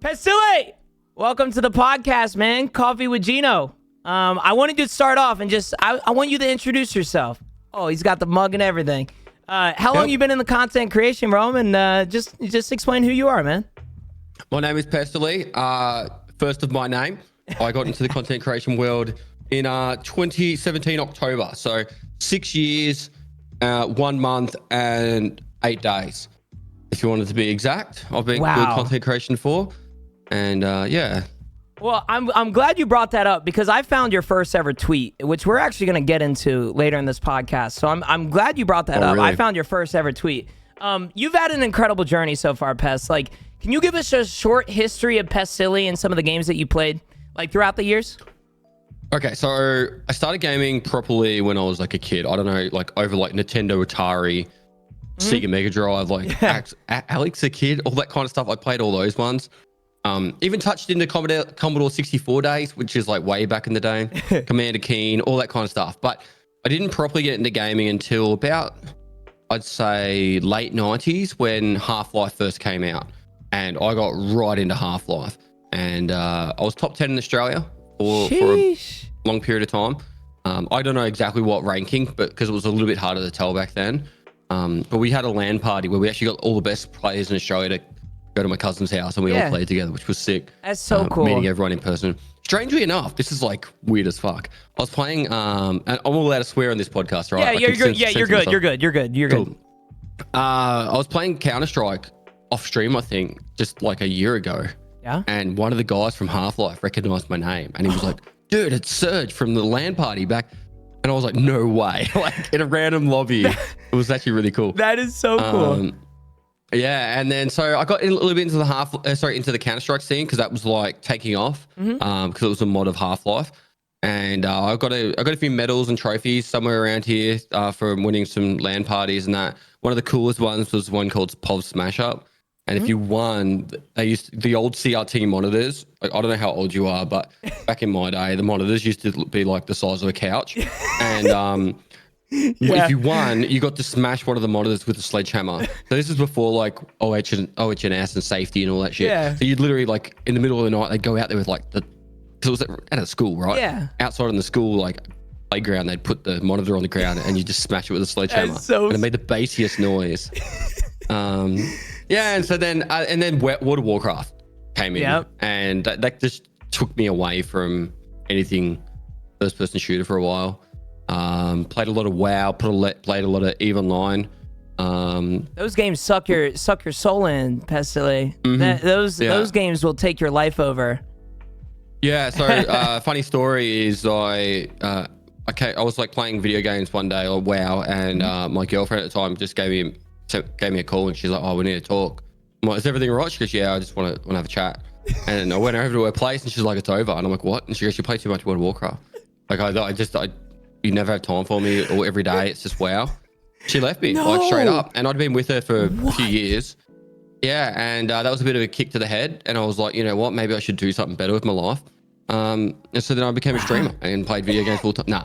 Pestily, welcome to the podcast, man. Coffee with Genooo. I wanted to start off and I want you to introduce yourself. Oh, he's got the mug and everything. How long you been in the content creation realm? And just explain who you are, man. My name is Pestily. First of my name. I got into the content creation world in 2017 October. So 6 years, 1 month, and 8 days. If you wanted to be exact, I've been doing content creation for, and yeah. Well, I'm glad you brought that up because I found your first ever tweet, which we're actually going to get into later in this podcast. So I'm glad you brought that up. Really? I found your first ever tweet. You've had an incredible journey so far, Pest. Like, can you give us a short history of Pestily and some of the games that you played, like throughout the years? Okay, so I started gaming properly when I was like a kid. I don't know, like over like Nintendo, Atari, Sega Mega Drive, like Alex a Kid, all that kind of stuff. I played all those ones. Even touched into Commodore 64 days, which is like way back in the day. Commander Keen, all that kind of stuff. But I didn't properly get into gaming until about, I'd say, late 90s when Half-Life first came out. And I got right into Half-Life. And I was top 10 in Australia for a long period of time. I don't know exactly what ranking, but because it was a little bit harder to tell back then. But we had a LAN party where we actually got all the best players in Australia to go to my cousin's house and we all played together, which was sick. That's so cool. Meeting everyone in person. Strangely enough, this is like weird as fuck. I was playing, and I'm allowed to swear on this podcast, right? Yeah, you're good. Yeah, you're good. You're good. Cool. I was playing Counter-Strike off stream, I think, just like a year ago. Yeah. And one of the guys from Half-Life recognized my name and he was like, dude, it's Serge from the LAN party back. And I was like, no way. Like in a random lobby. It was actually really cool. That is so cool. Yeah. And then, so I got a little bit into the into the Counter-Strike scene because that was like taking off because it was a mod of Half-Life. And I got a few medals and trophies somewhere around here from winning some LAN parties and that. One of the coolest ones was one called POV Smash Up. And if you won, they used the old CRT monitors. Like, I don't know how old you are, but back in my day, the monitors used to be like the size of a couch. And if you won, you got to smash one of the monitors with a sledgehammer. So this is before like OHS and safety and all that shit. Yeah. So you'd literally like in the middle of the night, they'd go out there with like because it was at a school, right? Yeah. Outside in the school, like playground, they'd put the monitor on the ground and you just smash it with a sledgehammer. And it made the bassiest noise. Yeah, and so then World of Warcraft came in, and that just took me away from anything first-person shooter for a while. Played a lot of WoW, played a lot of EVE Online. Those games suck your soul in, Pestily. Those games will take your life over. Yeah. So funny story is I was like playing video games one day or WoW, and my girlfriend at the time just gave me a call and she's like, oh, we need to talk. I'm like, is everything all right? She goes, yeah, I just want to have a chat. And I went over to her place and she's like, it's over. And I'm like, what? And she goes, you play too much World of Warcraft. Like you never have time for me or every day. It's just WoW. She left me like straight up. And I'd been with her for a few years. Yeah. And that was a bit of a kick to the head. And I was like, you know what? Maybe I should do something better with my life. And so then I became a streamer and played video games full time. Then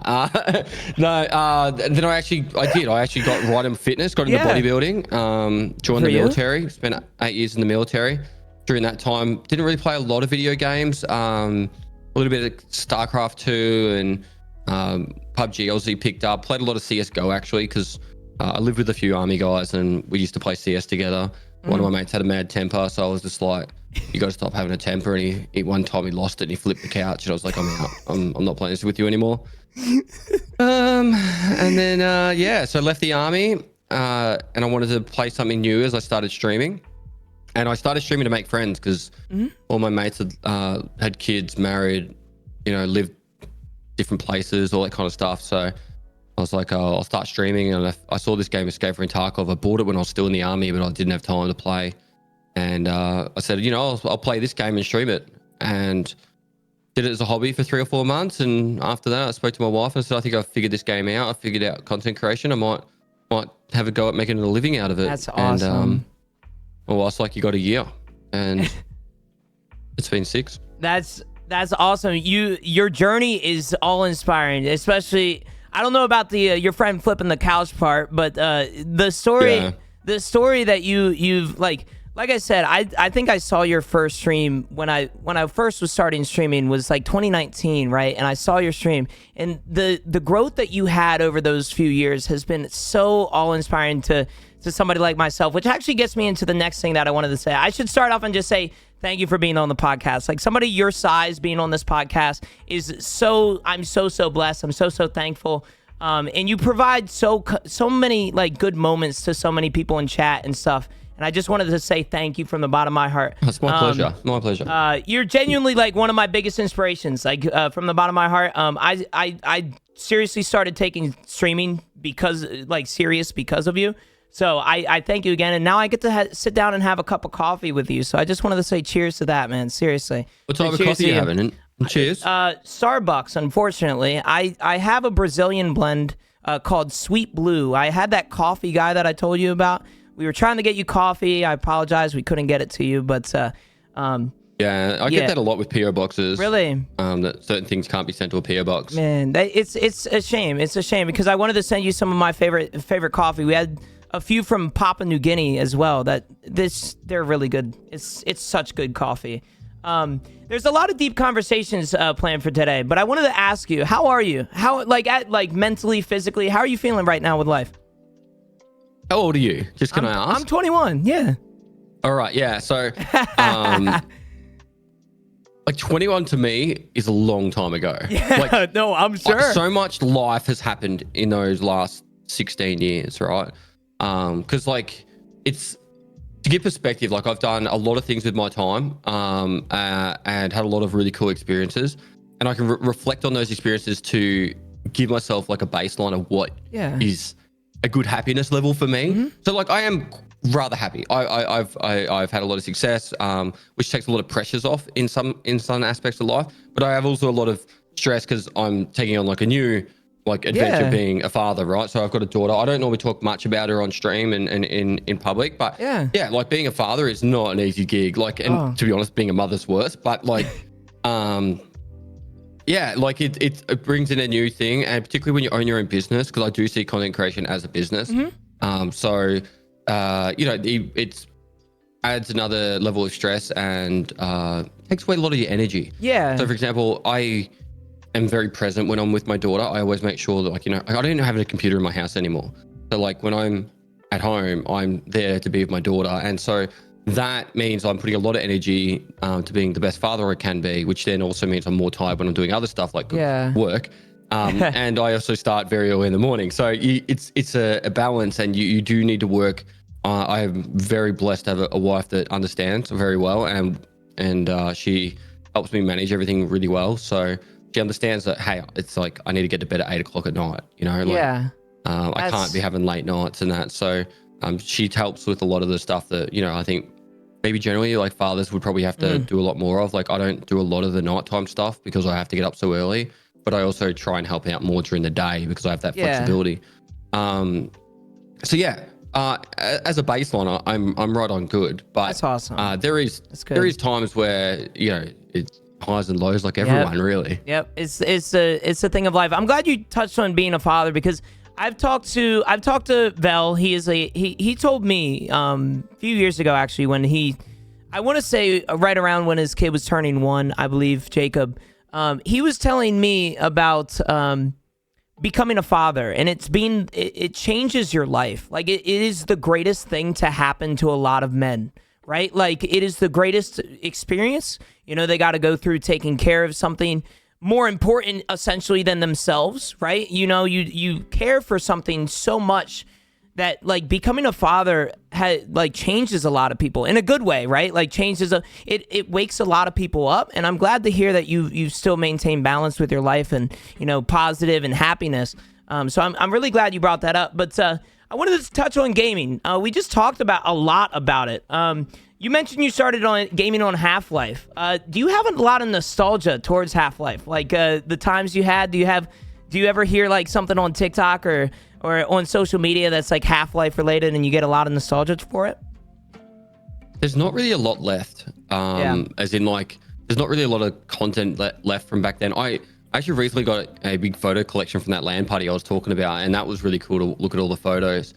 I actually got right in fitness, got into bodybuilding, joined the military, spent 8 years in the military. During that time, didn't really play a lot of video games, a little bit of StarCraft 2 and PUBG obviously picked up, played a lot of CSGO actually, because I lived with a few army guys and we used to play CS together. One of my mates had a mad temper, so I was just like, you got to stop having a temper. And one time he lost it and he flipped the couch and I was like, I'm out. I'm not playing this with you anymore. And then, so I left the army and I wanted to play something new as I started streaming. And I started streaming to make friends because all my mates had kids, married, lived different places, all that kind of stuff. So I was like, oh, I'll start streaming. And I saw this game, Escape from Tarkov. I bought it when I was still in the army, but I didn't have time to play. And I said, I'll play this game and stream it. And did it as a hobby for 3 or 4 months. And after that, I spoke to my wife and I said, I think I've figured this game out. I figured out content creation. I might have a go at making a living out of it. That's awesome. And it's like you got a year. And it's been 6. That's awesome. Your journey is all inspiring, especially, I don't know about the your friend flipping the couch part, but the story that you've like like I said, I think I saw your first stream when I first was starting streaming was like 2019, right? And I saw your stream, and the growth that you had over those few years has been so awe-inspiring to somebody like myself, which actually gets me into the next thing that I wanted to say. I should start off and just say thank you for being on the podcast. Like somebody your size being on this podcast is I'm so blessed. I'm so thankful. And you provide so many like good moments to so many people in chat and stuff. And I just wanted to say thank you from the bottom of my heart. It's my pleasure. My pleasure. You're genuinely like one of my biggest inspirations. Like from the bottom of my heart. I seriously started taking streaming serious because of you. So I thank you again, and now I get to sit down and have a cup of coffee with you. So I just wanted to say cheers to that, man. Seriously. What type of coffee are you having? And cheers. Starbucks, unfortunately. I have a Brazilian blend called Sweet Blue. I had that coffee guy that I told you about. We were trying to get you coffee. I apologize. We couldn't get it to you, but yeah, I get that a lot with PO boxes. Really? That certain things can't be sent to a PO box. Man, it's a shame. It's a shame because I wanted to send you some of my favorite coffee. We had a few from Papua New Guinea as well. They're really good. It's such good coffee. There's a lot of deep conversations planned for today, but I wanted to ask you, how are you? How mentally, physically, how are you feeling right now with life? How old are you? Just can I ask? I'm 21. Yeah. All right. Yeah. So, like 21 to me is a long time ago. Yeah. Like, no, I'm sure. So much life has happened in those last 16 years, right? Because like it's to give perspective, like I've done a lot of things with my time, and had a lot of really cool experiences, and I can reflect on those experiences to give myself like a baseline of what is a good happiness level for me. Mm-hmm. So like I am rather happy. I've had a lot of success, which takes a lot of pressures off in some aspects of life, but I have also a lot of stress because I'm taking on like a new adventure being a father, right? So I've got a daughter. I don't normally talk much about her on stream and in public, but yeah, like being a father is not an easy gig. Like, and to be honest, being a mother's worse, but like, yeah, like it brings in a new thing, and particularly when you own your own business, because I do see content creation as a business. Mm-hmm. So, you know, it adds another level of stress and takes away a lot of your energy. Yeah. So for example, I am very present when I'm with my daughter. I always make sure that, like, you know, I don't have a computer in my house anymore. So like when I'm at home, I'm there to be with my daughter. And so that means I'm putting a lot of energy to being the best father I can be, which then also means I'm more tired when I'm doing other stuff like work. And I also start very early in the morning. So it's a balance, and you do need to work. I am very blessed to have a wife that understands very well, and she helps me manage everything really well. So she understands that, hey, it's like I need to get to bed at 8 o'clock at night, you know, like I can't be having late nights and that. So she helps with a lot of the stuff that, you know, I think maybe generally like fathers would probably have to do a lot more of. Like I don't do a lot of the nighttime stuff because I have to get up so early, but I also try and help out more during the day because I have that flexibility. So yeah, as a baseline, I'm right on good, but that's awesome. There is times where, you know, it's highs and lows like everyone, really. Yep. It's a thing of life. I'm glad you touched on being a father, because I've talked to Vel. He told me a few years ago, actually, when I want to say right around when his kid was turning 1, I believe, Jacob. He was telling me about becoming a father, and it changes your life. Like it is the greatest thing to happen to a lot of men, right? Like it is the greatest experience. You know, they got to go through taking care of something more important essentially than themselves, right? You know, you care for something so much that like becoming a father changes a lot of people in a good way, right? Like it wakes a lot of people up, and I'm glad to hear that you still maintain balance with your life and, you know, positive and happiness. So I'm really glad you brought that up. But I wanted to touch on gaming. We just talked a lot about it. You mentioned you started on gaming on Half-Life. Do you have a lot of nostalgia towards Half-Life? Like the times you had, do you ever hear like something on TikTok or on social media that's like Half-Life related and you get a lot of nostalgia for it? There's not really a lot left. As in like, there's not really a lot of content left from back then. I actually recently got a big photo collection from that LAN party I was talking about, and that was really cool to look at all the photos.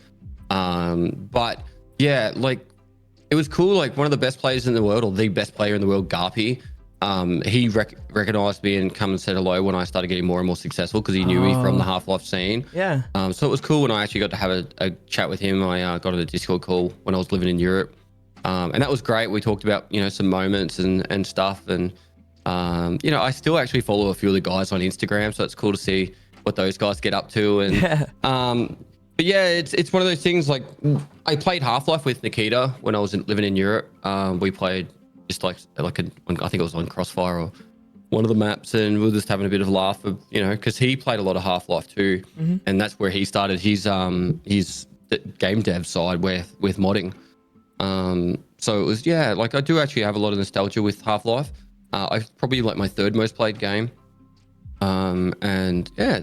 But yeah, like it was cool. Like one of the best players in the world, or the best player in the world, Garpy. He recognized me and come and said hello when I started getting more and more successful because he knew me from the Half-Life scene. Yeah. So it was cool when I actually got to have a chat with him. I got on a Discord call when I was living in Europe. And that was great. We talked about, some moments and stuff. And, I still actually follow a few of the guys on Instagram. So it's cool to see what those guys get up to. And, but yeah, it's one of those things. Like I played Half-Life with Nikita when I was living in Europe. We played just I think it was on Crossfire or one of the maps, and we were just having a bit of a laugh of, because he played a lot of Half-Life too. And that's where he started his game dev side with modding. So it was, like I do actually have a lot of nostalgia with Half-Life. I probably like my third most played game. And yeah,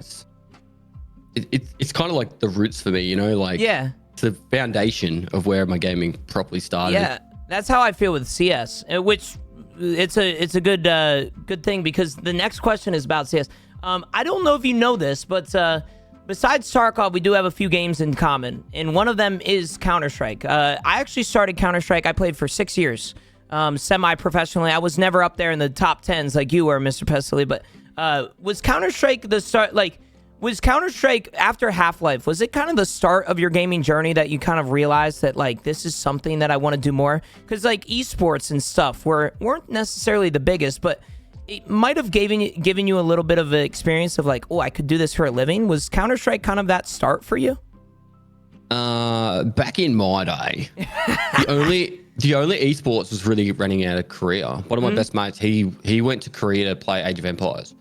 it's kind of like the roots for me, it's the foundation of where my gaming properly started. Yeah, that's how I feel with CS, which it's a good thing, because the next question is about CS. I don't know if you know this, but besides Tarkov, we do have a few games in common, and one of them is Counter-Strike. I actually started Counter-Strike. I played for 6 years, semi-professionally. I was never up there in the top 10s like you were, Mr. Pestily, but was Counter-Strike the start? Like, was Counter-Strike after Half-Life, was it kind of the start of your gaming journey that you kind of realized that, like, this is something that I want to do more? Because, like, esports and stuff weren't necessarily the biggest, but it might have given you a little bit of an experience of, like, oh, I could do this for a living. Was Counter-Strike kind of that start for you? Back in my day, the only esports was really running out of Korea. One of my best mates, he went to Korea to play Age of Empires.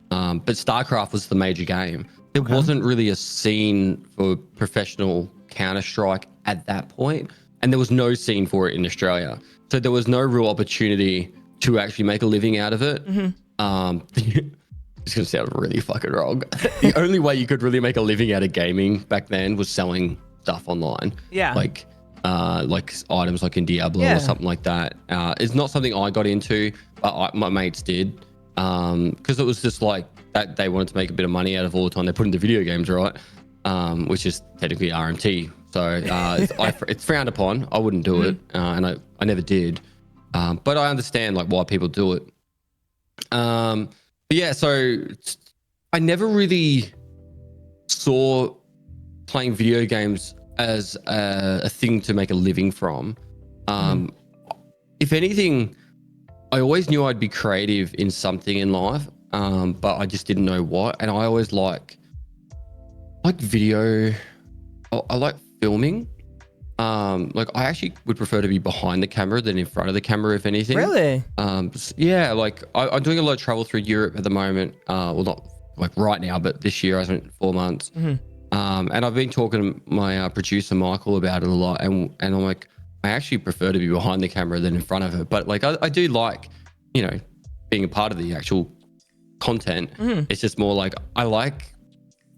But StarCraft was the major game. There wasn't really a scene for professional Counter-Strike at that point, and there was no scene for it in Australia. So there was no real opportunity to actually make a living out of it. It's gonna sound really fucking wrong. The only way you could really make a living out of gaming back then was selling stuff online. Yeah. Like items like in Diablo or something like that. It's not something I got into, but my mates did. Because it was just like that they wanted to make a bit of money out of all the time they put into video games, right? Which is technically RMT. So it's frowned upon. I wouldn't do it, and I never did. But I understand like why people do it. But yeah, so I never really saw playing video games as a thing to make a living from. If anything, I always knew I'd be creative in something in life, but I just didn't know what. And I always like video. I like filming. Like I actually would prefer to be behind the camera than in front of the camera, if anything. Really? Yeah, like I'm doing a lot of travel through Europe at the moment. Well, not like right now, but this year I spent 4 months. And I've been talking to my producer Michael about it a lot, and I'm like, I actually prefer to be behind the camera than in front of it. But like I do like, being a part of the actual content. It's just more like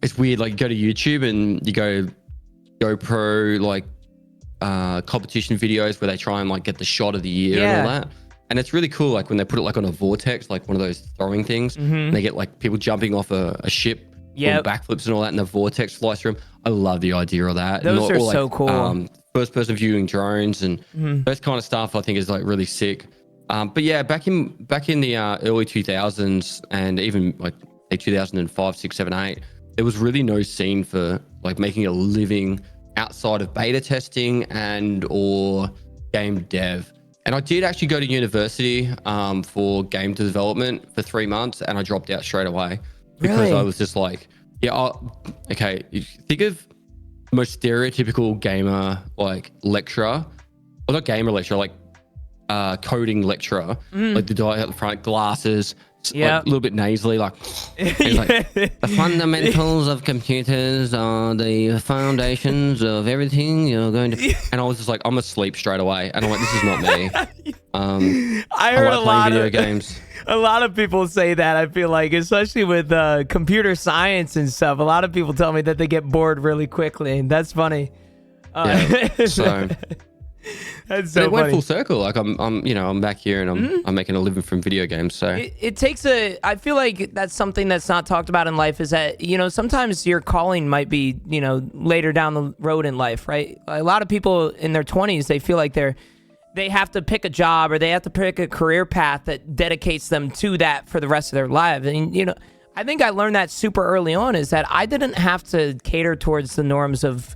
it's weird. Like you go to YouTube and you go GoPro like competition videos where they try and like get the shot of the year and all that. And it's really cool. Like when they put it like on a vortex, like one of those throwing things, and they get like people jumping off a ship, doing backflips and all that, and the vortex flies through them. I love the idea of that. Those are so cool. First person viewing drones and that kind of stuff I think is like really sick. But yeah, back in the early 2000s and even like 2005, 6, 7, 8, there was really no scene for like making a living outside of beta testing and or game dev. And I did actually go to university for game development for 3 months, and I dropped out straight away because I was just like, okay, you think of the most stereotypical gamer like lecturer, or not gamer lecturer, like coding lecturer, like the guy out the front, glasses, like, a little bit nasally, like, like the fundamentals of computers are the foundations of everything you're going to. And I was just like, I'm asleep straight away, and I'm like, this is not me. I heard like a lot video of games. A lot of people say that. I feel like, especially with computer science and stuff, a lot of people tell me that they get bored really quickly. That's funny. So. That's so it went funny. full circle. Like I'm back here and I'm making a living from video games. So it takes I feel like that's something that's not talked about in life, is that, sometimes your calling might be, later down the road in life, right? A lot of people in their 20s, they feel like they're they have to pick a job or they have to pick a career path that dedicates them to that for the rest of their lives. And, you know, I think I learned that super early on, is that I didn't have to cater towards the norms of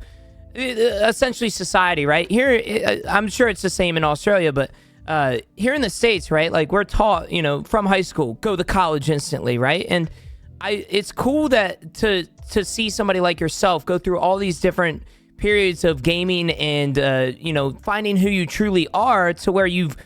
essentially society, right? Here, I'm sure it's the same in Australia, but here in the States, right? Like, we're taught, you know, from high school, go to college instantly, right? And it's cool that to see somebody like yourself go through all these different periods of gaming and you know, finding who you truly are, to where you've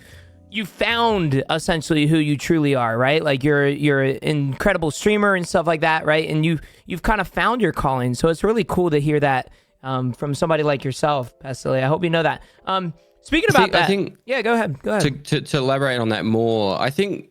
found essentially who you truly are, right? Like, you're an incredible streamer and stuff like that, right? And you've kind of found your calling. So it's really cool to hear that from somebody like yourself, Pestily. I hope you know that. Speaking about that, I think, yeah, go ahead. To elaborate on that more, I think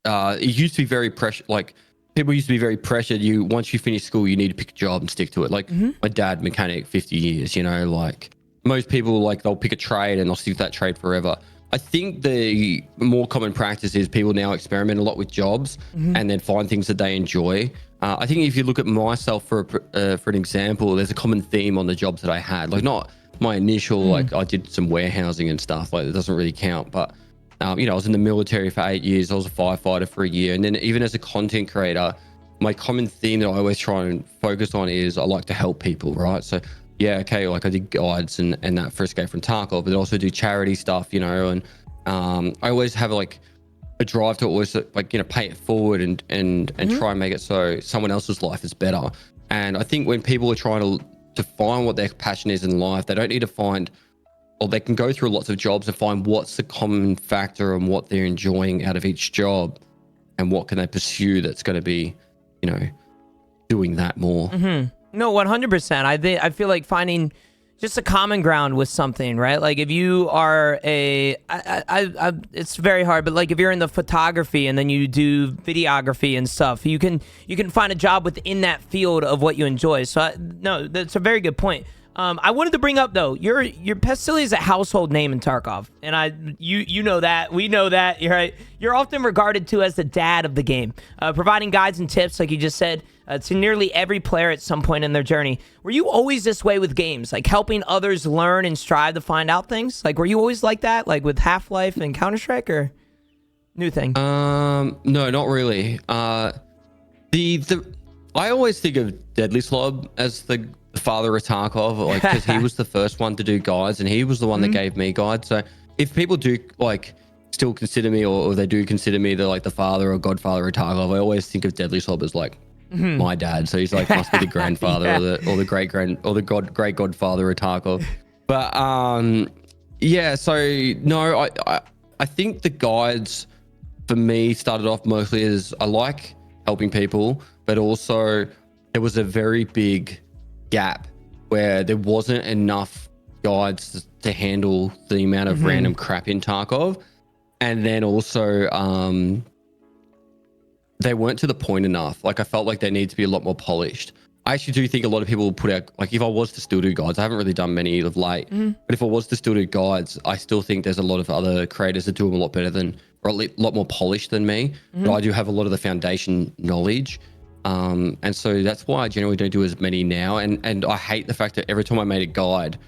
it used to be very pressure. Like, people used to be very pressured. Once you finish school, you need to pick a job and stick to it. Like, my dad, mechanic, 50 years. You know, like most people, like, they'll pick a trade and they'll stick to that trade forever. I think the more common practice is people now experiment a lot with jobs and then find things that they enjoy. I think if you look at myself for an example, there's a common theme on the jobs that I had. Like, not my initial, like, I did some warehousing and stuff. Like, it doesn't really count. But, you know, I was in the military for 8 years. I was a firefighter for a year. And then even as a content creator, my common theme that I always try and focus on is I like to help people, right? So, yeah, okay, like, I did guides and that for Escape from Tarkov, but I also do charity stuff, you know, and I always have, like, a drive to always, like, you know, pay it forward and try and make it so someone else's life is better. And I think when people are trying to find what their passion is in life, they don't need to find, or they can go through lots of jobs and find what's the common factor and what they're enjoying out of each job and what can they pursue that's going to be, you know, doing that more. No, 100%. I feel like finding just a common ground with something, right? Like, if you are it's very hard, but, like, if you're in the photography and then you do videography and stuff, you can find a job within that field of what you enjoy. So no, that's a very good point. I wanted to bring up, though, your Pestily is a household name in Tarkov, and you know that, we know that, right? You're often regarded to as the dad of the game, providing guides and tips, like you just said, to nearly every player at some point in their journey. Were you always this way with games, like helping others learn and strive to find out things? Like, were you always like that, like with Half-Life and Counter-Strike, or new thing? No, not really. I always think of Deadly Slob as the father of Tarkov, like, because he was the first one to do guides and he was the one that gave me guides. So if people do, like, still consider me, or they do consider me the father or godfather of Tarkov, I always think of Deadly Slob as, like, my dad. So he's like, must be the grandfather or the great great godfather of Tarkov. But yeah, so no, I think the guides for me started off mostly as I like helping people, but also there was a very big gap where there wasn't enough guides to handle the amount of random crap in Tarkov. And then also they weren't to the point enough. Like, I felt like they need to be a lot more polished. I actually do think a lot of people will put out, like, if I was to still do guides, I haven't really done many of late, but if I was to still do guides, I still think there's a lot of other creators that do them a lot better than, or a lot more polished than me. But I do have a lot of the foundation knowledge. And so that's why I generally don't do as many now. And I hate the fact that every time I made a guide,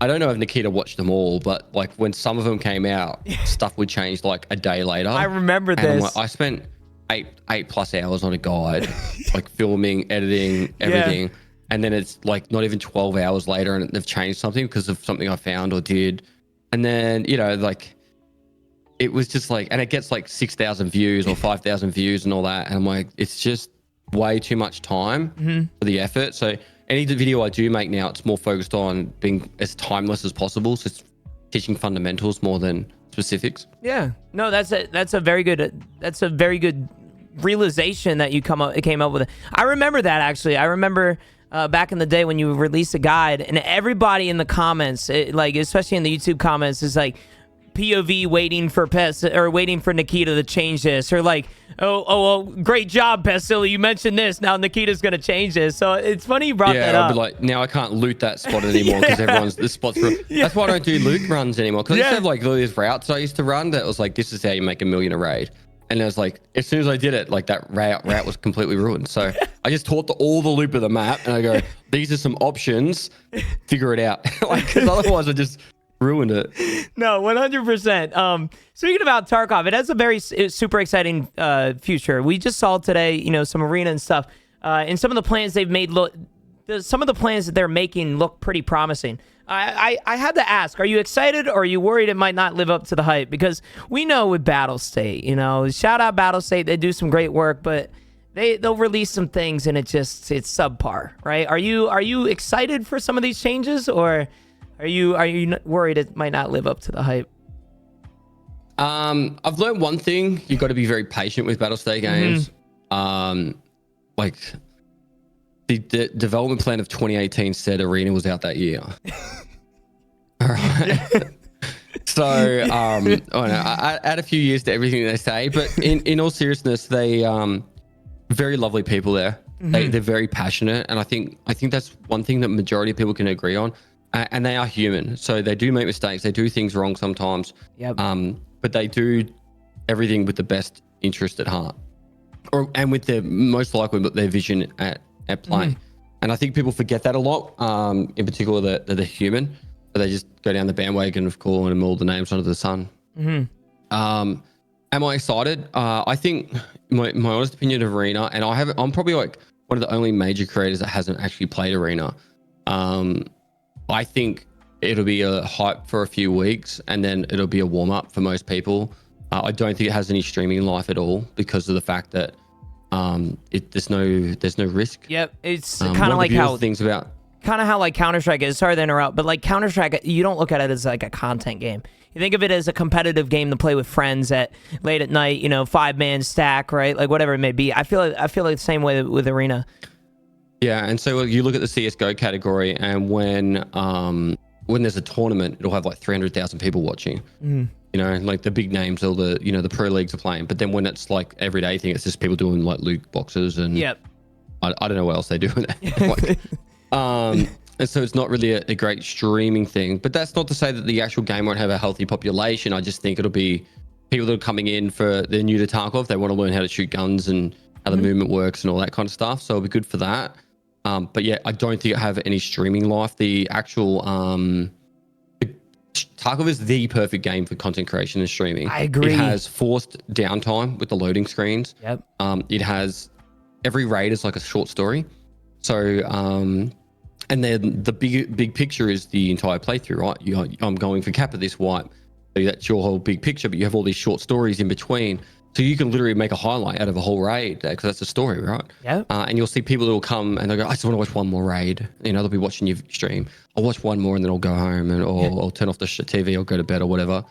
I don't know if Nikita watched them all, but, like, when some of them came out, stuff would change like a day later. I remember this. I spent eight plus hours on a guide, like filming, editing, everything. Yeah. And then it's like not even 12 hours later and they've changed something because of something I found or did. And then, you know, like, it was just like, and it gets like 6,000 views or 5,000 views and all that. And I'm like, it's just way too much time for the effort. So any video I do make now, it's more focused on being as timeless as possible. So it's teaching fundamentals more than specifics. Yeah, no, that's a very good realization that you came up with. I remember that, actually. I remember back in the day when you released a guide, and everybody in the comments, like, especially in the YouTube comments, is like, POV waiting for waiting for Nikita to change this, or like, oh, great job, Pestily, you mentioned this, now Nikita's gonna change this. So it's funny you brought that up. I'll be like, now I can't loot that spot anymore because this spot's that's why I don't do loot runs anymore, because I used to have, like, all these routes I used to run that was like, this is how you make $1 million a raid. And it was like, as soon as I did it, like, that route was completely ruined. So I just taught all the loop of the map and I go, these are some options, figure it out. Like, because otherwise I just ruined it. No, 100%. Speaking about Tarkov, it has a very super exciting future. We just saw today, some arena and stuff, and some of the plans they've made some of the plans that they're making look pretty promising. I had to ask, are you excited or are you worried it might not live up to the hype? Because we know with Battle State, shout out Battle State, they do some great work, but they'll release some things and it's subpar, right? Are you excited for some of these changes, or are you worried it might not live up to the hype? I've learned one thing: you got to be very patient with Battle State games. Like the development plan of 2018 said Arena was out that year. All right. So I don't know, I add a few years to everything they say, but in all seriousness, they very lovely people there. They're very passionate, and I think that's one thing that majority of people can agree on. And they are human, so they do make mistakes. They do things wrong sometimes. Yep. But they do everything with the best interest at heart, and with their most likely their vision at play. And I think people forget that a lot. In particular, that they're human, but they just go down the bandwagon of calling them all the names under the sun. Am I excited? I think my honest opinion of Arena, and I'm probably like one of the only major creators that hasn't actually played Arena. I think it'll be a hype for a few weeks, and then it'll be a warm up for most people. I don't think it has any streaming life at all because of the fact that there's no risk. Yep, it's kind of like how things about how like Counter-Strike is. Sorry to interrupt, but like Counter-Strike, you don't look at it as like a content game. You think of it as a competitive game to play with friends at late at night. 5-man stack, right? Like whatever it may be. I feel like the same way with Arena. Yeah, and so you look at the CS:GO category, and when there's a tournament, it'll have like 300,000 people watching. Like the big names, all the the pro leagues are playing. But then when it's like everyday thing, it's just people doing like loot boxes and I don't know what else they do in it. And so it's not really a great streaming thing. But that's not to say that the actual game won't have a healthy population. I just think it'll be people that are coming in they're new to Tarkov. They want to learn how to shoot guns and how the movement works and all that kind of stuff. So it'll be good for that. But yeah, I don't think it have any streaming life. The actual Tarkov is the perfect game for content creation and streaming. I agree. It has forced downtime with the loading screens. Yep. It has every raid is like a short story. So and then the big picture is the entire playthrough, right? I'm going for cap at this wipe. So that's your whole big picture, but you have all these short stories in between. So you can literally make a highlight out of a whole raid because that's a story, right? Yeah. And you'll see people that will come and they'll go, I just want to watch one more raid. They'll be watching your stream. I'll watch one more and then I'll go home or I'll turn off the TV or go to bed or whatever.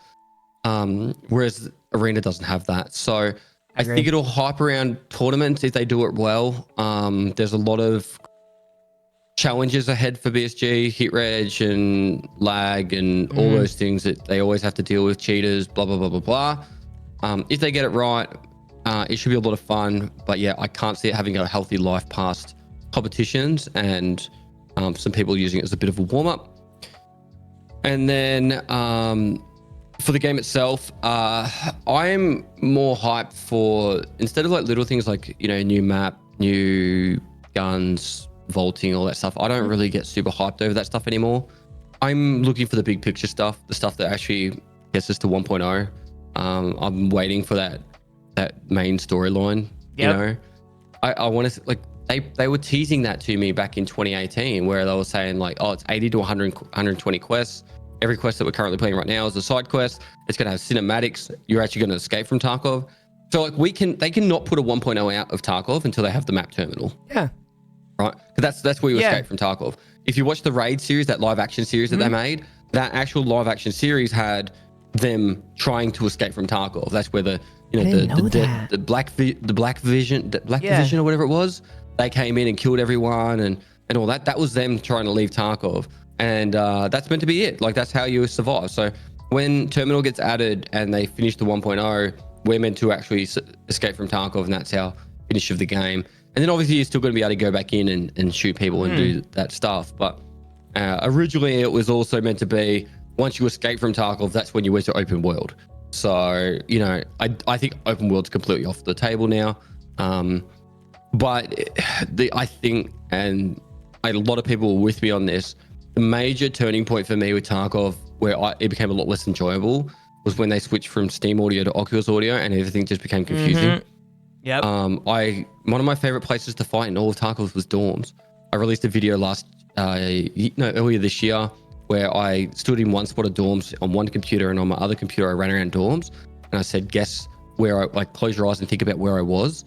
Whereas Arena doesn't have that. So I think it'll hype around tournaments if they do it well. There's a lot of challenges ahead for BSG, hit reg and lag and all those things that they always have to deal with, cheaters, blah, blah, blah, blah, blah. If they get it right, it should be a lot of fun. But yeah, I can't see it having a healthy life past competitions and some people using it as a bit of a warm-up. And then for the game itself, I'm more hyped for, instead of like little things like, new map, new guns, vaulting, all that stuff, I don't really get super hyped over that stuff anymore. I'm looking for the big picture stuff, the stuff that actually gets us to 1.0. I'm waiting for that main storyline. I want to like they were teasing that to me back in 2018, where they were saying like, oh, it's 80 to 120 quests. Every quest that we're currently playing right now is a side quest. It's going to have cinematics. You're actually going to escape from Tarkov. So like they can not put a 1.0 out of Tarkov until they have the map terminal. Yeah. Right. Because that's where you escape from Tarkov. If you watch the Raid series, that live action series that they made, that actual live action series had them trying to escape from Tarkov. That's where the black division or whatever it was, they came in and killed everyone and all that. That was them trying to leave Tarkov, and that's meant to be it. Like that's how you survive. So when Terminal gets added and they finish the 1.0, we're meant to actually escape from Tarkov, and that's our finish of the game. And then obviously you're still going to be able to go back in and shoot people and do that stuff. But originally it was also meant to be, once you escape from Tarkov, that's when you went to open world. So, I think open world's completely off the table now. But I think, and a lot of people were with me on this, the major turning point for me with Tarkov where it became a lot less enjoyable was when they switched from Steam Audio to Oculus Audio, and everything just became confusing. Yep. One of my favorite places to fight in all of Tarkov was dorms. I released a video earlier this year where I stood in one spot of dorms on one computer, and on my other computer I ran around dorms, and I said, guess where close your eyes and think about where I was.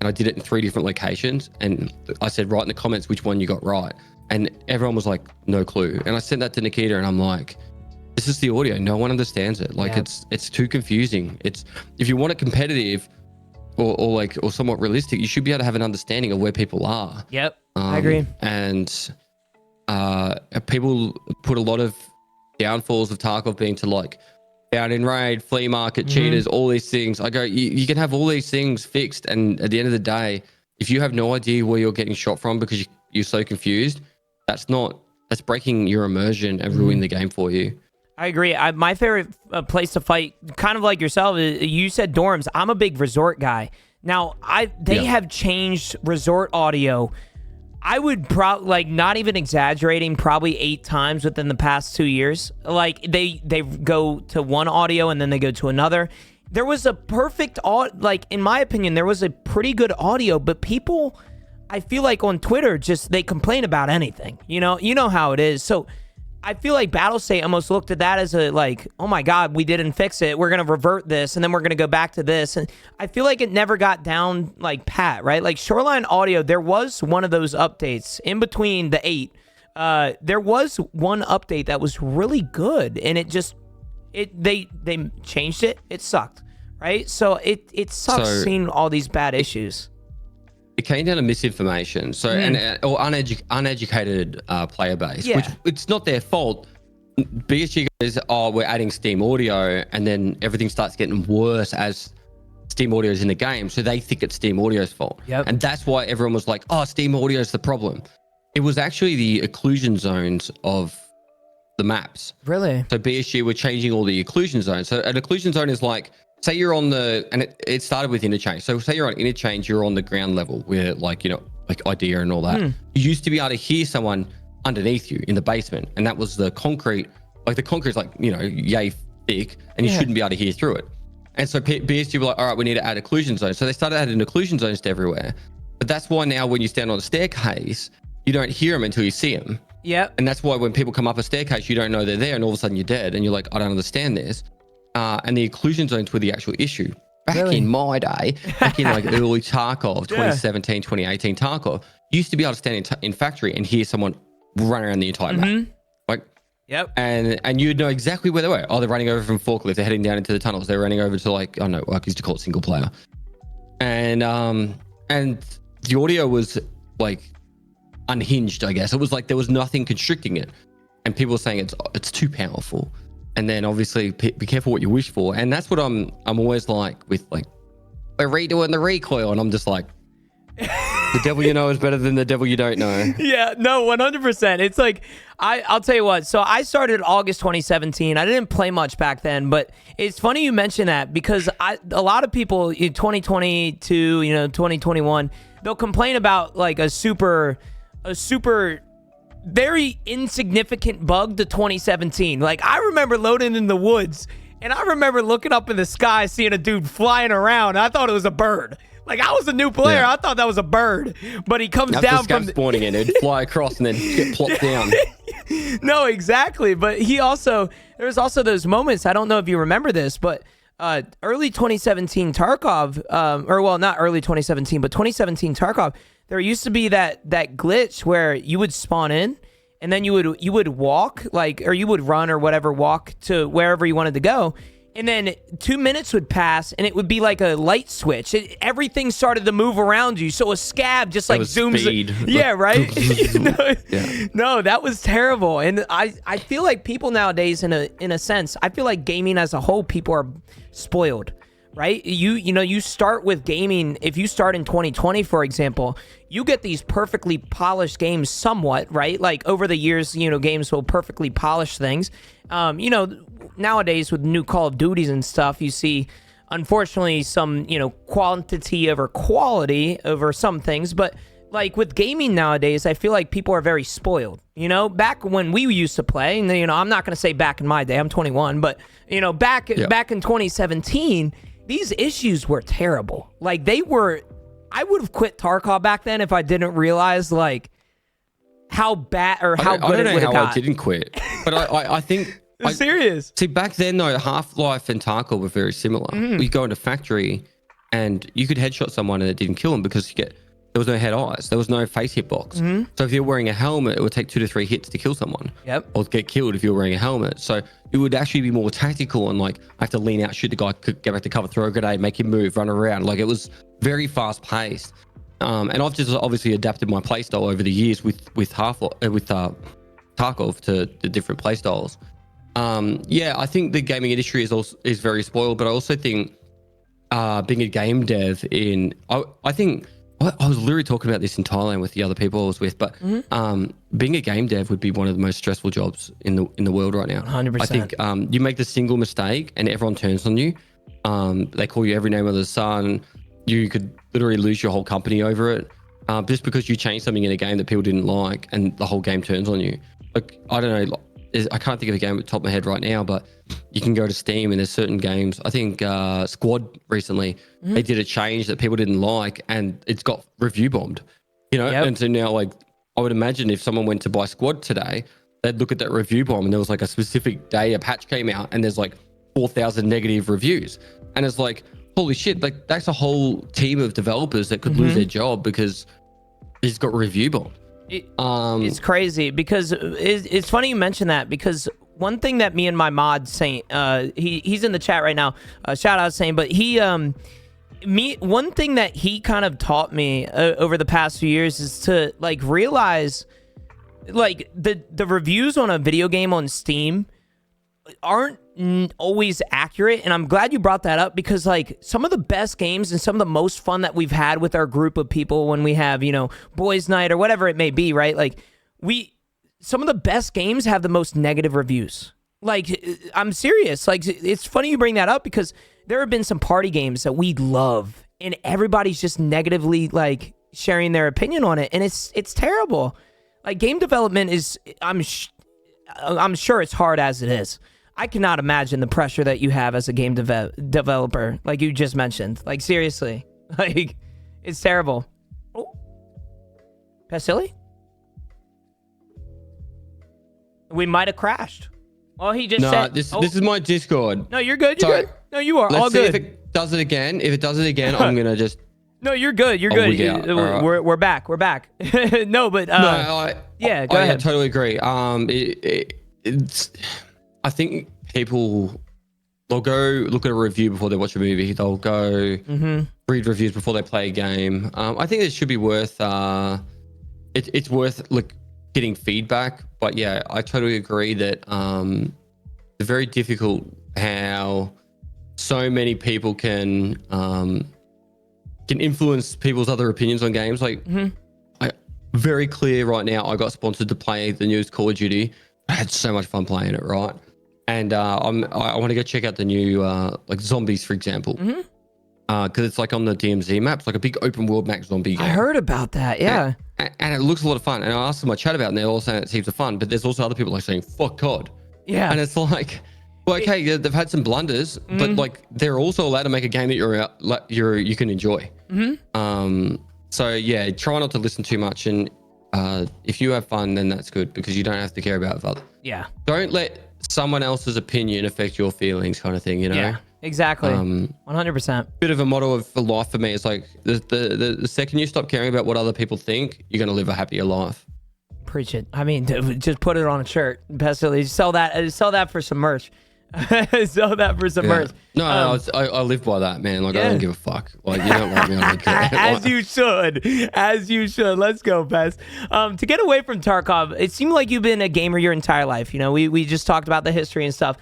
And I did it in 3 different locations, and I said, write in the comments which one you got right. And everyone was like, no clue. And I sent that to Nikita, and I'm like, this is the audio. No one understands it. Like, it's too confusing. It's, if you want it competitive or somewhat realistic, you should be able to have an understanding of where people are. Yep, I agree. And people put a lot of downfalls of Tarkov being to like down in raid, flea market, cheaters, all these things. I go, you can have all these things fixed, and at the end of the day, if you have no idea where you're getting shot from because you're so confused, that's breaking your immersion and ruining the game for you. I agree. My favorite place to fight, kind of like yourself, you said dorms. I'm a big resort guy. Now, they have changed resort audio. I would probably, not even exaggerating, probably 8 times within the past 2 years. Like, they go to one audio and then they go to another. There was a perfect, in my opinion, there was a pretty good audio, but people, I feel like on Twitter, they complain about anything. You know how it is. So I feel like Battlestate almost looked at that as oh my God, we didn't fix it. We're going to revert this, and then we're going to go back to this. And I feel like it never got down pat, right? Like Shoreline Audio, there was one of those updates in between the 8. There was one update that was really good, and they changed it. It sucked, right? So it sucks seeing all these bad issues. It came down to misinformation, or uneducated player base, which it's not their fault. BSG goes, we're adding Steam Audio, and then everything starts getting worse as Steam Audio is in the game, so they think it's Steam Audio's fault. Yep. And that's why everyone was like, Steam Audio is the problem. It was actually the occlusion zones of the maps. Really? So BSG were changing all the occlusion zones. So an occlusion zone is like, say you're on it started with interchange. So say you're on interchange, you're on the ground level where IDEA and all that. You used to be able to hear someone underneath you in the basement. And that was the concrete. Like the concrete's yay thick, and you shouldn't be able to hear through it. And so BSG were like, all right, we need to add occlusion zones. So they started adding occlusion zones to everywhere. But that's why now when you stand on a staircase, you don't hear them until you see them. Yeah. And that's why when people come up a staircase, you don't know they're there, and all of a sudden you're dead. And you're like, I don't understand this. And the occlusion zones were the actual issue. Back in my day, back in early Tarkov, 2017, 2018 Tarkov, you used to be able to stand in factory and hear someone run around the entire map. And you'd know exactly where they were. They're running over from forklift, they're heading down into the tunnels, they're running over to I used to call it single player. And the audio was unhinged, I guess. It was there was nothing constricting it. And people were saying it's too powerful. And then obviously be careful what you wish for. And that's what I'm always with we're redoing the recoil. And I'm just like, the devil you know is better than the devil you don't know. Yeah, no, 100%. It's I'll tell you what. So I started August 2017. I didn't play much back then, but it's funny you mention that because a lot of people in 2022, 2021, they'll complain about a super very insignificant bug to 2017. I remember loading in the woods, and I remember looking up in the sky, seeing a dude flying around. I thought it was a bird. I was a new player. I thought that was a bird, but he comes down from spawning in. It'd fly across and then get plopped down. No, exactly. But there was also those moments. I don't know if you remember this, but early 2017 Tarkov, not early 2017, but 2017 Tarkov. There used to be that glitch where you would spawn in, and then you would walk or you would run or whatever, walk to wherever you wanted to go, and then 2 minutes would pass, and it would be like a light switch. Everything started to move around you, so a scab just zooms. Speed. Yeah, right. No, that was terrible. And I feel like people nowadays, in a sense, I feel like gaming as a whole, people are spoiled. Right? You start with gaming. If you start in 2020, for example, you get these perfectly polished games somewhat, right? Over the years, games will perfectly polish things. Nowadays with new Call of Duties and stuff, you see, unfortunately, some, quantity over quality over some things, but like with gaming nowadays, I feel like people are very spoiled. You know, back when we used to play, and you know, I'm not going to say back in my day, I'm 21, but you know, back in 2017, these issues were terrible. Like they were, I would have quit Tarkov back then if I didn't realize like how bad or how good it would have got. I didn't quit, but I think I'm serious. See, back then though, Half-Life and Tarkov were very similar. You go into factory, and you could headshot someone and it didn't kill them because there was no head eyes, there was no face hitbox. So if you're wearing a helmet, it would take 2 to 3 hits to kill someone. Or get killed if you're wearing a helmet. So it would actually be more tactical and like I have to lean out, shoot the guy, get back to cover, throw a grenade, make him move, run around. Like it was very fast paced. And I've just obviously adapted my playstyle over the years with Tarkov to the different playstyles. I think the gaming industry is very spoiled, but I also think being a game dev I think I was literally talking about this in Thailand with the other people I was with, but being a game dev would be one of the most stressful jobs in the world right now. 100%. I think you make the single mistake and everyone turns on you. They call you every name under the sun. You could literally lose your whole company over it, just because you changed something in a game that people didn't like, and the whole game turns on you. Like I don't know, I can't think of a game at the top of my head right now, but you can go to Steam and there's certain games. I think Squad recently, they did a change that people didn't like, and it's got review bombed. You know, and so now like I would imagine if someone went to buy Squad today, they'd look at that review bomb and there was like a specific day a patch came out and there's like 4,000 negative reviews, and it's like, holy shit, like that's a whole team of developers that could lose their job because it's got review bombed. It's crazy because it's funny you mention that, because one thing that me and my mod Saint, he's in the chat right now, shout out Saint, but one thing that he kind of taught me over the past few years is to like realize like the reviews on a video game on Steam aren't always accurate. And I'm glad you brought that up, because like some of the best games and some of the most fun that we've had with our group of people when we have, you know, boys night or whatever it may be, right? Like some of the best games have the most negative reviews. Like I'm serious. Like it's funny you bring that up, because there have been some party games that we love and everybody's just negatively like sharing their opinion on it. And it's terrible. Like game development is, I'm sure it's hard as it is. I cannot imagine the pressure that you have as a game developer, like you just mentioned. Like, seriously. Like, it's terrible. Oh. Pestily? We might have crashed. Well, he just said... This is my Discord. No, you're good. You're good. No, you are all good. If it does it again, I'm going to just... No, you're good. You're good. Right. We're back. We're back. No, but... yeah, go ahead. I totally agree. It's... I think people, they'll go look at a review before they watch a movie. They'll go read reviews before they play a game. I think it should be worth, it's worth like getting feedback. But yeah, I totally agree that it's very difficult how so many people can influence people's other opinions on games. Like, very clear right now, I got sponsored to play the newest Call of Duty. I had so much fun playing it, right? And I want to go check out the new like zombies, for example, because it's like on the DMZ map. It's like a big open world map zombie game. I heard about that, yeah. And it looks a lot of fun. And I asked them in my chat about it, and they're all saying it's heaps of fun. But there's also other people like saying, fuck COD. Yeah. And it's like, well, okay, they've had some blunders, but like they're also allowed to make a game that you can enjoy. So yeah, try not to listen too much. And if you have fun, then that's good, because you don't have to care about other. Yeah. Don't let someone else's opinion affect your feelings, kind of thing, you know? Yeah, exactly. 100%. Bit of a motto for life for me is like the second you stop caring about what other people think, you're going to live a happier life. Preach it. I mean, just put it on a shirt. Pestily, sell that for some merch. Sell that for some merch. No, I live by that, man. Like, I don't give a fuck. Like, you don't like me, I don't care. As you should. Let's go, Pest. To get away from Tarkov, it seemed like you've been a gamer your entire life. You know, we just talked about the history and stuff.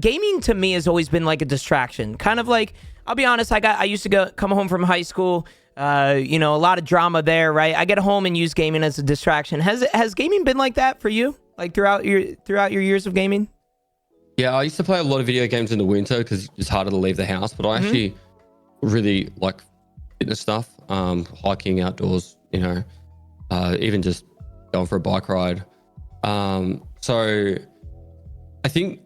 Gaming to me has always been like a distraction. Kind of like, I'll be honest, I used to come home from high school. You know, a lot of drama there, right? I get home and use gaming as a distraction. Has gaming been like that for you? Like throughout your years of gaming? Yeah, I used to play a lot of video games in the winter because it's harder to leave the house. But I actually really like fitness stuff, hiking outdoors, you know, even just going for a bike ride. So I think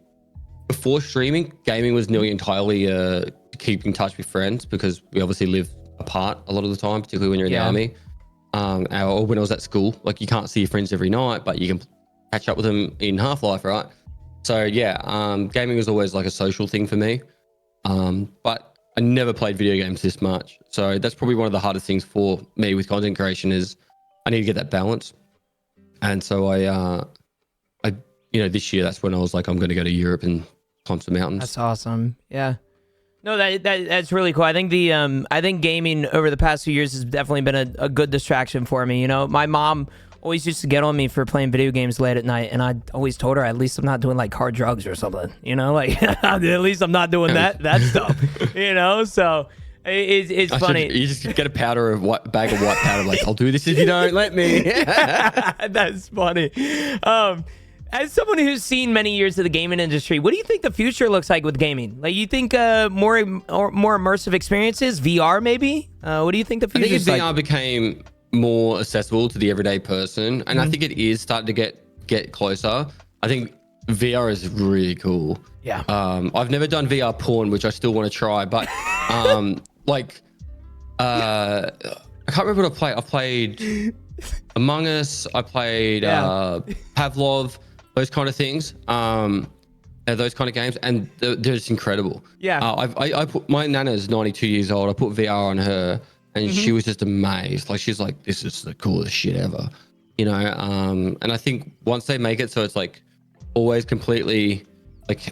before streaming, gaming was nearly entirely to keep in touch with friends, because we obviously live apart a lot of the time, particularly when you're in the army. Or when I was at school, like you can't see your friends every night, but you can catch up with them in Half-Life, right? So yeah, gaming was always like a social thing for me. But I never played video games this much. So that's probably one of the hardest things for me with content creation, is I need to get that balance. And so I this year, that's when I was like, I'm going to go to Europe and climb some mountains. That's awesome. Yeah. No, that's really cool. I think I think gaming over the past few years has definitely been a good distraction for me. You know, my mom always used to get on me for playing video games late at night, and I always told her, at least I'm not doing like hard drugs or something. You know, like at least I'm not doing that stuff. You know, so it's funny. You just get a bag of white powder. Like, I'll do this if you don't let me. That's funny. As someone who's seen many years of the gaming industry, what do you think the future looks like with gaming? Like, you think more immersive experiences, VR maybe? What do you think the future is like? I think VR became more accessible to the everyday person, and I think it is starting to get closer. I think VR is really cool. Yeah. I've never done VR porn, which I still want to try, but I can't remember what I played. I played Among Us. I played Pavlov. Those kind of things, those kind of games, and they're just incredible. Yeah. I put, my nana's 92 years old. I put VR on her, and she was just amazed. Like, she's like, this is the coolest shit ever, you know. And I think once they make it so it's like always completely like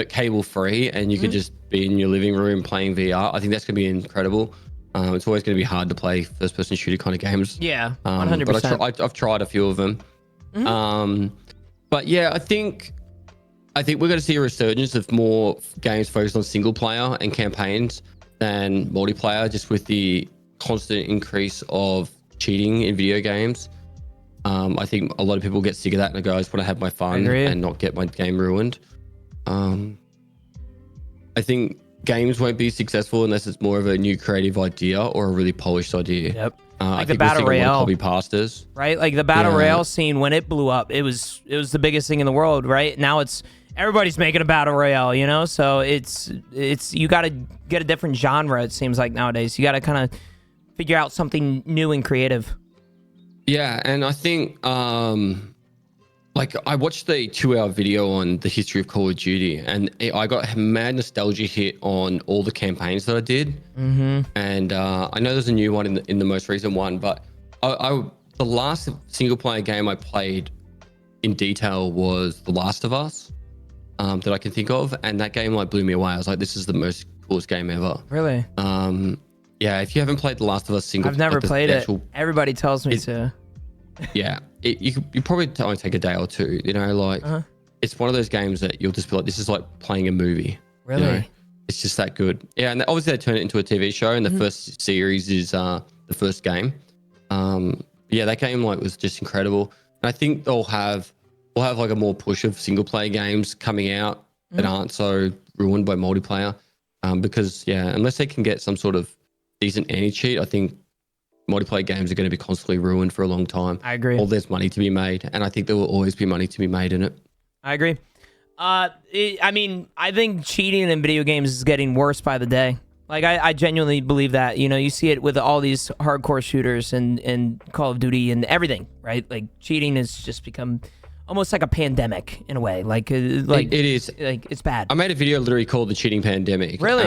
cable free, and you could just be in your living room playing VR, I think that's gonna be incredible. It's always gonna be hard to play first person shooter kind of games. Yeah, 100%. But I've tried a few of them. But yeah, I think we're going to see a resurgence of more games focused on single player and campaigns than multiplayer, just with the constant increase of cheating in video games. I think a lot of people get sick of that and go, I just want to have my fun and not get my game ruined. I think games won't be successful unless it's more of a new creative idea or a really polished idea. Yep. Like the battle royale, copy pastas, right? Like the battle royale scene, when it blew up, it was the biggest thing in the world, right? Now it's everybody's making a battle royale, you know. So it's you got to get a different genre. It seems like nowadays you got to kind of figure out something new and creative. Yeah, and I think like I watched the 2-hour video on the history of Call of Duty, and I got a mad nostalgia hit on all the campaigns that I did. And I know there's a new one in the most recent one, but the last single player game I played in detail was The Last of Us, that I can think of, and that game like blew me away. I was like, this is the most coolest game ever. Really? Yeah, if you haven't played The Last of Us single, I've never played it. Everybody tells me to. Yeah, you probably only take a day or two, you know, like it's one of those games that you'll just be like, this is like playing a movie. Really? You know? It's just that good. Yeah, and obviously they turn it into a TV show, and the first series is the first game. Yeah, that game like was just incredible. And I think we'll have like a more push of single player games coming out that aren't so ruined by multiplayer. Because unless they can get some sort of decent anti-cheat, I think multiplayer games are going to be constantly ruined for a long time. I agree. Or there's money to be made, and I think there will always be money to be made in it. I agree. I mean, I think cheating in video games is getting worse by the day. Like, I genuinely believe that. You know, you see it with all these hardcore shooters and Call of Duty and everything, right? Like, cheating has just become almost like a pandemic in a way. Like it is. Like, it's bad. I made a video literally called The Cheating Pandemic. Really?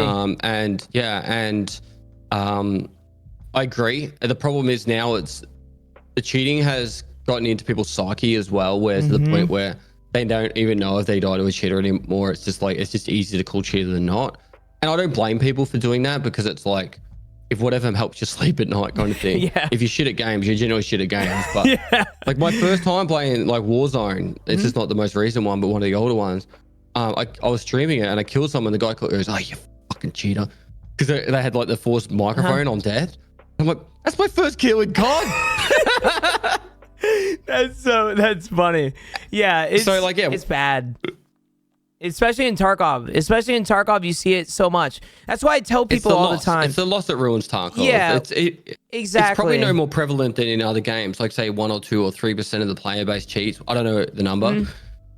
I agree. The problem is now the cheating has gotten into people's psyche as well, where to the point where they don't even know if they die to a cheater anymore. It's just easier to call cheater than not. And I don't blame people for doing that, because it's like, if whatever helps you sleep at night kind of thing. Yeah. If you're shit at games, you're generally shit at games. But like my first time playing like Warzone, it's just not the most recent one, but one of the older ones. I was streaming it and I killed someone. The guy goes, "Oh, you fucking cheater," because they had like the forced microphone on death. I'm like, that's my first kill in COD. That's funny. Yeah, it's bad. Especially in Tarkov. Especially in Tarkov, you see it so much. That's why I tell people all the time. It's the loss that ruins Tarkov. Yeah, exactly. It's probably no more prevalent than in other games, like say 1 or 2 or 3% of the player base cheats. I don't know the number,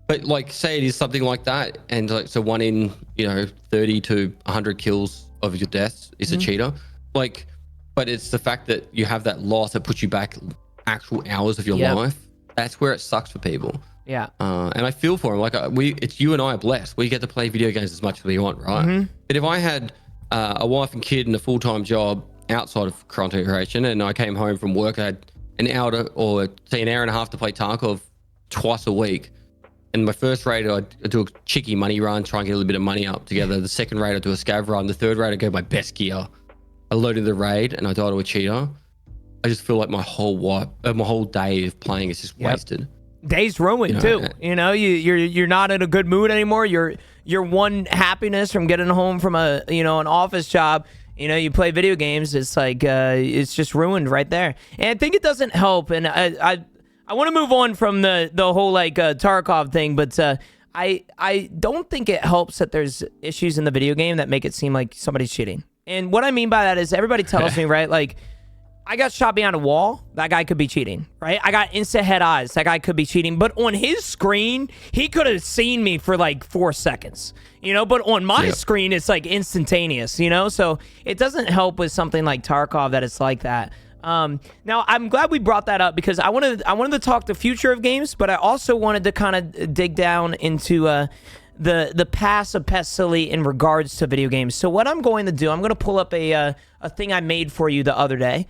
but like say it is something like that, and like so 1 in 30 to 100 kills of your deaths is a cheater. Like, but it's the fact that you have that loss that puts you back actual hours of your life. That's where it sucks for people. Yeah. And I feel for him. Like it's you and I are blessed. We get to play video games as much as we want, right? But if I had a wife and kid and a full-time job outside of content creation, and I came home from work, I had an hour or say an hour and a half to play Tarkov twice a week. And my first raid, I'd do a cheeky money run, try and get a little bit of money up together. The second raid, I'd do a scav run. The third raid, I'd go my best gear. I loaded the raid and I died to a cheater. I just feel like my whole day of playing is just wasted. Day's ruined too. You're not in a good mood anymore. Your one happiness from getting home from an office job. You play video games. It's like it's just ruined right there. And I think it doesn't help. And I want to move on from the whole Tarkov thing, but I don't think it helps that there's issues in the video game that make it seem like somebody's cheating. And what I mean by that is everybody tells me, right, like, I got shot behind a wall. That guy could be cheating, right? I got instant head eyes. That guy could be cheating. But on his screen, he could have seen me for like 4 seconds, But on my screen, it's like instantaneous, So it doesn't help with something like Tarkov that it's like that. Now, I'm glad we brought that up because I wanted to talk the future of games, but I also wanted to kind of dig down into the past of Pestily in regards to video games. So what I'm going to do, I'm going to pull up a thing I made for you the other day.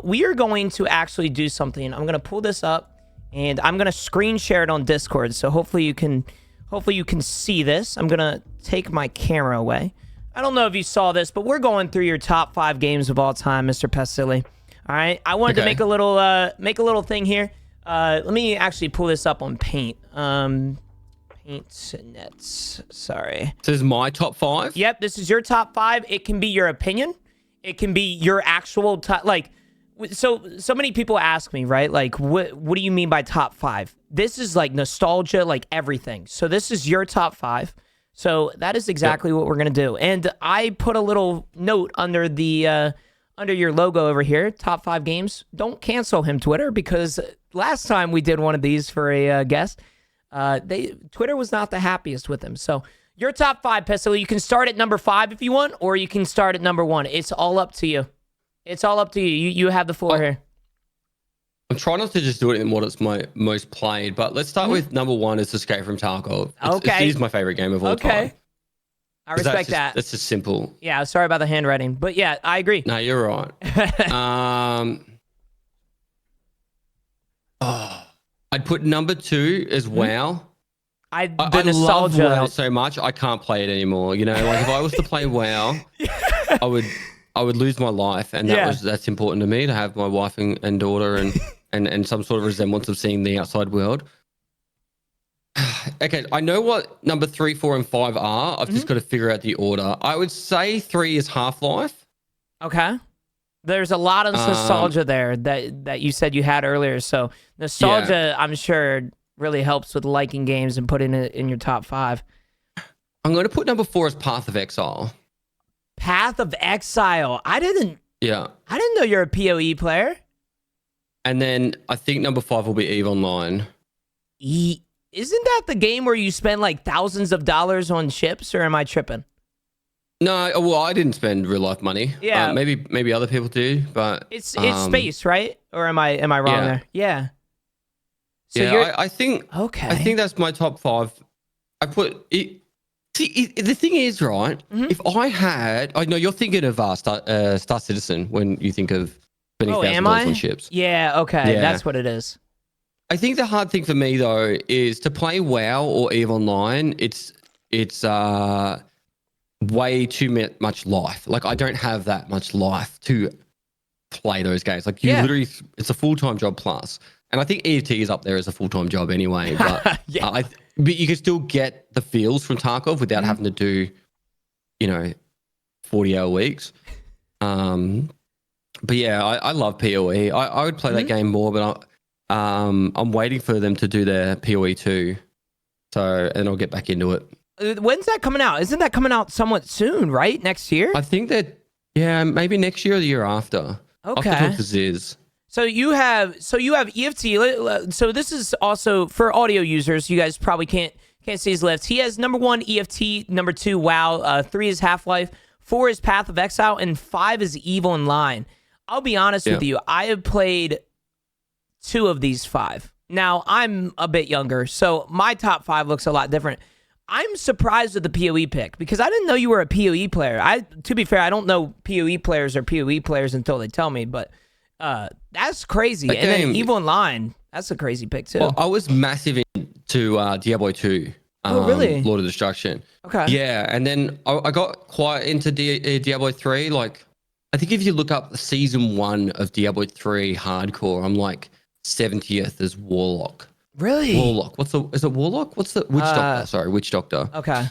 We are going to actually do something. I'm going to pull this up and I'm going to screen share it on Discord. So hopefully you can see this. I'm going to take my camera away. I don't know if you saw this, but we're going through your top 5 games of all time, Mr. Pestily. All right. I wanted to make a little thing here. Let me actually pull this up on Paint. Paint nets. Sorry. This is my top 5? Yep. This is your top 5. It can be your opinion. It can be your actual top, so many people ask me, right? Like, what do you mean by top 5? This is like nostalgia, like everything. So this is your top 5. So that is exactly what we're going to do. And I put a little note under the, under your logo over here, top 5 games. Don't cancel him, Twitter, because last time we did one of these for a guest, Twitter was not the happiest with him. So your top 5, Pestily, you can start at number 5 if you want, or you can start at number 1. It's all up to you. It's all up to you. You have the floor here. I'm trying not to just do it in what it's my most played, but let's start with number 1 is Escape from Tarkov. It is my favorite game of all time. I respect that. That's just simple. Yeah, sorry about the handwriting, but yeah, I agree. No, you're right. I'd put number 2 as WoW. I love WoW so much I can't play it anymore. Like if I was to play WoW, I would lose my life, and that's important to me to have my wife and daughter and some sort of resemblance of seeing the outside world. Okay, I know what number 3, 4, and 5 are. I've just got to figure out the order. I would say 3 is Half-Life. Okay. There's a lot of nostalgia there that you said you had earlier. So nostalgia, I'm sure, really helps with liking games and putting it in your top 5. I'm going to put number 4 as Path of Exile. Path of Exile. I didn't know you're a PoE player. And then I think number 5 will be EVE Online. Isn't that the game where you spend like thousands of dollars on ships, or am I tripping? No, well, I didn't spend real life money. Yeah, maybe other people do, but it's space, right? Or am I wrong there? Yeah. So I think that's my top 5. I put it. See, the thing is, right? If I know you're thinking of Star Citizen when you think of spending $1,000 on ships. Yeah. Okay, that's what it is. I think the hard thing for me though is to play WoW or EVE Online. It's way too much life. Like I don't have that much life to play those games. Like you literally, it's a full-time job plus. And I think EFT is up there as a full-time job anyway. But but you can still get the feels from Tarkov without having to do, 40-hour weeks. But yeah, I love PoE. I would play that game more, but I'm waiting for them to do their PoE 2. So, and I'll get back into it. When's that coming out? Isn't that coming out somewhat soon, right? Next year? I think that, yeah, maybe next year or the year after. Okay. I'll have to talk to Ziz. So you have EFT. So this is also for audio users. You guys probably can't see his list. He has number 1 EFT, number 2 WoW, 3 is Half-Life, 4 is Path of Exile, and 5 is Evil Online. I'll be honest with you. I have played 2 of these 5. Now I'm a bit younger, so my top 5 looks a lot different. I'm surprised with the PoE pick because I didn't know you were a PoE player. To be fair, I don't know PoE players or PoE players until they tell me, but that's crazy. And then Evil Online, that's a crazy pick too. Well, I was massive into Diablo 2. Oh, really? Lord of Destruction. Okay. Yeah, and then I got quite into Diablo 3. Like, I think if you look up season 1 of Diablo 3 hardcore, I'm like 70th as Warlock. Really? Warlock. Is it Warlock? What's the Witch Doctor? Sorry, Witch Doctor. Okay.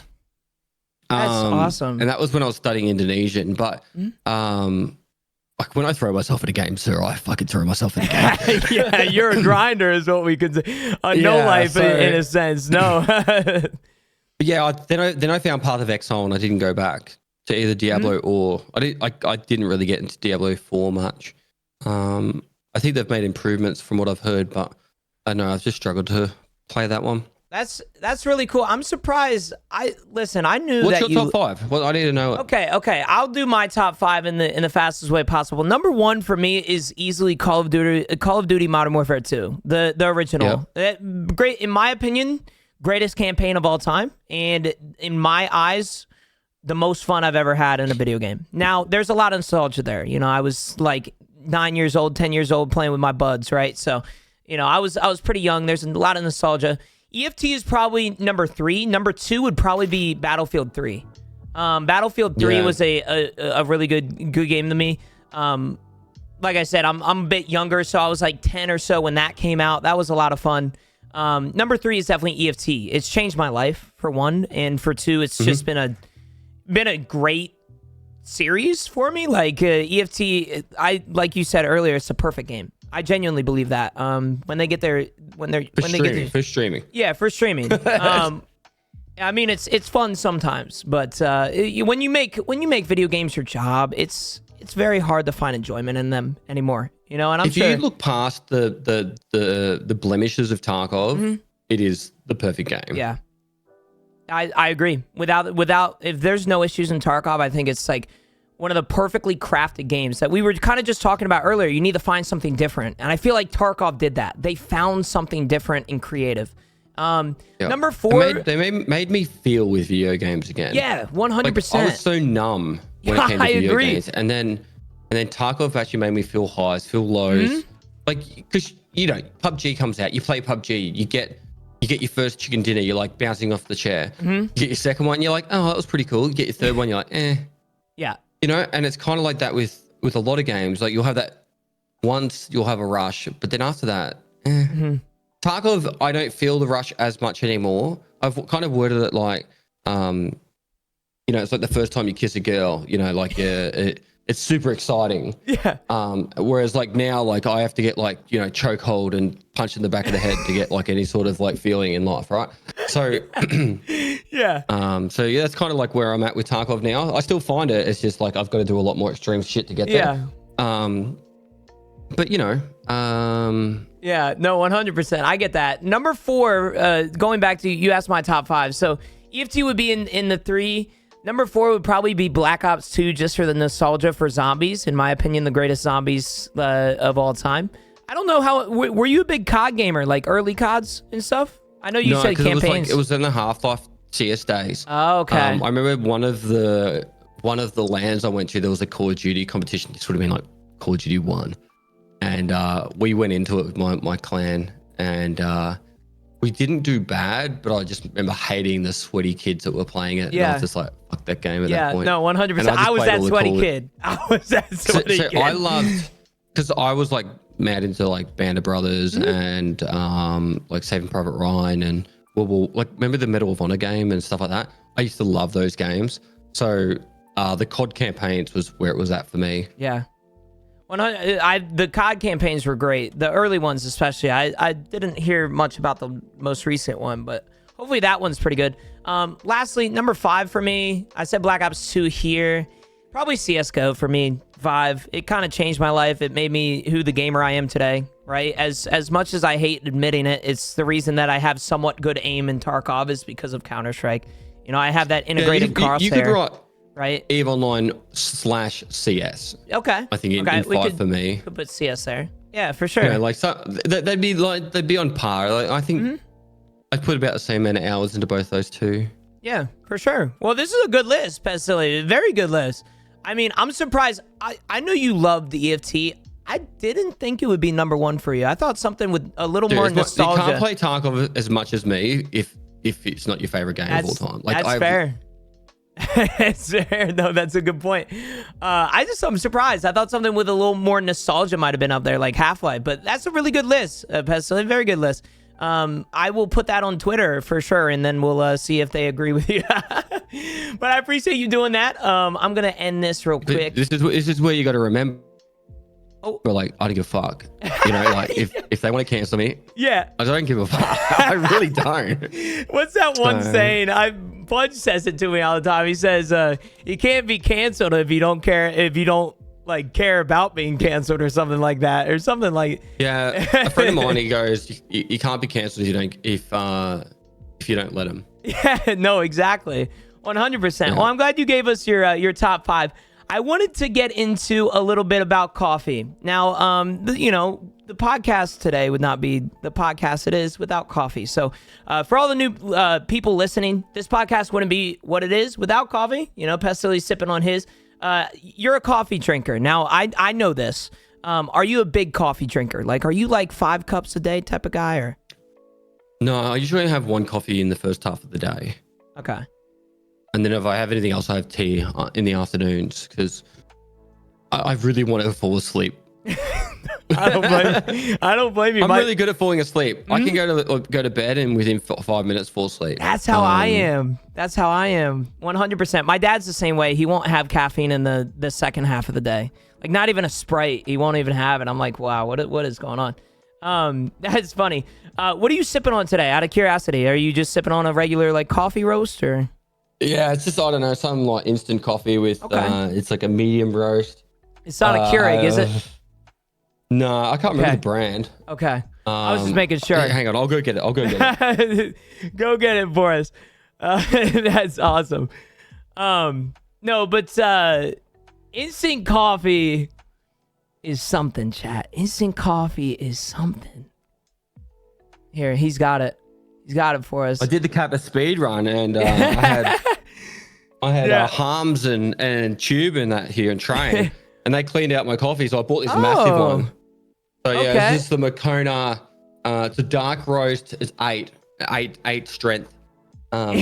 That's awesome. And that was when I was studying Indonesian. But like when I throw myself in a game, sir, I fucking throw myself in a game. Yeah, you're a grinder, is what we could say. No life in a sense. No. But yeah, then I found Path of Exile and I didn't go back to either Diablo or I didn't really get into Diablo 4 much. I think they've made improvements from what I've heard, but I know I've just struggled to play that one. That's really cool. I'm surprised. I knew What's that your top 5? Well, I need to know it. Okay. I'll do my top 5 in the fastest way possible. Number 1 for me is easily Call of Duty Modern Warfare 2, the original. Great, in my opinion, greatest campaign of all time, and in my eyes, the most fun I've ever had in a video game. Now, there's a lot of nostalgia there. You know, I was like 9 years old, 10 years old, playing with my buds, right? So, you know, I was pretty young. There's a lot of nostalgia. EFT is probably number 3. Number 2 would probably be Battlefield 3. Battlefield 3 was a really good game to me. Like I said, I'm a bit younger, so I was like 10 or so when that came out. That was a lot of fun. Number 3 is definitely EFT. It's changed my life, for 1, and for 2, it's just been a great series for me. Like EFT, like you said earlier, it's a perfect game. I genuinely believe that. When they get their for streaming. Yeah, for streaming. I mean, it's fun sometimes, but when you make video games your job, it's very hard to find enjoyment in them anymore. You know, and I'm sure if you look past the blemishes of Tarkov, it is the perfect game. Yeah, I agree. Without if there's no issues in Tarkov, I think it's like one of the perfectly crafted games that we were kind of just talking about earlier. You need to find something different. And I feel like Tarkov did that. They found something different and creative. Number 4. They made me feel with video games again. Yeah, 100%. Like, I was so numb when it came to video games. And then Tarkov actually made me feel highs, feel lows. Like, because, you know, PUBG comes out. You play PUBG. You get your first chicken dinner. You're like bouncing off the chair. You get your second one. You're like, oh, that was pretty cool. You get your third one. You're like, eh. Yeah. You know, and it's kind of like that with a lot of games. Like, you'll have that once, you'll have a rush, but then after that, Tarkov, I don't feel the rush as much anymore. I've kind of worded it like, you know, it's like the first time you kiss a girl. You know, like it's super exciting. Yeah. Whereas like now, like I have to get like, you know, chokehold and punch in the back of the head to get like any sort of like feeling in life, right? So yeah. So yeah, that's kind of like where I'm at with Tarkov now. I still find it. It's just like I've got to do a lot more extreme shit to get there. But you know, yeah, no, 100%. I get that. Number 4, going back to you asked my top 5. So EFT would be in the 3. Number 4 would probably be Black Ops 2, just for the nostalgia for zombies. In my opinion, the greatest zombies of all time. I don't know how. Were you a big COD gamer, like early CODs and stuff? I know you said campaigns. It was in the Half-Life CS days. Oh, okay. I remember one of the LANs I went to, there was a Call of Duty competition. This would have been like Call of Duty 1. And we went into it with my clan, and we didn't do bad, but I just remember hating the sweaty kids that were playing it. Yeah. And I was just like, fuck that game at that point. No, 100%. I was that sweaty kid. I was that sweaty kid. I loved, because I was like mad into like Band of Brothers and like Saving Private Ryan and like remember the Medal of Honor game and stuff like that? I used to love those games. So the COD campaigns was where it was at for me. Yeah. The COD campaigns were great. The early ones especially. I didn't hear much about the most recent one, but hopefully that one's pretty good. Lastly, number 5 for me, I said Black Ops 2 here. Probably CSGO for me, 5. It kind of changed my life. It made me who the gamer I am today, right? As much as I hate admitting it, it's the reason that I have somewhat good aim in Tarkov is because of Counter-Strike. You know, I have that integrated crosshair. You could write right? EVE Online/CS. Okay. I think in 5 for me. Could put CS there. Yeah, for sure. Yeah, like so they'd be on par. Like, I think I'd put about the same amount of hours into both those two. Yeah, for sure. Well, this is a good list, Pestily. Very good list. I mean, I'm surprised. I know you loved the EFT. I didn't think it would be number 1 for you. I thought something with a little more nostalgia. You can't play Tarkov as much as me if it's not your favorite game of all time. Like, that's fair. It's fair. No, that's a good point. I'm surprised. I thought something with a little more nostalgia might have been up there, like Half-Life. But that's a really good list, Pestily. Very good list. I will put that on Twitter for sure, and then we'll see if they agree with you. But I appreciate you doing that. I'm gonna end this real quick. This is where you got to remember. Oh, but like, I don't give a fuck. You know, like if they want to cancel me, yeah, I don't give a fuck. I really don't. What's that one saying? Pudge says it to me all the time. He says, "You can't be canceled if you don't care. If you don't like care about being canceled or something like that, or something like." Yeah, a friend of mine, he goes, "You can't be canceled if you don't let him." Yeah, no, exactly, 100%. Well, I'm glad you gave us your top 5. I wanted to get into a little bit about coffee. Now, you know, the podcast today would not be the podcast it is without coffee. So for all the new people listening, this podcast wouldn't be what it is without coffee. You know, Pestily's sipping on his. You're a coffee drinker. Now, I know this. Are you a big coffee drinker? Like, are you like 5 cups a day type of guy? Or? No, I usually have 1 coffee in the first half of the day. Okay. And then if I have anything else, I have tea in the afternoons because I really want to fall asleep. I don't blame you. I'm really good at falling asleep. I can go to bed and within 5 minutes fall asleep. That's how I am. That's how I am. 100%. My dad's the same way. He won't have caffeine in the second half of the day. Like not even a Sprite. He won't even have it. I'm like, wow, what is going on? That's funny. What are you sipping on today? Out of curiosity, are you just sipping on a regular like coffee roast or? Yeah, it's just, I don't know, some like instant coffee with, it's like a medium roast. It's not a Keurig, is it? No, I can't remember the brand. Okay. I was just making sure. Hang on, I'll go get it. Go get it for us. That's awesome. No, but instant coffee is something, chat. Instant coffee is something. Here, he's got it. He's got it for us. I did the Kappa speed run and I had Harms and Tube and that here and Train, and they cleaned out my coffee, so I bought this massive one. So yeah, this is the Makona. It's a dark roast. It's 8 strength. So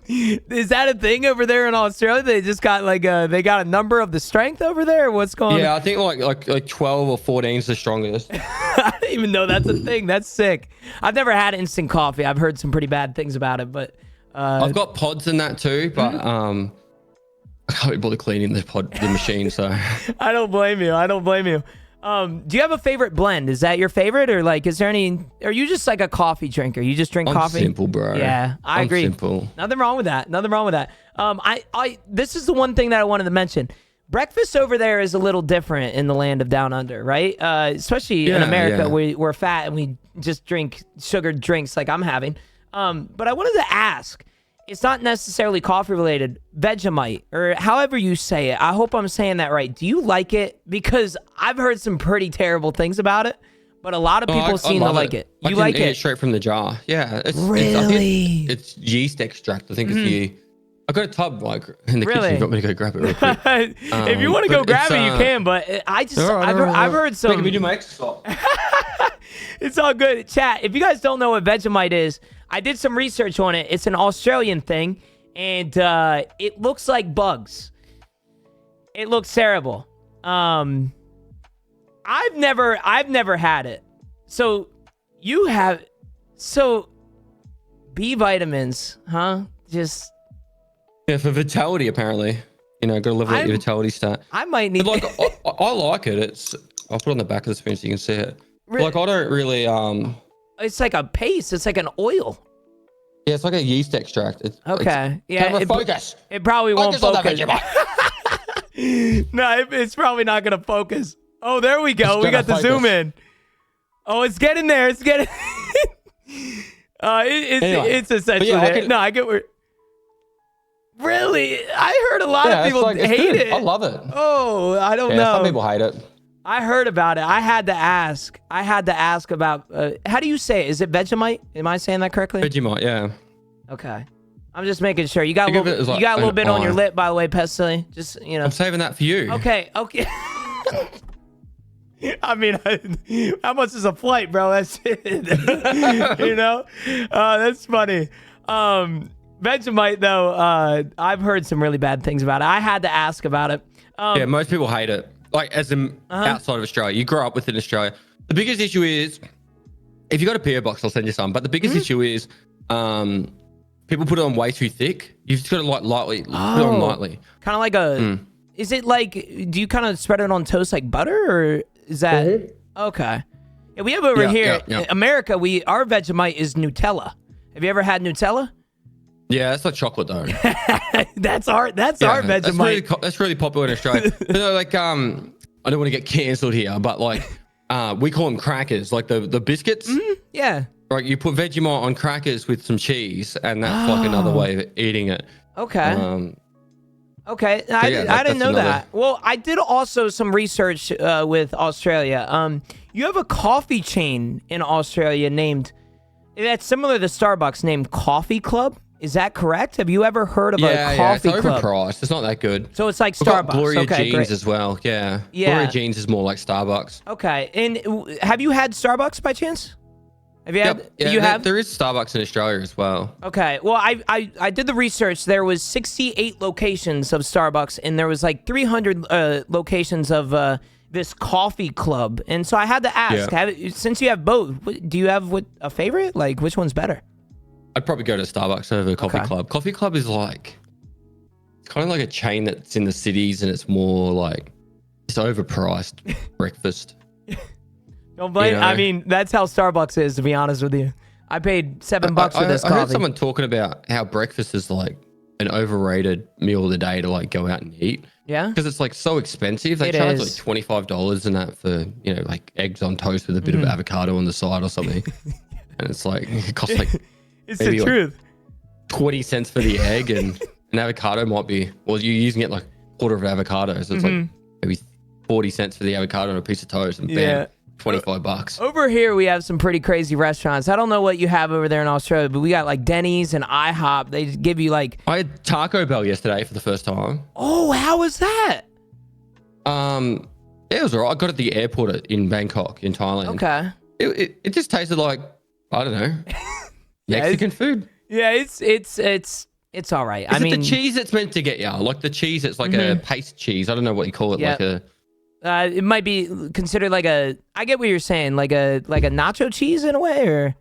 is that a thing over there in Australia? They just got like they got a number of the strength over there. What's going on? Yeah, I think like 12 or 14 is the strongest. I didn't even know that's a thing. That's sick. I've never had instant coffee. I've heard some pretty bad things about it, but I've got pods in that too, but I can't bother cleaning the machine, so I don't blame you. Do you have a favorite blend? Is that your favorite, or like, is there any? Are you just like a coffee drinker? You just drink coffee? Simple, bro. Yeah, I agree. Simple. Nothing wrong with that. This is the one thing that I wanted to mention. Breakfast over there is a little different in the land of Down Under, right? Especially in America, we're fat and we just drink sugared drinks like I'm having. But I wanted to ask. It's not necessarily coffee related. Vegemite, or however you say it. I hope I'm saying that right. Do you like it? Because I've heard some pretty terrible things about it, but a lot of people seem to like it. You like it? Straight from the jar. Yeah. Really? It's yeast extract. I think I got a tub like in the kitchen. If you want me to go grab it real quick. If you want to go grab it, you can. But I've heard some. Making me do my exercise. It's all good. Chat, if you guys don't know what Vegemite is, I did some research on it. It's an Australian thing, and it looks like bugs. It looks terrible. I've never had it. So you have, B vitamins, huh? Just for vitality, apparently. You know, gotta level up your vitality stat. I might need. But like, I like it. I'll put it on the back of the spoon so you can see it. Like, I don't really It's like a paste. It's like an oil. Yeah, it's like a yeast extract. Okay. Yeah. Camera focus. It probably won't Focus on focus. the Vegemite. No, it's probably not gonna focus. Oh, there we go. It's We got the gonna zoom focus. in. Oh, it's getting there. It's getting. Anyway. It's essentially Yeah, there. No, I get where. Really, I heard a lot of people it's hate good. it. I love it. Oh, I don't Yeah, know. some people hate it. I heard about it. I had to ask. About. How do you say it? Is it Vegemite? Am I saying that correctly? Vegemite, yeah. Okay. I'm just making sure. You got a Think of little. it as like You got a little an bit on your eye. lip, by the way, Pestily. Just I'm saving that for you. Okay. Okay. I mean, how much is a flight, bro? That's it. That's funny. Vegemite, though, I've heard some really bad things about it. I had to ask about it. Yeah, most people hate it. Like, as in outside of Australia. You grow up within Australia. The biggest issue is, if you got a PO box, I'll send you some. But the biggest issue is, people put it on way too thick. You've just got to lightly put it on lightly. Kind of like a. Is it like? Do you kind of spread it on toast like butter, or is that okay? Yeah, we have over here, in America. Our Vegemite is Nutella. Have you ever had Nutella? Yeah, that's like chocolate though. That's our Vegemite. That's really popular in Australia. Like, I don't want to get cancelled here, but like, we call them crackers, like the biscuits. Yeah. Right, you put Vegemite on crackers with some cheese, and that's like another way of eating it. Okay. Okay, I didn't know that. Well, I did also some research with Australia. You have a coffee chain in Australia that's similar to Starbucks named Coffee Club. Is that correct? Have you ever heard of a coffee it's club? overpriced. It's not that good. So it's like We've got Starbucks. Gloria Okay, Jeans great. as well. Yeah. Yeah. Gloria Jeans is more like Starbucks. Okay, and have you had Starbucks by chance? Have you had? Yeah, you have? There is Starbucks in Australia as well. Okay. Well, I did the research. There was 68 locations of Starbucks, and there was like 300 locations of this coffee club. And so I had to ask, since you have both, do you have a favorite? Like, which one's better? I'd probably go to Starbucks over Coffee Club. Coffee Club is like, it's kind of like a chain that's in the cities, and it's more like, it's overpriced breakfast. Don't blame. I mean, that's how Starbucks is, to be honest with you. I paid $7 for this coffee. I heard someone talking about how breakfast is like an overrated meal of the day to like go out and eat. Yeah. Because it's like so expensive. They charge like $25 and that for, like eggs on toast with a bit of avocado on the side or something. And it's like, it costs like it's the truth. 20 cents for the egg, and an avocado might be, well, you're using it like a quarter of an avocado. So it's like maybe 40 cents for the avocado and a piece of toast, and bam. $25. Over here, we have some pretty crazy restaurants. I don't know what you have over there in Australia, but we got like Denny's and IHOP. They give you like. I had Taco Bell yesterday for the first time. Oh, how was that? Yeah, it was alright. I got it at the airport in Bangkok, in Thailand. Okay. It just tasted like, I don't know, Mexican food. Yeah, it's all right. Is it the cheese that's meant to get you? Like the cheese, it's like a paste cheese. I don't know what you call it. Like a. It might be considered like I get what you're saying, like a nacho cheese in a way, or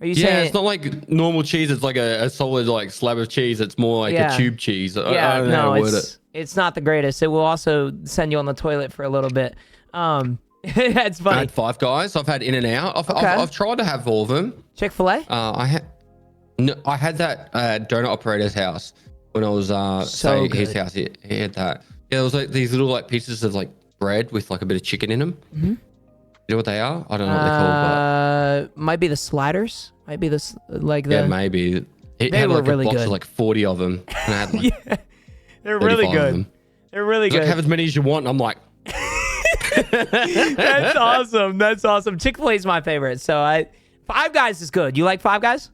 are you saying? Yeah, it's not like normal cheese. It's like a solid like slab of cheese. It's more like a tube cheese. I don't know how to word it. It's not the greatest. It will also send you on the toilet for a little bit. That's funny. I had Five Guys. I've had In-N-Out. I've tried to have all of them. Chick-fil-A? I had that donut operator's house when I was so at his house. He had that. Yeah, there was like these little like pieces of like bread with like a bit of chicken in them. You know what they are? I don't know what they're called. But might be the sliders. Might be this like the. Yeah, maybe. It had were like really a box good. of like 40 of them. And I had like they're really 35 of good. them. They're really Like, good. have as many as you want. And I'm like, That's awesome. That's awesome. Chick-fil-A is my favorite. So Five Guys is good. You like Five Guys?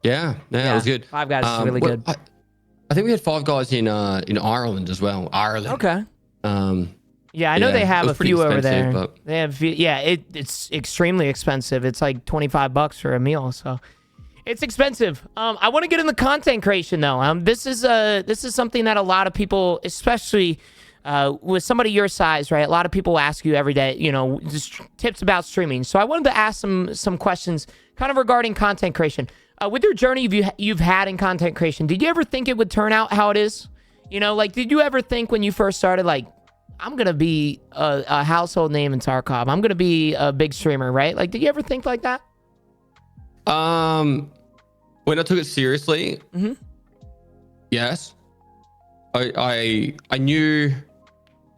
yeah, it was good. Five Guys is really good. I think we had Five Guys in Ireland as well. Ireland. Okay. Yeah, I know they have a few over there. But... They have, it's extremely expensive. It's like $25 for a meal, so it's expensive. I want to get into content creation though. This is something that a lot of people, especially with somebody your size, right? A lot of people ask you every day, just tips about streaming. So I wanted to ask some questions kind of regarding content creation. With your journey you've had in content creation, did you ever think it would turn out how it is? Did you ever think when you first started, like, I'm going to be a household name in Tarkov. I'm going to be a big streamer, right? Like, did you ever think like that? Well, when I took it seriously, yes, I knew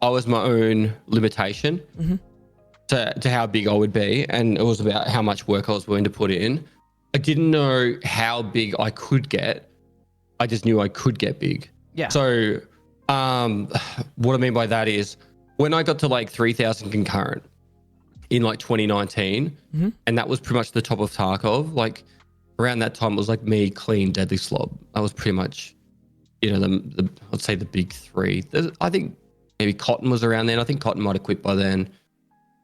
I was my own limitation to how big I would be, and it was about how much work I was willing to put in. I didn't know how big I could get. I just knew I could get big. Yeah. So, what I mean by that is when I got to like 3,000 concurrent in like 2019, and that was pretty much the top of Tarkov. Like around that time, it was like me, Clean, Deadly Slob. I was pretty much, the I'd say the big three. I think maybe Cotton was around then. I think Cotton might have quit by then.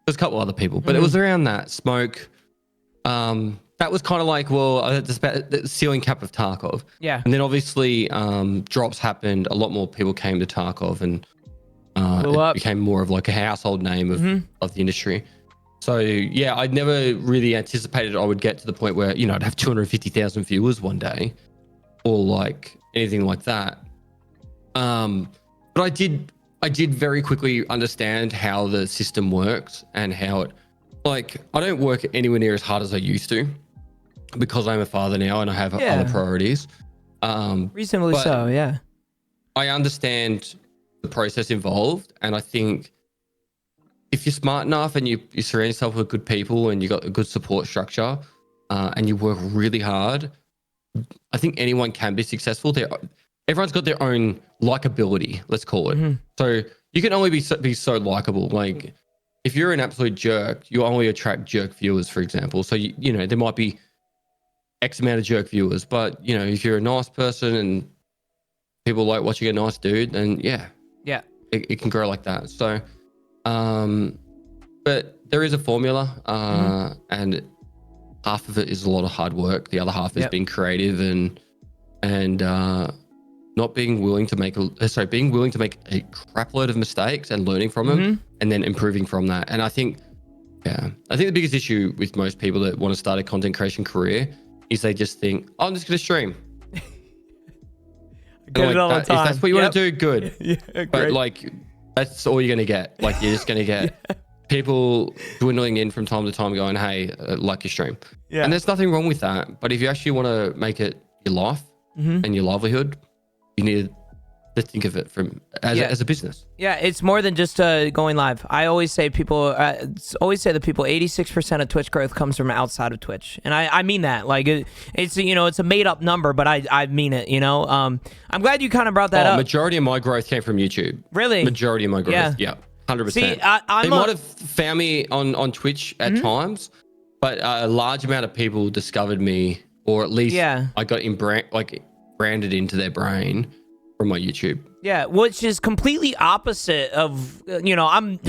There's a couple other people, but it was around that. Smoke. That was kind of like, the ceiling cap of Tarkov. Yeah. And then obviously drops happened. A lot more people came to Tarkov, and it became more of like a household name of the industry. So yeah, I'd never really anticipated I would get to the point where, I'd have 250,000 viewers one day or like anything like that. But I did very quickly understand how the system works and how it, like, I don't work anywhere near as hard as I used to because I'm a father now and I have other priorities. Reasonably so, yeah. I understand the process involved, and I think if you're smart enough and you surround yourself with good people and you got a good support structure and you work really hard, I think anyone can be successful. Everyone's got their own likability, let's call it. So you can only be so likable. Like if you're an absolute jerk, you only attract jerk viewers, for example. So there might be X amount of jerk viewers, but if you're a nice person and people like watching a nice dude, then it can grow like that. So but there is a formula, and half of it is a lot of hard work. The other half is being creative and not being willing to make being willing to make a crap load of mistakes and learning from them and then improving from that. And I think the biggest issue with most people that want to start a content creation career is they just think, I'm just going to stream. Get it all the time. If that's what you want to do, good. But great. Like, that's all you're going to get. Like, you're just going to get people dwindling in from time to time going, hey, like your stream. Yeah. And there's nothing wrong with that. But if you actually want to make it your life and your livelihood, you need to think of it as a business. Yeah, it's more than just going live. I always say that people, 86% of Twitch growth comes from outside of Twitch. And I mean that. Like, it's a made up number, but I mean it, I'm glad you kind of brought that up. Majority of my growth came from YouTube. Really? Majority of my growth. Yeah. 100%. See, they might have found me on Twitch at times, but a large amount of people discovered me, or at least I got branded into their brain from my YouTube. Yeah, which is completely opposite of, I'm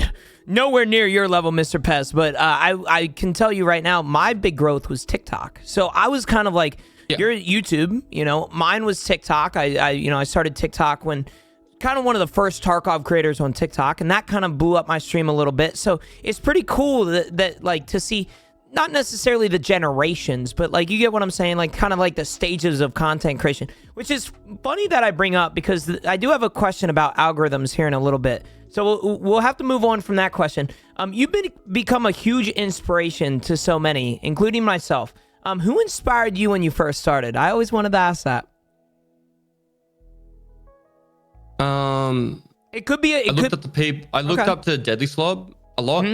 nowhere near your level, Mr. Pest, but I can tell you right now, my big growth was TikTok. So I was kind of like, you're at YouTube, mine was TikTok. I started TikTok when kind of one of the first Tarkov creators on TikTok, and that kind of blew up my stream a little bit. So it's pretty cool that like to see not necessarily the generations, but like, you get what I'm saying? Like kind of like the stages of content creation, which is funny that I bring up because I do have a question about algorithms here in a little bit. So we'll have to move on from that question. You've become a huge inspiration to so many, including myself. Who inspired you when you first started? I always wanted to ask that. It could be. I looked up to Deadly Slob a lot.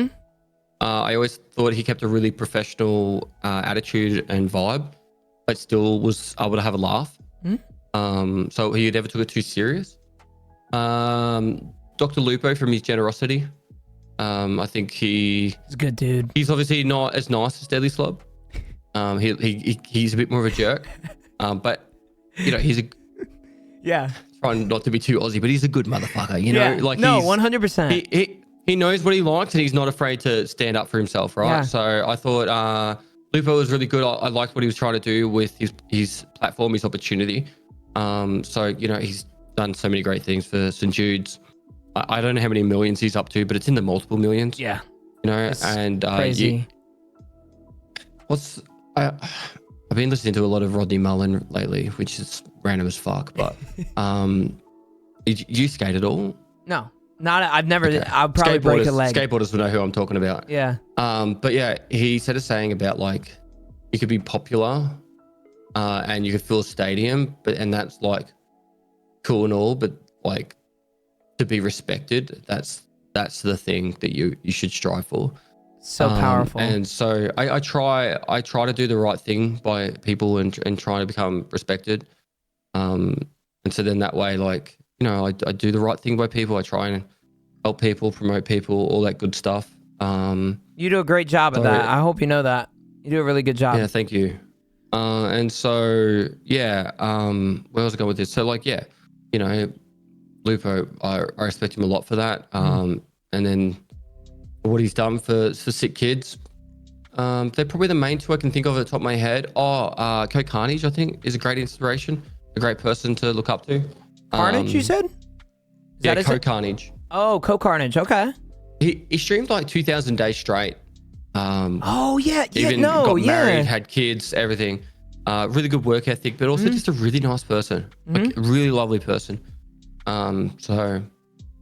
I always thought he kept a really professional attitude and vibe, but still was able to have a laugh. So he never took it too serious. Dr. Lupo, from his generosity. I think he's a good dude. He's obviously not as nice as Deadly Slob. He's a bit more of a jerk. But he's trying not to be too Aussie, but he's a good motherfucker. Like, no, 100%. He knows what he likes, and he's not afraid to stand up for himself, right? Yeah. So I thought Lupo was really good. I liked what he was trying to do with his platform, his opportunity. So he's done so many great things for St. Jude's. I don't know how many millions he's up to, but it's in the multiple millions. Yeah. It's and crazy. I've been listening to a lot of Rodney Mullen lately, which is random as fuck. But you skate at all? No. I've never. Okay. I'll probably break a leg. Skateboarders will know who I'm talking about. Yeah. But yeah, he said a saying about like you could be popular and you can fill a stadium, and that's like cool and all, but like to be respected, that's the thing that you should strive for. So powerful. And so I try to do the right thing by people and try to become respected. And so then that way, like, I do the right thing by people. I try and help people, promote people, all that good stuff. You do a great job of that. I hope you know that. You do a really good job. Yeah, thank you. And so, yeah, where was I going with this? So, like, yeah, Lupo, I respect him a lot for that. And then what he's done for sick kids. They're probably the main two I can think of at the top of my head. Co Carnage, I think, is a great inspiration, a great person to look up to. Carnage, you said? Yeah, Co Carnage. Oh, Co Carnage. Okay. He streamed like 2,000 days straight. Oh yeah, got married, had kids, everything. Really good work ethic, but also just a really nice person, like a really lovely person. So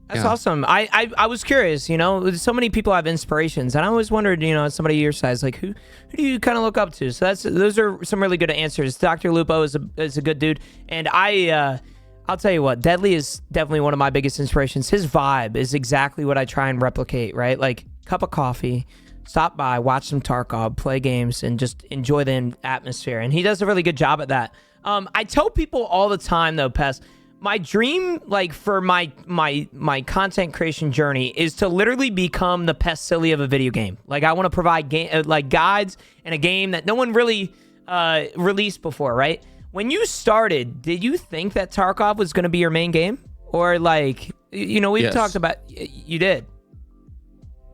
that's awesome. I was curious, so many people have inspirations, and I always wondered, as somebody your size, like who do you kind of look up to? So those are some really good answers. Dr. Lupo is a good dude, and I'll tell you what, Deadly is definitely one of my biggest inspirations. His vibe is exactly what I try and replicate, right? Like cup of coffee, stop by, watch some Tarkov, play games, and just enjoy the atmosphere. And he does a really good job at that. I tell people all the time, though, Pest, my dream, like for my content creation journey, is to literally become the Pestily of a video game. Like I want to provide like guides in a game that no one really released before, right? When you started, did you think that Tarkov was going to be your main game, or like we've talked about you did?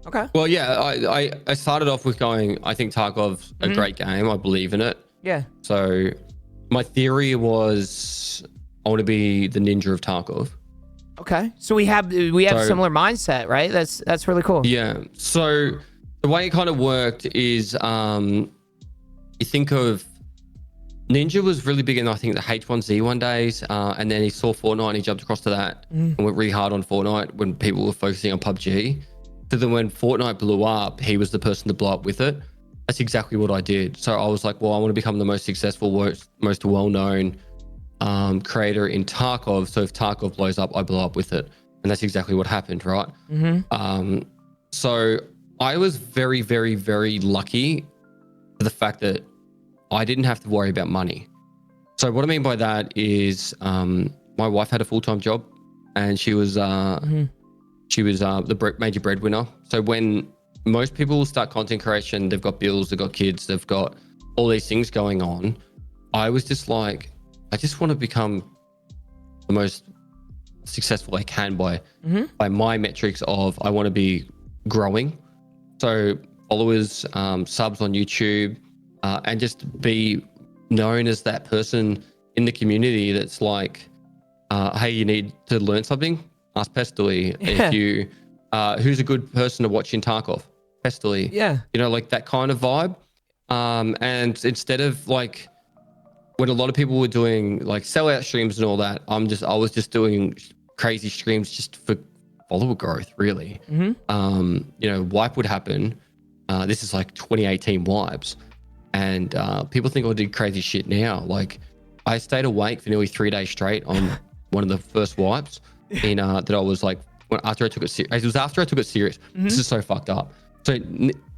Okay. Well, yeah, I started off with going, I think Tarkov's a great game. I believe in it. Yeah. So my theory was I want to be the ninja of Tarkov. Okay. So we have similar mindset, right? That's really cool. Yeah. So the way it kind of worked is you think of Ninja was really big in, I think, the H1Z1 days, and then he saw Fortnite and he jumped across to that and went really hard on Fortnite when people were focusing on PUBG. So then when Fortnite blew up, he was the person to blow up with it. That's exactly what I did. So I was like, well, I want to become the most successful, most well-known creator in Tarkov. So if Tarkov blows up, I blow up with it. And that's exactly what happened, right? So I was very, very, very lucky for the fact that I didn't have to worry about money. So what I mean by that is my wife had a full-time job, and she was the major breadwinner. So when most people start content creation, they've got bills, they've got kids, they've got all these things going on. I was just like, I just want to become the most successful I can by my metrics of I want to be growing. So followers, subs on YouTube, and just be known as that person in the community that's like, hey, you need to learn something? Ask Pestily. If you, who's a good person to watch in Tarkov? Pestily. Yeah. Like that kind of vibe. And instead of like when a lot of people were doing like sellout streams and all that, I was just doing crazy streams just for follower growth, really. Wipe would happen. This is like 2018 wipes. And people think I did crazy shit now. Like I stayed awake for nearly 3 days straight on one of the first wipes in that I was like, after I took it serious. It was after I took it serious. This is so fucked up. So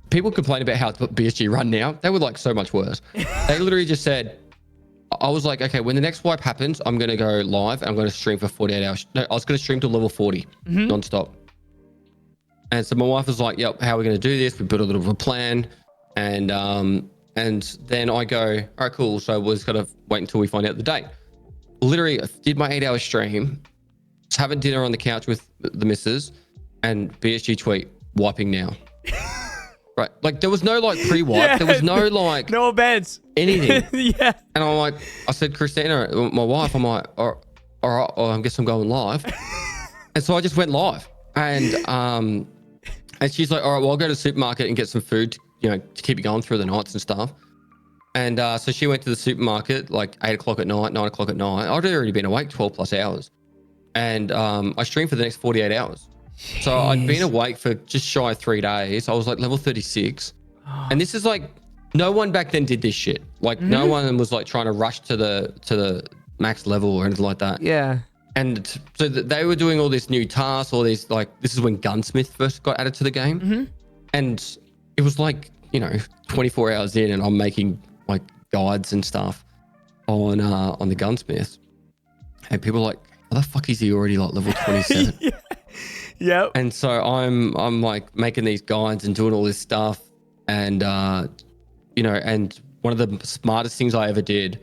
people complain about how BSG run now. They were like so much worse. They literally just said, I was like, okay, when the next wipe happens, I'm going to go live. I'm going to stream for 48 hours. No, I was going to stream to level 40 nonstop. And so my wife was like, yep, how are we going to do this? We built a little bit of a plan. And then I go, all right, cool. So we're just going to wait until we find out the date. Literally, I did my 8-hour stream, was having dinner on the couch with the missus, and BSG tweet, wiping now. Right. Like there was no like pre-wipe. There was no like no events. Anything. Yeah. And I'm like, I said, Christina, my wife, I'm like, all right, I guess I'm going live. And so I just went live. And she's like, all right, well, I'll go to the supermarket and get some food, to keep you going through the nights and stuff. And so she went to the supermarket like 8 o'clock at night, 9 o'clock at night. I'd already been awake 12 plus hours. And I streamed for the next 48 hours. Jeez. So I'd been awake for just shy of 3 days. I was like level 36. And this is like no one back then did this shit. Like no one was like trying to rush to the max level or anything like that. Yeah. And so they were doing all this new tasks, all these like, this is when Gunsmith first got added to the game. And it was like, 24 hours in and I'm making like guides and stuff on the Gunsmith. And people are like, how the fuck is he already like level 27? Yep. And so I'm like making these guides and doing all this stuff. And, and one of the smartest things I ever did,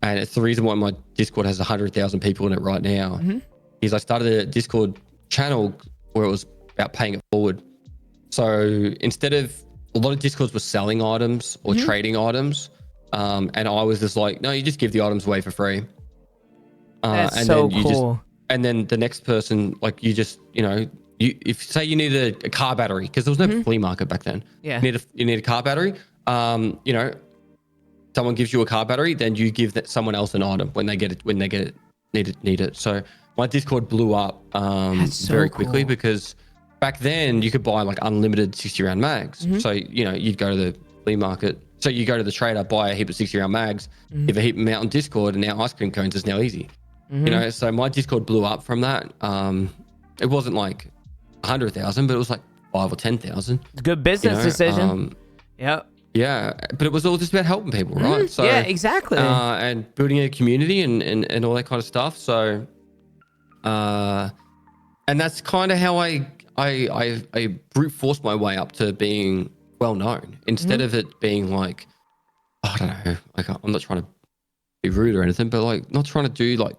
and it's the reason why my Discord has 100,000 people in it right now, is I started a Discord channel where it was about paying it forward. So instead of, a lot of Discords were selling items or trading items. And I was just like, no, you just give the items away for free. That's and so then you cool. And then the next person, like you just, if say you need a car battery, because there was no flea market back then. Yeah. You need a car battery. Someone gives you a car battery, then you give someone else an item when they get it, need it. So my Discord blew up very quickly because back then you could buy like unlimited 60 round mags. So, you'd go to the flea market. So you go to the trader, buy a heap of 60 round mags, give a heap of them out on Discord, and now ice cream cones is now easy. So my Discord blew up from that. It wasn't like 100,000, but it was like 5 or 10,000. Good business decision. Yep. Yeah, but it was all just about helping people, right? So yeah, exactly. And building a community and all that kind of stuff. So, and that's kind of how I brute forced my way up to being well known instead of it being like, I don't know, like I'm not trying to be rude or anything, but like not trying to do like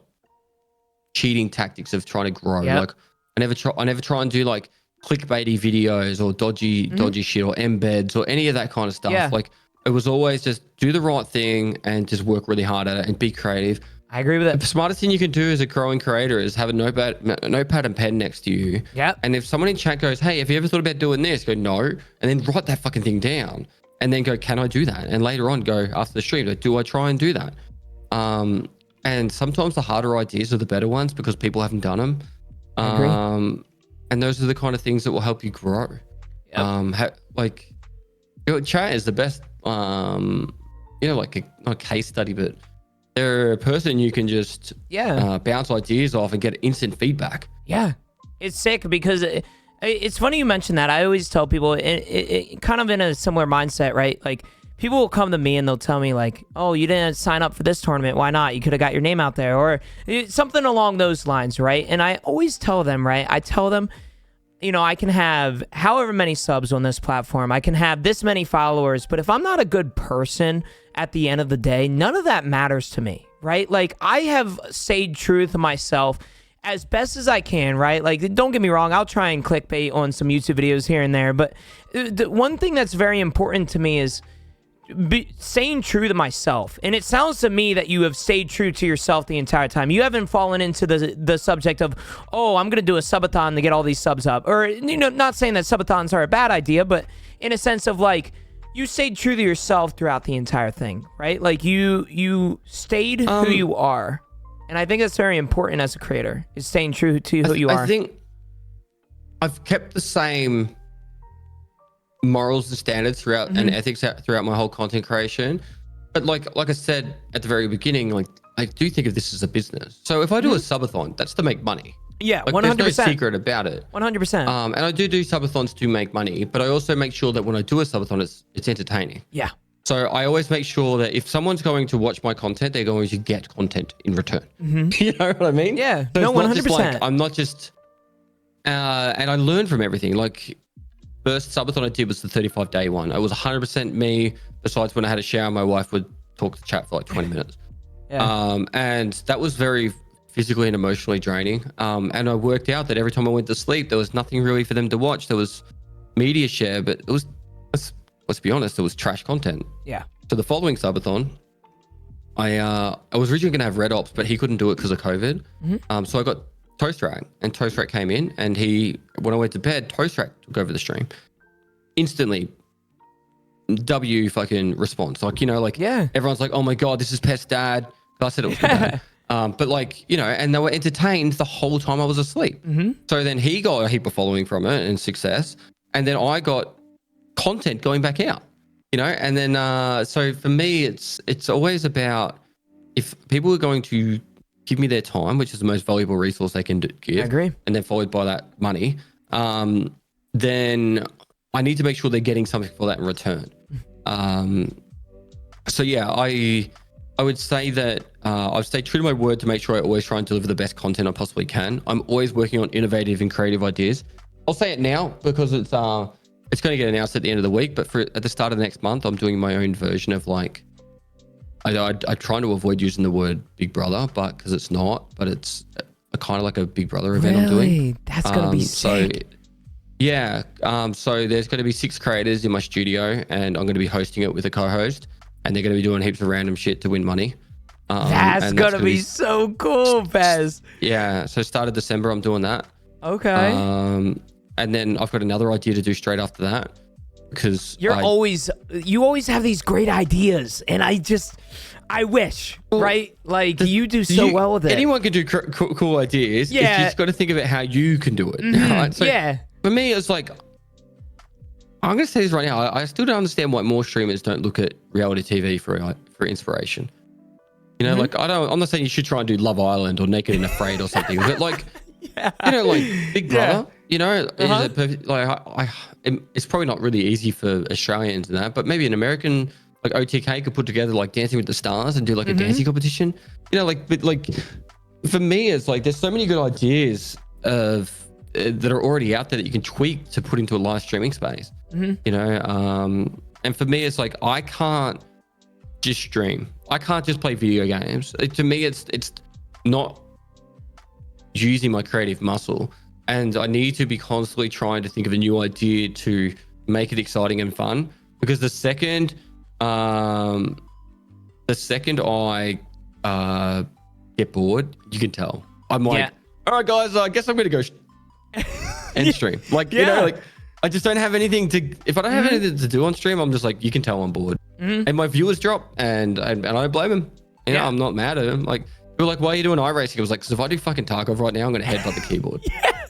cheating tactics of trying to grow. Like I never try and do like clickbaity videos or dodgy shit or embeds or any of that kind of stuff. Like it was always just do the right thing and just work really hard at it and be creative. I agree with it. The smartest thing you can do as a growing creator is have a notepad and pen next to you. Yep. And if someone in chat goes, hey, have you ever thought about doing this? Go, no. And then write that fucking thing down and then go, can I do that? And later on go after the stream, like, do I try and do that? And sometimes the harder ideas are the better ones because people haven't done them. I agree. And those are the kind of things that will help you grow. Yep. Chat is the best, like not a case study, but they're a person you can just bounce ideas off and get instant feedback. Yeah, it's sick because it's funny you mentioned that. I always tell people it kind of in a similar mindset, right? Like people will come to me and they'll tell me like, oh, you didn't sign up for this tournament. Why not? You could have got your name out there or something along those lines, right? And I always tell them, right? I tell them, I can have however many subs on this platform. I can have this many followers, but if I'm not a good person at the end of the day, none of that matters to me, right? Like I have stayed true to myself as best as I can, right? Like don't get me wrong, I'll try and clickbait on some YouTube videos here and there, but the one thing that's very important to me is staying true to myself. And it sounds to me that you have stayed true to yourself the entire time. You haven't fallen into the subject of, oh, I'm going to do a subathon to get all these subs up. Or, not saying that subathons are a bad idea, but in a sense of like, you stayed true to yourself throughout the entire thing, right? Like you stayed who you are. And I think that's very important as a creator, is staying true to who you are. I think I've kept the same morals and standards throughout and ethics throughout my whole content creation, but like I said at the very beginning, like I do think of this as a business. So if I do a subathon, that's to make money. Yeah, like, 100%. There's no secret about it. 100%. And I do subathons to make money, but I also make sure that when I do a subathon, it's entertaining. Yeah. So I always make sure that if someone's going to watch my content, they're going to get content in return. You know what I mean? Yeah. So no, 100%. Like, I'm not just, and I learn from everything. Like, first subathon I did was the 35-day one. It was 100% me. Besides when I had a shower, my wife would talk to chat for like 20 minutes. Yeah. And that was very physically and emotionally draining. And I worked out that every time I went to sleep, there was nothing really for them to watch. There was media share, but it was, let's be honest, it was trash content. Yeah. So the following subathon, I was originally going to have Red Ops, but he couldn't do it because of COVID. So I got Toast Rack, and Toast Rack came in, and when I went to bed, Toast Rack took over the stream. Instantly, W fucking response. Like, everyone's like, oh my God, this is Pest Dad. I said it was bad. But like, and they were entertained the whole time I was asleep. So then he got a heap of following from it and success. And then I got content going back out. you know. And then so for me, it's always about, if people are going to give me their time, which is the most valuable resource they can give, I agree, and then followed by that money, then I need to make sure they're getting something for that in return. So yeah, I would say that I've stayed true to my word to make sure I always try and deliver the best content I possibly can. I'm always working on innovative and creative ideas. I'll say it now because it's going to get announced at the end of the week, but at the start of the next month, I'm doing my own version of like, I try to avoid using the word Big Brother, but because it's not, but it's a kind of like a Big Brother event I'm doing. That's gonna be sick. So yeah, so there's going to be 6 creators in my studio, and I'm going to be hosting it with a co-host, and they're going to be doing heaps of random shit to win money. That's gonna be so cool, Pez. Yeah, so start of December, I'm doing that. Okay. And then I've got another idea to do straight after that, because you always have these great ideas, and I wish, right? Like you do so well with it. Anyone can do cool ideas. Yeah. You just got to think of it how you can do it. Mm-hmm. Right? So yeah. For me, it's like, I'm going to say this right now. I still don't understand why more streamers don't look at reality TV for inspiration. You know, like I'm not saying you should try and do Love Island or Naked and Afraid or something, but like, you know, like Big Brother, you know, it's probably not really easy for Australians and that, but maybe an American like OTK could put together like Dancing with the Stars and do like a dancing competition. You know, like, but like for me, it's like there's so many good ideas that are already out there that you can tweak to put into a live streaming space. You know, and for me, it's like I can't just stream. I can't just play video games. To me, it's not using my creative muscle, and I need to be constantly trying to think of a new idea to make it exciting and fun. Because the second I get bored, you can tell. I'm like, all right, guys, I guess I'm gonna go end stream. Like, you know, like I just don't have anything to. If I don't have anything to do on stream, I'm just like, you can tell I'm bored. And my viewers drop, and I don't blame them. You know, I'm not mad at them. Like, people were like, why are you doing iRacing? I was like, because if I do fucking Tarkov right now, I'm gonna headbutt the keyboard.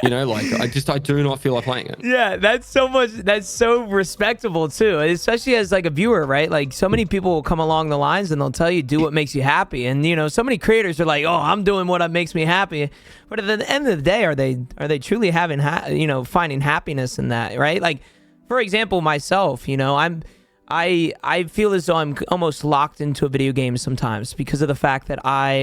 You know, like I do not feel like playing it. Yeah, that's so respectable too, especially as like a viewer, right? Like so many people will come along the lines and they'll tell you do what makes you happy, and you know, so many creators are like, oh, I'm doing what makes me happy, but at the end of the day, are they truly having finding happiness in that, right? Like, for example, myself, you know, I feel as though I'm almost locked into a video game sometimes because of the fact that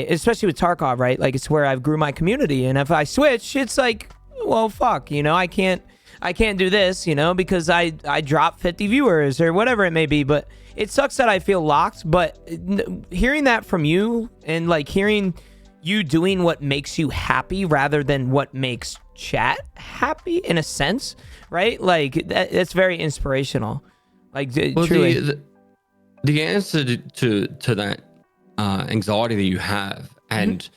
especially with Tarkov, right? Like it's where I've grew my community, and if I switch, it's like, well, fuck, you know, I can't do this, you know, because I dropped 50 viewers or whatever it may be. But it sucks that I feel locked. But hearing that from you, and like hearing you doing what makes you happy rather than what makes chat happy, in a sense, right? Like that's very inspirational. Like, well, truly. The answer to that anxiety that you have, and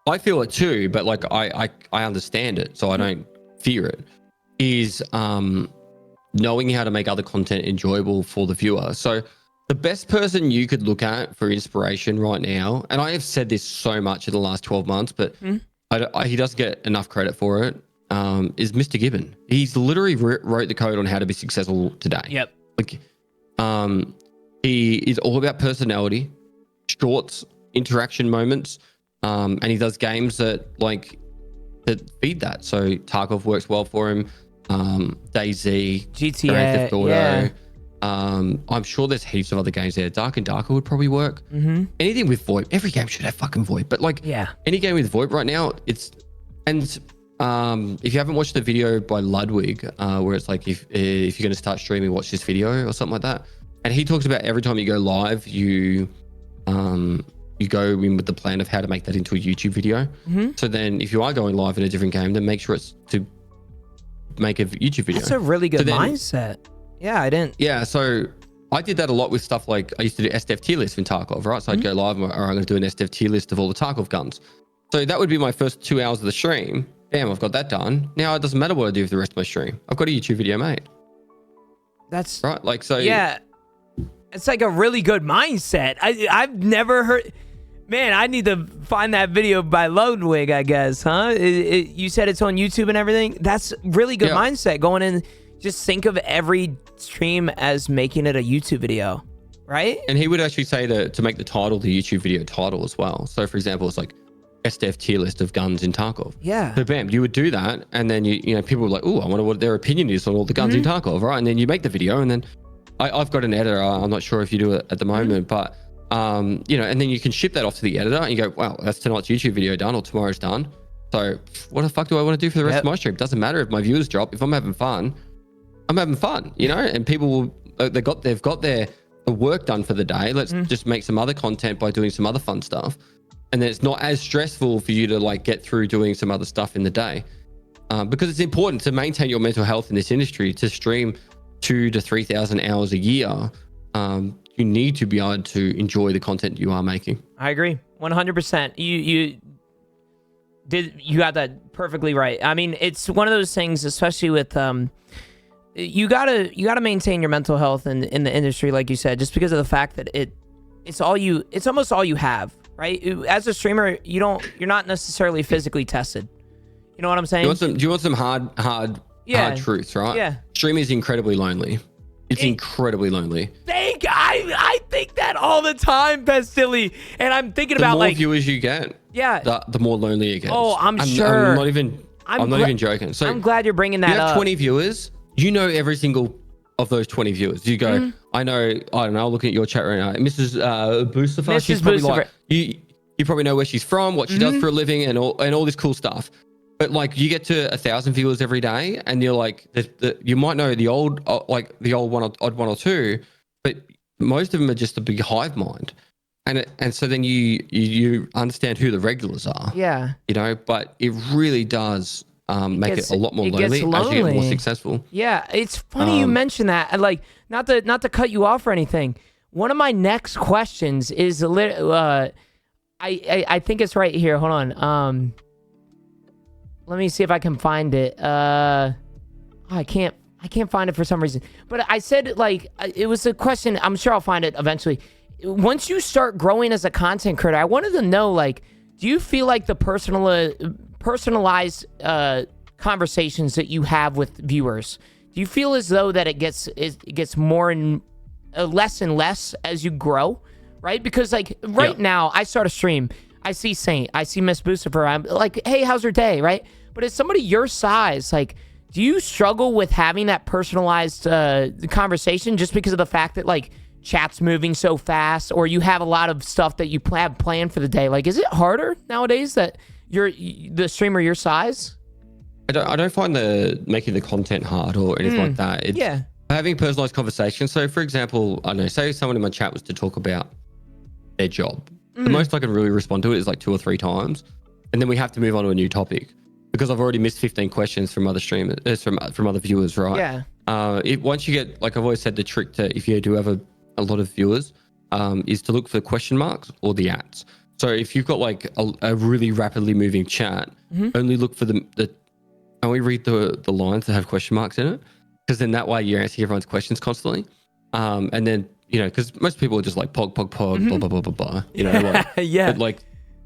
I feel it too, but like I understand it, so I don't fear it, is knowing how to make other content enjoyable for the viewer. So the best person you could look at for inspiration right now, and I have said this so much in the last 12 months, but he doesn't get enough credit for it, is Mr. Gibbon. He's literally wrote the code on how to be successful today. Yep. Like, he is all about personality, shorts, interaction moments, and he does games that feed that. So Tarkov works well for him. DayZ, GTA, Grand Theft Auto. yeah. I'm sure there's heaps of other games there. Dark and Darker would probably work. Anything with VoIP, every game should have fucking VoIP. But like, any game with VoIP right now, if you haven't watched the video by Ludwig, where it's like if you're going to start streaming, watch this video or something like that, and he talks about every time you go live, you go in with the plan of how to make that into a YouTube video. So then, if you are going live in a different game, then make sure it's to make a YouTube video. That's a really good mindset. Yeah, I didn't. Yeah, so I did that a lot with stuff like I used to do SDF tier lists in Tarkov, right? So I'd go live, or I'm going to do an SDF tier list of all the Tarkov guns. So that would be my first 2 hours of the stream. Bam, I've got that done. Now it doesn't matter what I do for the rest of my stream. I've got a YouTube video made. That's right. Like, so yeah, it's like a really good mindset. I've never heard. Man, I need to find that video by Ludwig, I guess, huh? You said it's on YouTube and everything. That's really good mindset. Going in, just think of every stream as making it a YouTube video, right? And he would actually say to make the title the YouTube video title as well. So for example, it's like SDF tier list of guns in Tarkov. Yeah. So bam, you would do that, and then you know people were like, oh, I wonder what their opinion is on all the guns in Tarkov, right? And then you make the video, and then I've got an editor. I'm not sure if you do it at the moment, but you know, and then you can ship that off to the editor, and you go, wow, that's tonight's YouTube video done, or tomorrow's done. So what the fuck do I want to do for the rest of my stream? Doesn't matter if my viewers drop. If I'm having fun, I'm having fun, you know. And people will they've got their work done for the day. Let's just make some other content by doing some other fun stuff. And then it's not as stressful for you to like get through doing some other stuff in the day, because it's important to maintain your mental health in this industry. To stream 2,000 to 3,000 hours a year, you need to be able to enjoy the content you are making. I agree, 100%. You got that perfectly right. I mean, it's one of those things, especially with you gotta maintain your mental health in the industry, like you said, just because of the fact that it's almost all you have. Right? As a streamer, you're not necessarily physically tested. You know what I'm saying? Do you want some hard truths, right? Yeah. Streaming is incredibly lonely. It's incredibly lonely. I think that all the time, Pestily. And I'm thinking about the more viewers you get, the more lonely it gets. Oh, I'm sure. I'm not even joking. So I'm glad you're bringing that up. You have 20 viewers, you know every single of those 20 viewers. You go, I don't know, looking at your chat right now. Mrs. Boostifer, she's probably like, you probably know where she's from, what she does for a living, and all this cool stuff. But like you get to 1,000 viewers every day, and you're like, you might know the odd one or two, but most of them are just a big hive mind. And so then you understand who the regulars are. Yeah. You know, but it really does make it a lot more lonely as you get more successul. Yeah, it's funny you mention that. And like, not to cut you off or anything. One of my next questions is I think it's right here. Hold on. Let me see if I can find it. I can't find it for some reason. But I said, like, it was a question. I'm sure I'll find it eventually. Once you start growing as a content creator, I wanted to know, like, do you feel like the personalized conversations that you have with viewers, do you feel as though that it gets more and less and less as you grow, right? Because like now I start a stream, I see Saint, I see Miss Boostifer, I'm like, hey, how's your day, right? But as somebody your size, like, do you struggle with having that personalized conversation just because of the fact that like chat's moving so fast, or you have a lot of stuff that you have planned for the day? Like, is it harder nowadays that you're the streamer your size? I don't find making the content hard or anything like that. It's having personalized conversations. So for example, I don't know, say someone in my chat was to talk about their job. The most I can really respond to it is like 2 or 3 times. And then we have to move on to a new topic because I've already missed 15 questions from other streamers, from other viewers, right? Yeah. Once you get, like I've always said, the trick to, if you do have a lot of viewers, is to look for question marks or the ats. So if you've got like a really rapidly moving chat, only look for only read the lines that have question marks in it, because then that way you're answering everyone's questions constantly. And then, you know, because most people are just like pog, blah, blah, blah, blah, blah. You know, like, but like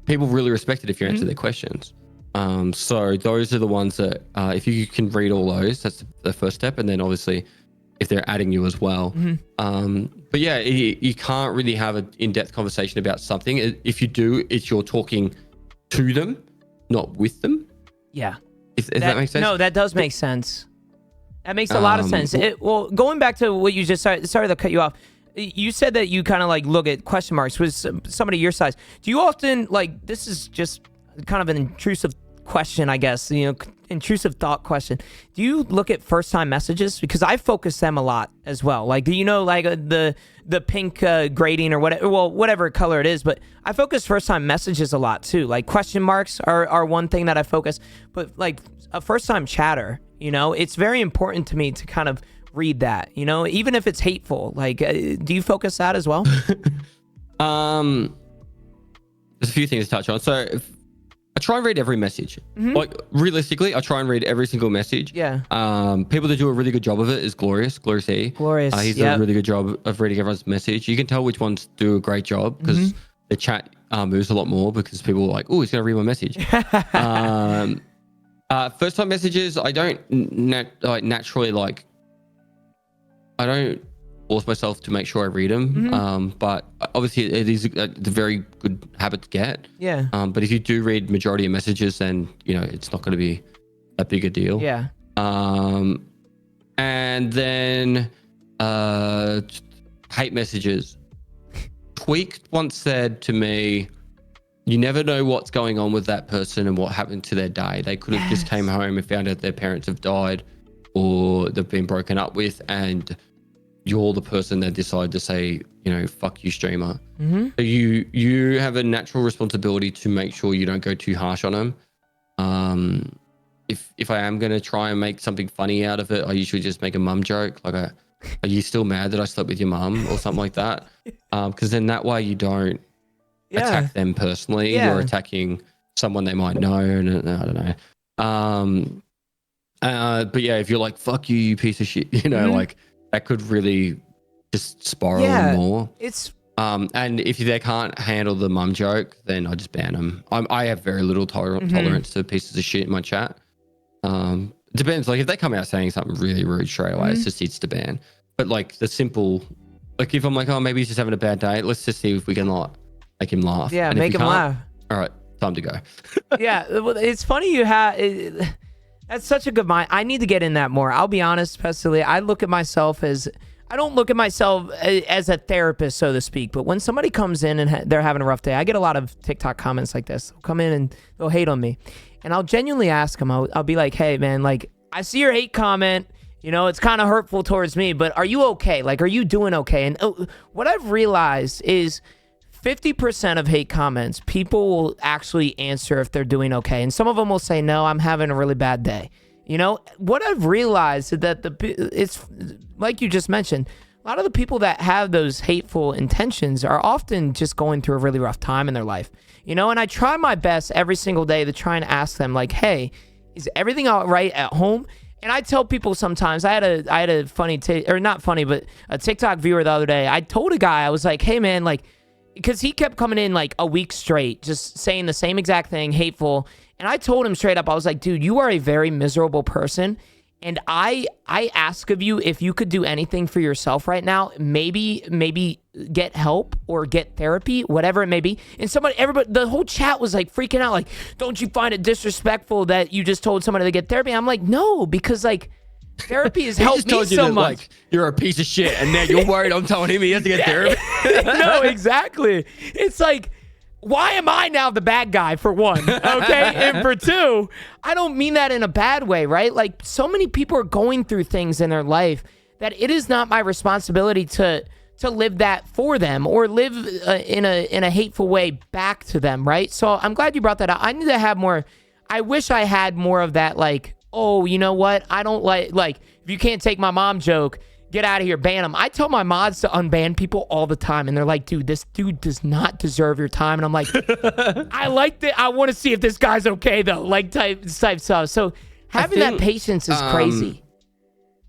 people really respect it if you answer their questions. So those are the ones that, if you can read all those, that's the first step. And then obviously if they're adding you as well. But yeah, you can't really have an in-depth conversation about something. If you do, it's you're talking to them, not with them. Yeah. Does that make sense? No, that does make sense. That makes a lot of sense. Well, going back to what you just sorry to cut you off. You said that you kind of like look at question marks with somebody your size. Do you often, like, this is just kind of an intrusive question, I guess, you know, intrusive thought question. Do you look at first time messages? Because I focus them a lot as well. Like, you know, like the pink grading or whatever, well, whatever color it is, but I focus first time messages a lot too. Like question marks are one thing that I focus, but like a first time chatter, you know, it's very important to me to kind of read that, you know, even if it's hateful. Like, do you focus that as well? There's a few things to touch on. So I try and read every message. Like realistically, I try and read every single message. Yeah. People that do a really good job of it is Glorious E. Glorious. He's done a really good job of reading everyone's message. You can tell which ones do a great job because the chat moves a lot more because people are like, oh, he's going to read my message. First time messages, I don't naturally like I don't force myself to make sure I read them. But obviously it is a very good habit to get. Yeah. But if you do read majority of messages, then it's not going to be that big a deal. Yeah. And then hate messages. Tweak once said to me, you never know what's going on with that person and what happened to their day. They could have just came home and found out their parents have died, or they've been broken up with, and you're the person that decided to say, fuck you, streamer. So you have a natural responsibility to make sure you don't go too harsh on them. If I am going to try and make something funny out of it, I usually just make a mum joke. Like, are you still mad that I slept with your mum or something like that? Because then that way you don't attack them personally. You're attacking someone they might know. And I don't know. But yeah, if you're like, fuck you, you piece of shit, like that could really just spiral more. And if they can't handle the mum joke, then I just ban them. I have very little tolerance to pieces of shit in my chat. It depends. Like if they come out saying something really rude straight away, it's just to ban. But like the simple, like if I'm like, oh, maybe he's just having a bad day, let's just see if we can make him laugh. Yeah, make him laugh. All right, time to go. Yeah, it's funny you have. That's such a good mind. I need to get in that more. I'll be honest, Pestily. I look at myself I don't look at myself as a therapist, so to speak. But when somebody comes in and they're having a rough day, I get a lot of TikTok comments like this. They'll come in and they'll hate on me. And I'll genuinely ask them, I'll be like, hey, man, like, I see your hate comment. It's kind of hurtful towards me, but are you okay? Like, are you doing okay? And what I've realized is 50% of hate comments, people will actually answer if they're doing okay. And some of them will say, no, I'm having a really bad day. What I've realized is that it's like you just mentioned, a lot of the people that have those hateful intentions are often just going through a really rough time in their life. And I try my best every single day to try and ask them like, hey, is everything all right at home? And I tell people sometimes, I had a funny, or not funny, but a TikTok viewer the other day. I told a guy, I was like, hey man, like, because he kept coming in like a week straight, just saying the same exact thing, hateful. And I told him straight up, I was like, dude, you are a very miserable person. And I ask of you, if you could do anything for yourself right now, maybe get help or get therapy, whatever it may be. And everybody, the whole chat was like freaking out. Like, don't you find it disrespectful that you just told somebody to get therapy? I'm like, no, because like therapy has helped me so much. Like, you're a piece of shit. And then you're worried I'm telling him he has to get therapy. No, exactly. It's like, why am I now the bad guy, for one? Okay. And for two, I don't mean that in a bad way, right? Like, so many people are going through things in their life that it is not my responsibility to live that for them or live in a hateful way back to them, right? So I'm glad you brought that up. I need to have more. I wish I had more of that, like, oh, you know what? I don't like if you can't take my mom joke, get out of here, ban them. I tell my mods to unban people all the time, and they're like, dude, this dude does not deserve your time. And I'm like, I like that. I want to see if this guy's okay, though, like type stuff. So having that patience is crazy.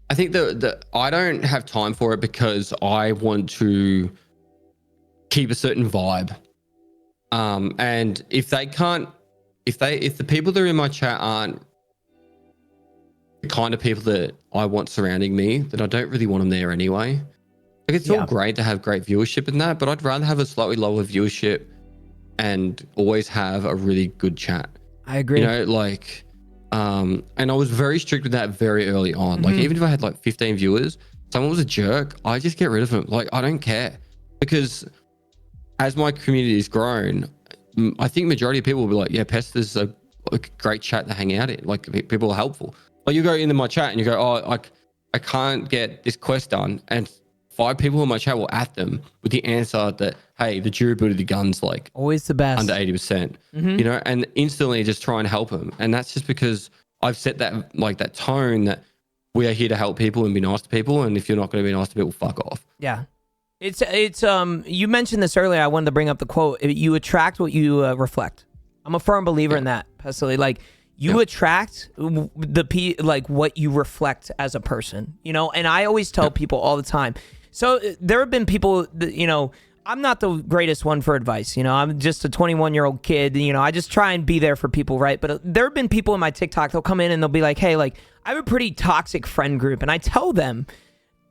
I think that I don't have time for it because I want to keep a certain vibe. And if the people that are in my chat aren't the kind of people that I want surrounding me, then I don't really want them there anyway. Like, it's all great to have great viewership and that, but I'd rather have a slightly lower viewership and always have a really good chat. I agree. And I was very strict with that very early on. Like, even if I had like 15 viewers, someone was a jerk, I just get rid of them. Like, I don't care, because as my community has grown, I think majority of people will be like, yeah, Pest is a great chat to hang out in. Like, people are helpful. Like, you go into my chat and you go, oh, I can't get this quest done, and 5 people in my chat will at them with the answer that, hey, the durability of the gun's like always the best, under 80%, and instantly just try and help them. And that's just because I've set that tone that we are here to help people and be nice to people. And if you're not going to be nice to people, fuck off. Yeah. It's you mentioned this earlier. I wanted to bring up the quote. You attract what you reflect. I'm a firm believer in that, Pestily. Like, you attract what you reflect as a person, and I always tell people all the time. So there have been people that, I'm not the greatest one for advice. I'm just a 21-year-old kid. I just try and be there for people, right? But there have been people in my TikTok, they'll come in and they'll be like, hey, like, I have a pretty toxic friend group. And I tell them,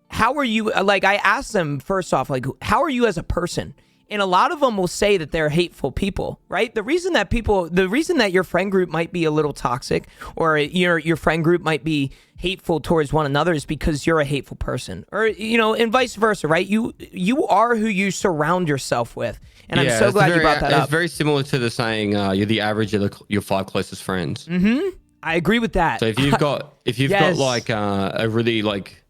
how are you? Like, I asked them first off, like, how are you as a person? And a lot of them will say that they're hateful people, right? The reason that your friend group might be a little toxic, or your friend group might be hateful towards one another, is because you're a hateful person, or and vice versa, right? You are who you surround yourself with, and I'm so glad you brought that up. It's very similar to the saying, "You're the average of your 5 closest friends." Mm-hmm. I agree with that. So if you've got like a really like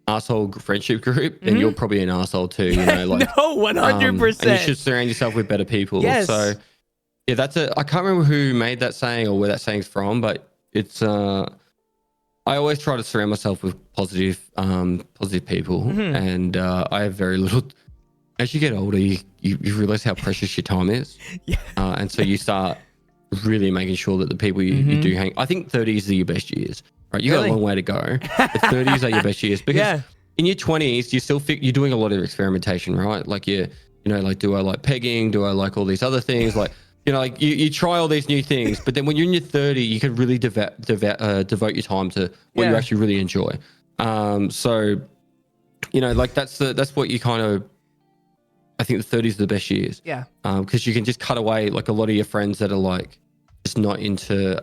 asshole friendship group, then you're probably an asshole too. Like no, 100%. And you should surround yourself with better people. Yes. So yeah, I can't remember who made that saying or where that saying's from, but it's I always try to surround myself with positive people, and I have very little. As you get older, you realize how precious your time is, and so you start really making sure that the people you do hang. I think 30s are your best years. Right, you got a long way to go. The 30s are your best years, because in your 20s you still you're doing a lot of experimentation, right? Like like, do I like pegging? Do I like all these other things? Like like you try all these new things, but then when you're in your 30, you can really devote your time to what you actually really enjoy. So like that's what you kind of. I think the 30s are the best years. Yeah. Because you can just cut away like a lot of your friends that are like just not into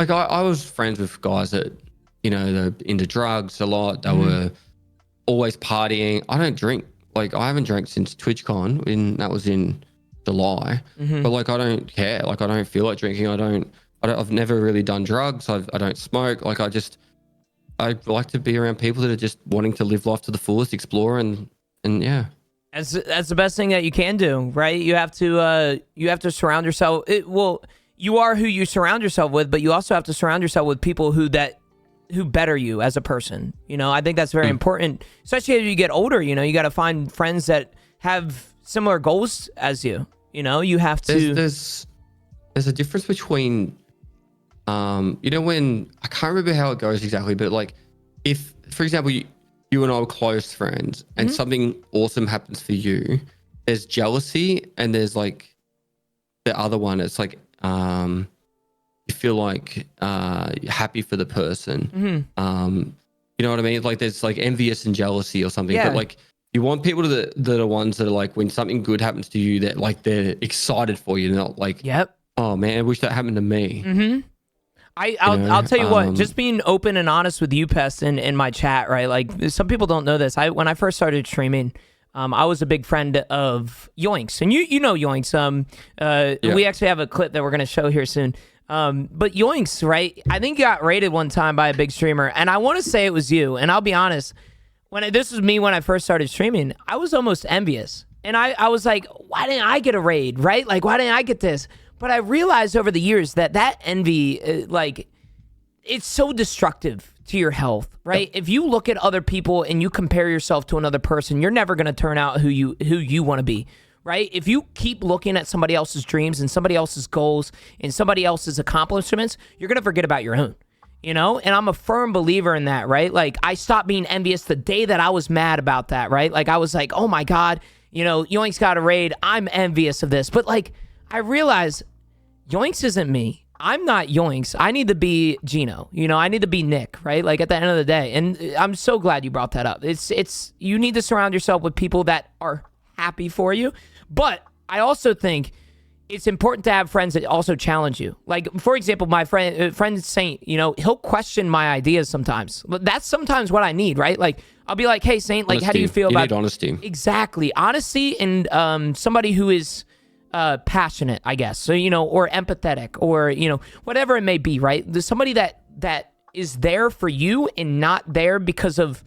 like I was friends with guys that, they're into drugs a lot. They were always partying. I don't drink. Like, I haven't drank since TwitchCon, and that was in July. But like, I don't care. Like, I don't feel like drinking. I've never really done drugs. I don't smoke. Like, I like to be around people that are just wanting to live life to the fullest, explore, and yeah. That's the best thing that you can do, right? You have to surround yourself. You are who you surround yourself with, but you also have to surround yourself with people who better you as a person. I think that's very important, especially as you get older. You got to find friends that have similar goals as you. You have to. There's a difference between, when I can't remember how it goes exactly, but like, if, for example, you and I were close friends, and something awesome happens for you, there's jealousy, and there's like the other one. It's like, you feel like happy for the person. You know what I mean? Like, there's like envious and jealousy or something. But like, you want people that are ones that are like, when something good happens to you, that like they're excited for you, not like, oh man, I wish that happened to me. I'll tell you what, just being open and honest with you, Pest, in my chat, right? Like, some people don't know this. When I first started streaming, I was a big friend of Yoinks, and you know Yoinks. We actually have a clip that we're gonna show here soon. But Yoinks, right? I think got raided one time by a big streamer, and I want to say it was you. And I'll be honest, this was me when I first started streaming, I was almost envious, and I was like, why didn't I get a raid, right? Like, why didn't I get this? But I realized over the years that envy, it's so destructive to your health, right? If you look at other people and you compare yourself to another person, you're never going to turn out who you want to be, right? If you keep looking at somebody else's dreams and somebody else's goals and somebody else's accomplishments, you're going to forget about your own, And I'm a firm believer in that, right? Like, I stopped being envious the day that I was mad about that, right? Like, I was like, oh my God, Yoinks got a raid. I'm envious of this. But like, I realized Yoinks isn't me. I'm not Yoinks. I need to be Genooo. I need to be Nick, right? Like, at the end of the day. And I'm so glad you brought that up. It's you need to surround yourself with people that are happy for you. But I also think it's important to have friends that also challenge you. Like, for example, my friend Saint, he'll question my ideas sometimes. That's sometimes what I need, right? Like, I'll be like, hey, Saint, like, honesty. How do you feel about... You need honesty. Exactly. Honesty, and somebody who is... passionate, I guess. So, or empathetic, or, whatever it may be, right? There's somebody that is there for you and not there because of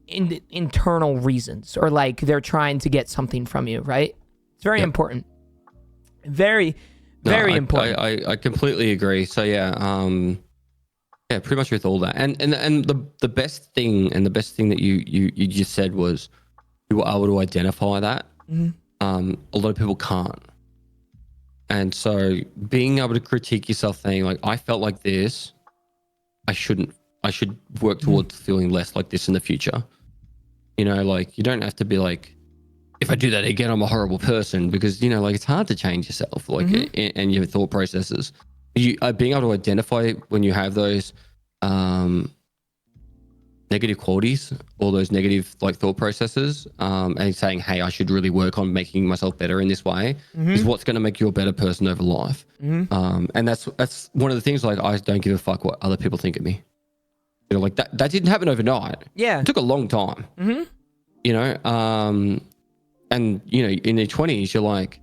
internal reasons, or like they're trying to get something from you, right? It's very important. Very, very important. I completely agree. So yeah, pretty much with all that. And the best thing that you just said was you were able to identify that. A lot of people can't. And so being able to critique yourself, saying like, I felt like this, I should work towards feeling less like this in the future. Like, you don't have to be like, if I do that again, I'm a horrible person, because, like, it's hard to change yourself, like, and your thought processes. Being able to identify when you have those, negative qualities, all those negative like thought processes, and saying, hey, I should really work on making myself better in this way is what's going to make you a better person over life. And that's one of the things, like, I don't give a fuck what other people think of me. You know, like that didn't happen overnight. Yeah. It took a long time. You know, and you know, in their 20s, you're like,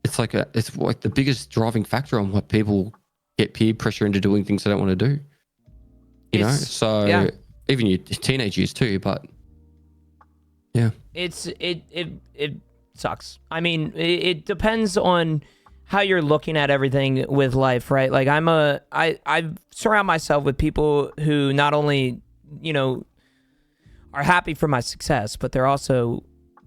it's like the biggest driving factor on what people get peer pressure into doing things they don't want to do. You know, so even your teenage years too, but yeah, it sucks. I mean, it depends on how you're looking at everything with life, right? Like I surround myself with people who not only, you know, are happy for my success, but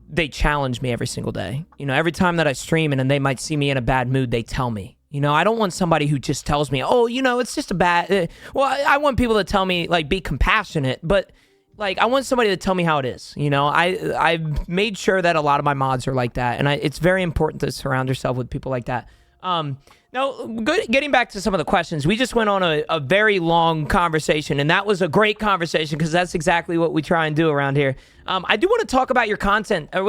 they challenge me every single day. You know, every time that I stream and they might see me in a bad mood, they tell me. You know, I don't want somebody who just tells me, oh, you know, it's just a bad... Well, I want people to tell me, like, be compassionate, but, like, I want somebody to tell me how it is. You know, I've made sure that a lot of my mods are like that, and it's very important to surround yourself with people like that. Now, getting back to some of the questions, we just went on a very long conversation, and that was a great conversation because that's exactly what we try and do around here. I do want to talk about your content. I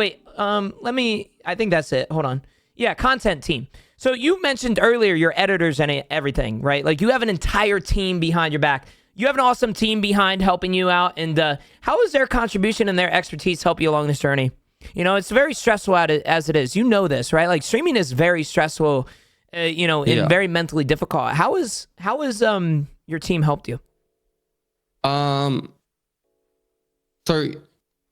think that's it. Hold on. Yeah, content team. So you mentioned earlier your editors and everything, right? Like you have an entire team behind your back. You have an awesome team behind helping you out. And how has their contribution and their expertise help you along this journey? You know, it's very stressful as it is. You know this, right? Like streaming is very stressful, you know, and very mentally difficult. How is your team helped you? So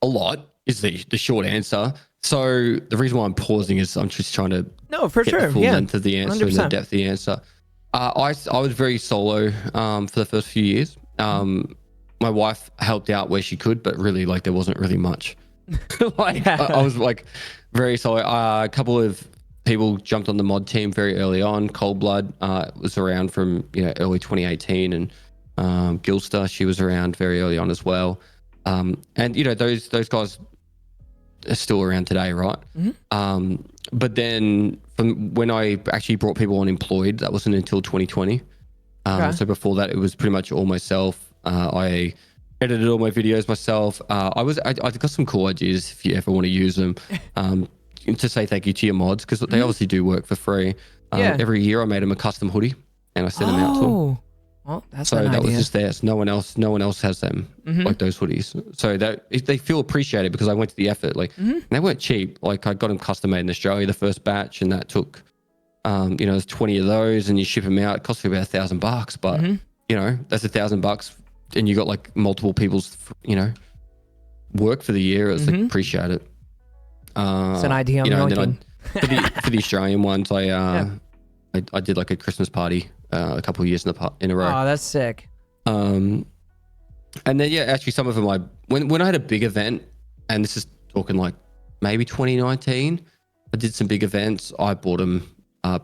a lot is the short answer. So the reason why I'm pausing is I'm just trying to get the full length of the answer 100%. And the depth of the answer. I was very solo for the first few years. My wife helped out where she could, but really, like, there wasn't really much. I was like very solo. A couple of people jumped on the mod team very early on. Cold Blood was around from early 2018, and Gilster, she was around very early on as well. And those guys are still around today, right? But then from when I actually brought people on employed, that wasn't until 2020. So before that, it was pretty much all myself. I edited all my videos myself. I got some cool ideas if you ever want to use them. To say thank you to your mods, because they obviously do work for free. Every year I made them a custom hoodie and I sent them out to them. Well, that's so that was just theirs. No one else has them, like those hoodies. So that they feel appreciated because I went to the effort. Like, and they weren't cheap. Like, I got them custom made in Australia, the first batch, and that took, there's 20 of those, and you ship them out. It costs you about $1,000, but that's $1,000, and you got like multiple people's, work for the year. It's like, appreciate it. It's an idea. And then for the Australian ones, I did like a Christmas party. A couple of years in a row. Oh, that's sick. And then actually some of them when I had a big event, and this is talking like maybe 2019, I did some big events. I bought them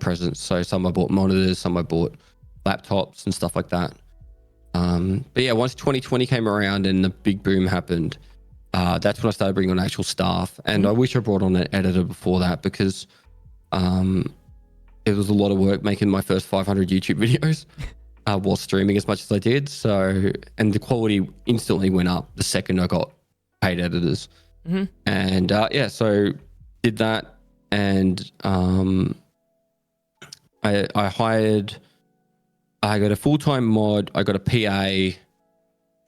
presents. So some I bought monitors, some I bought laptops and stuff like that. But yeah, once 2020 came around and the big boom happened, that's when I started bringing on actual staff. And I wish I brought on an editor before that, because it was a lot of work making my first 500 YouTube videos while streaming as much as I did. So, and the quality instantly went up the second I got paid editors. And so did that. And I got a full-time mod, I got a PA,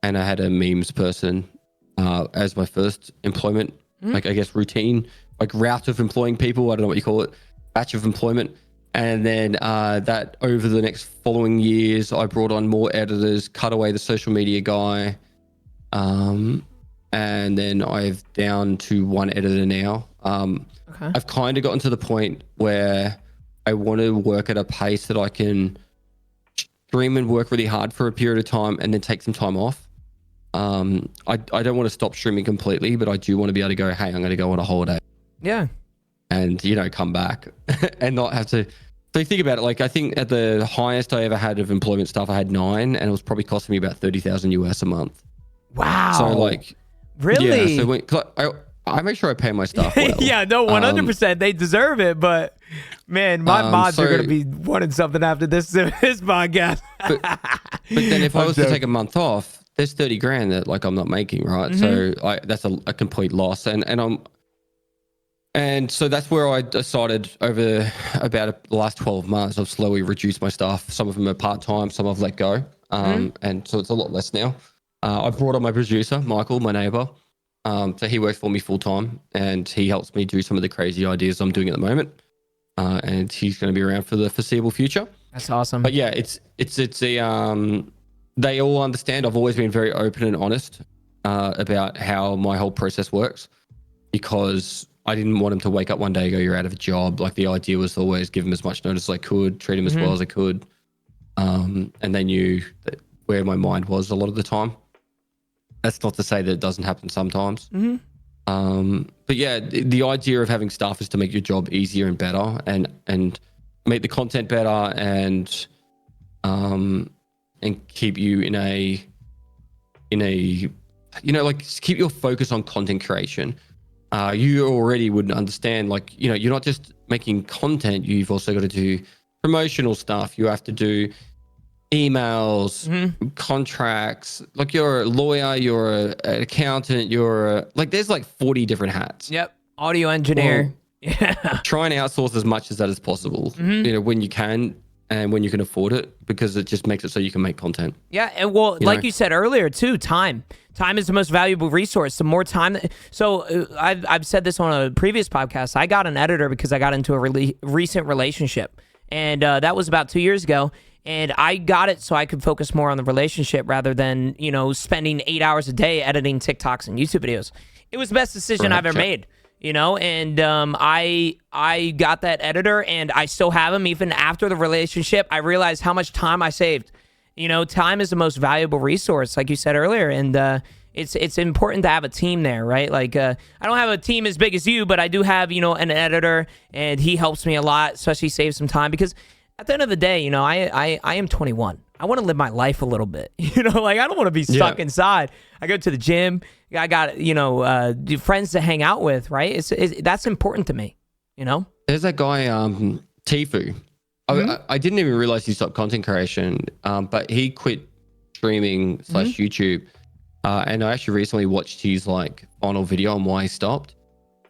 and I had a memes person as my first employment, like I guess routine, like route of employing people. I don't know what you call it, batch of employment. And then that over the next following years, I brought on more editors, cut away the social media guy. And then I've down to one editor now. I've kind of gotten to the point where I want to work at a pace that I can stream and work really hard for a period of time and then take some time off. I don't want to stop streaming completely, but I do want to be able to go, hey, I'm going to go on a holiday. Yeah. And, come back and not have to. So think about it. Like, I think at the highest I ever had of employment stuff, I had 9, and it was probably costing me about $30,000 US a month. Wow. So like, really? Yeah. So I make sure I pay my staff well. Yeah, no, 100%. They deserve it. But man, my mods are going to be wanting something after this podcast. but then if I was to take a month off, there's 30 grand that like I'm not making, right? So that's a complete loss. And so that's where I decided over about the last 12 months, I've slowly reduced my staff. Some of them are part-time, some I've let go. And so it's a lot less now. I've brought on my producer, Michael, my neighbor. So he works for me full-time and he helps me do some of the crazy ideas I'm doing at the moment. And he's going to be around for the foreseeable future. That's awesome. But yeah, it's a, they all understand. I've always been very open and honest about how my whole process works, because I didn't want him to wake up one day and go, you're out of a job. Like the idea was to always give him as much notice as I could, treat him as well as I could. And they knew that where my mind was a lot of the time. That's not to say that it doesn't happen sometimes. But yeah, the idea of having staff is to make your job easier and better and make the content better and keep you in a, you know, like keep your focus on content creation. You already would understand, like, you know, you're not just making content, you've also got to do promotional stuff. You have to do emails, contracts, like you're a lawyer, you're an accountant, like there's like 40 different hats. Yep. Audio engineer. Well, yeah. Try and outsource as much as that as possible, you know, when you can and when you can afford it, because it just makes it so you can make content. Yeah, and well, like you said earlier too, time is the most valuable resource. The more time I've said this on a previous podcast. I got an editor because I got into a recent relationship, and that was about 2 years ago. And I got it so I could focus more on the relationship rather than, you know, spending 8 hours a day editing TikToks and YouTube videos. It was the best decision I've ever made, you know, and I got that editor and I still have him. Even after the relationship, I realized how much time I saved. You know, time is the most valuable resource, like you said earlier. And it's important to have a team there, right? Like, I don't have a team as big as you, but I do have, you know, an editor, and he helps me a lot, especially save some time, because at the end of the day, you know, I am 21. I want to live my life a little bit. You know, like I don't want to be stuck inside. I go to the gym. I got, you know, friends to hang out with, right? That's important to me, you know? There's that guy, Tifu. I didn't even realize he stopped content creation, but he quit streaming / YouTube. And I actually recently watched his like final video on why he stopped.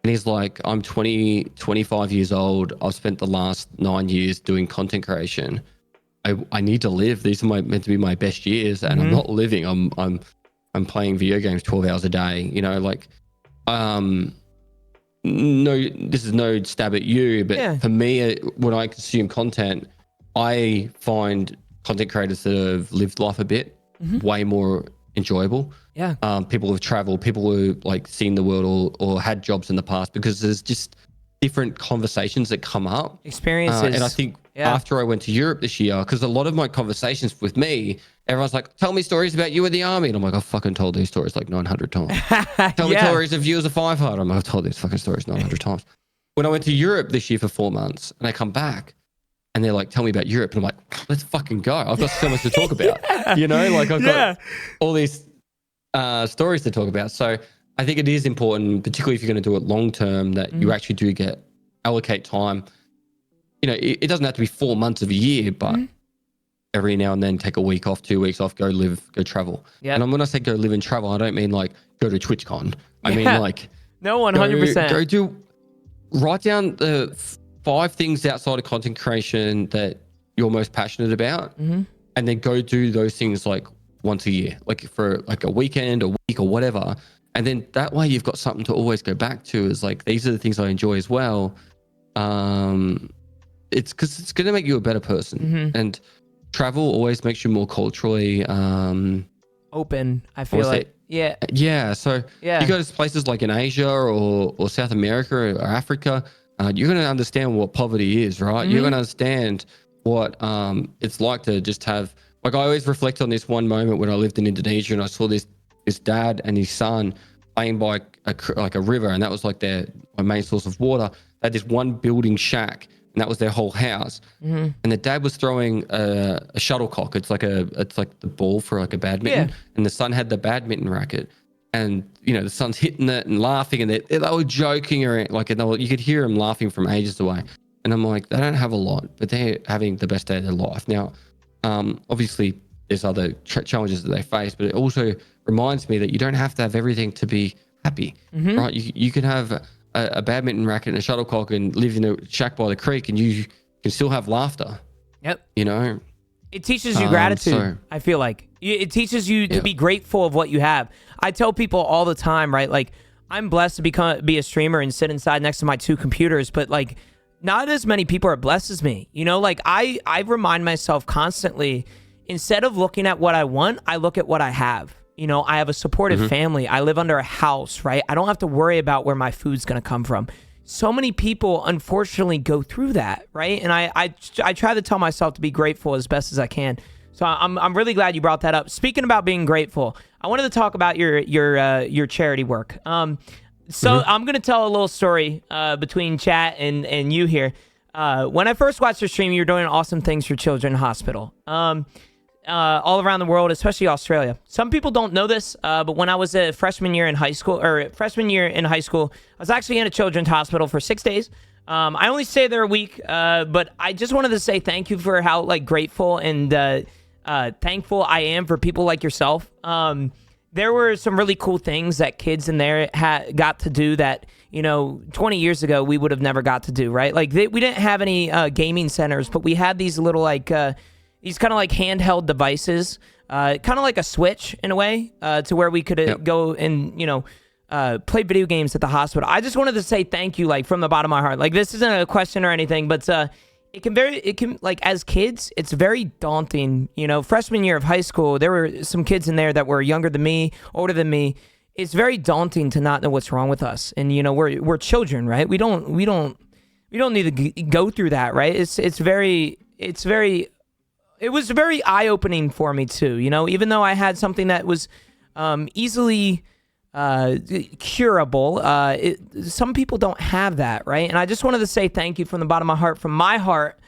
And he's like, I'm 25 years old. I've spent the last 9 years doing content creation. I need to live. These are meant to be my best years, and I'm not living. I'm playing video games 12 hours a day. You know, like, no, this is no stab at you, but for me, when I consume content, I find content creators that have lived life a bit way more enjoyable. Yeah. People who have traveled, people who like seen the world or had jobs in the past, because there's just different conversations that come up. Experiences. And I think after I went to Europe this year, because a lot of my conversations with me, everyone's like, tell me stories about you in the army. And I'm like, I've fucking told these stories like 900 times. Tell me stories of you as a firefighter. I'm like, I've told these fucking stories 900 times. When I went to Europe this year for 4 months and I come back and they're like, tell me about Europe. And I'm like, let's fucking go. I've got so much to talk about. You know, like I've got all these stories to talk about. So I think it is important, particularly if you're going to do it long term, that you actually do allocate time. You know, it doesn't have to be 4 months of a year, but every now and then take a week off, 2 weeks off, go live, go travel. And when I say go live and travel, I don't mean like go to TwitchCon. I mean like no, 100%. Go write down the 5 things outside of content creation that you're most passionate about, and then go do those things like once a year, like for like a weekend, a week, or whatever. And then that way you've got something to always go back to, is like, these are the things I enjoy as well. It's because it's going to make you a better person. And travel always makes you more culturally open, I feel like. So you go to places like in Asia or South America or Africa, you're going to understand what poverty is, right? You're going to understand what it's like to just have, like, I always reflect on this one moment when I lived in Indonesia and I saw this dad and his son playing by a river, and that was like my main source of water. They had this one building shack, and that was their whole house. And the dad was throwing a shuttlecock. It's like the ball for like a badminton, and the son had the badminton racket. And you know, the son's hitting it and laughing, and they were joking, or like, you could hear him laughing from ages away. And I'm like, they don't have a lot, but they're having the best day of their life. Now, obviously, there's other challenges that they face, but it also reminds me that you don't have to have everything to be happy, right? You can have a badminton racket and a shuttlecock and live in a shack by the creek, and you can still have laughter. Yep. You know, it teaches you gratitude. I feel like it teaches you to be grateful of what you have. I tell people all the time, right? Like, I'm blessed to be a streamer and sit inside next to my 2 computers, but like, not as many people are blessed as me. You know, like I remind myself constantly, instead of looking at what I want, I look at what I have. You know, I have a supportive family. I live under a house, right? I don't have to worry about where my food's going to come from. So many people, unfortunately, go through that, right? And I try to tell myself to be grateful as best as I can. So I'm really glad you brought that up. Speaking about being grateful, I wanted to talk about your charity work. So I'm going to tell a little story between chat and you here. When I first watched your stream, you were doing awesome things for children in hospital. All around the world, especially Australia. Some people don't know this, but when I was a freshman year in high school, I was actually in a children's hospital for 6 days. I only stayed there a week, but I just wanted to say thank you for how like grateful and thankful I am for people like yourself. There were some really cool things that kids in there got to do that, 20 years ago we would have never got to do, right? Like we didn't have any gaming centers, but we had these little these kind of like handheld devices, kind of like a Switch in a way, to where we could go and, play video games at the hospital. I just wanted to say thank you, like from the bottom of my heart. Like this isn't a question or anything, but it can like as kids, it's very daunting. Freshman year of high school, there were some kids in there that were younger than me, older than me. It's very daunting to not know what's wrong with us. And we're children, right? We don't need to go through that, right? It was very eye-opening for me too, even though I had something that was easily curable. Some people don't have that, right? And I just wanted to say thank you from the bottom of my heart,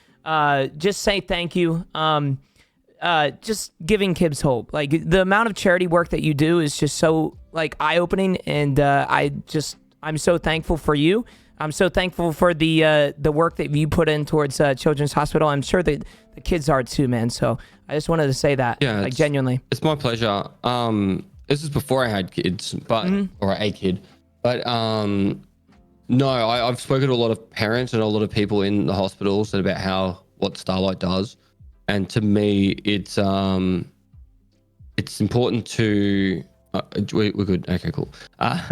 just say thank you. Just giving kids hope. Like the amount of charity work that you do is just so like eye-opening, and I'm so thankful for you. I'm so thankful for the work that you put in towards Children's Hospital. I'm sure that the kids are too, man. So I just wanted to say that, like genuinely. It's my pleasure. This is before I had kids, but or a kid, but no, I've spoken to a lot of parents and a lot of people in the hospitals about what Starlight does, and to me, it's important to. We're good. Okay, cool.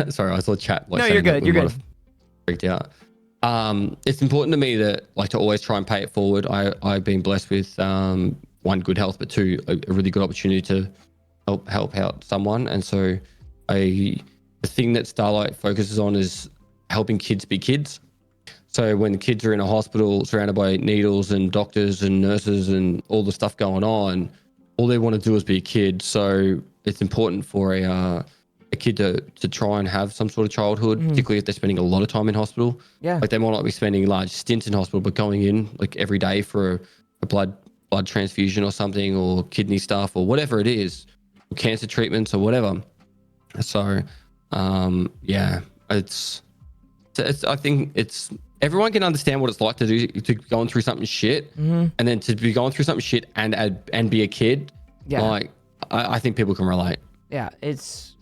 Sorry, I saw chat. No, you're good. You're good. Freaked out. It's important to me that to always try and pay it forward. I've been blessed with one, good health, but two, a really good opportunity to help out someone. And so the thing that Starlight focuses on is helping kids be kids. So when the kids are in a hospital surrounded by needles and doctors and nurses and all the stuff going on, all they want to do is be a kid. So it's important for a kid to try and have some sort of childhood, particularly if they're spending a lot of time in hospital. Yeah. Like they might not be spending large stints in hospital, but going in like every day for a blood transfusion or something, or kidney stuff or whatever it is, or cancer treatments or whatever. So, I think everyone can understand what it's like to going through something shit, and then to be going through something shit and be a kid. Yeah. Like I think people can relate. Yeah, it's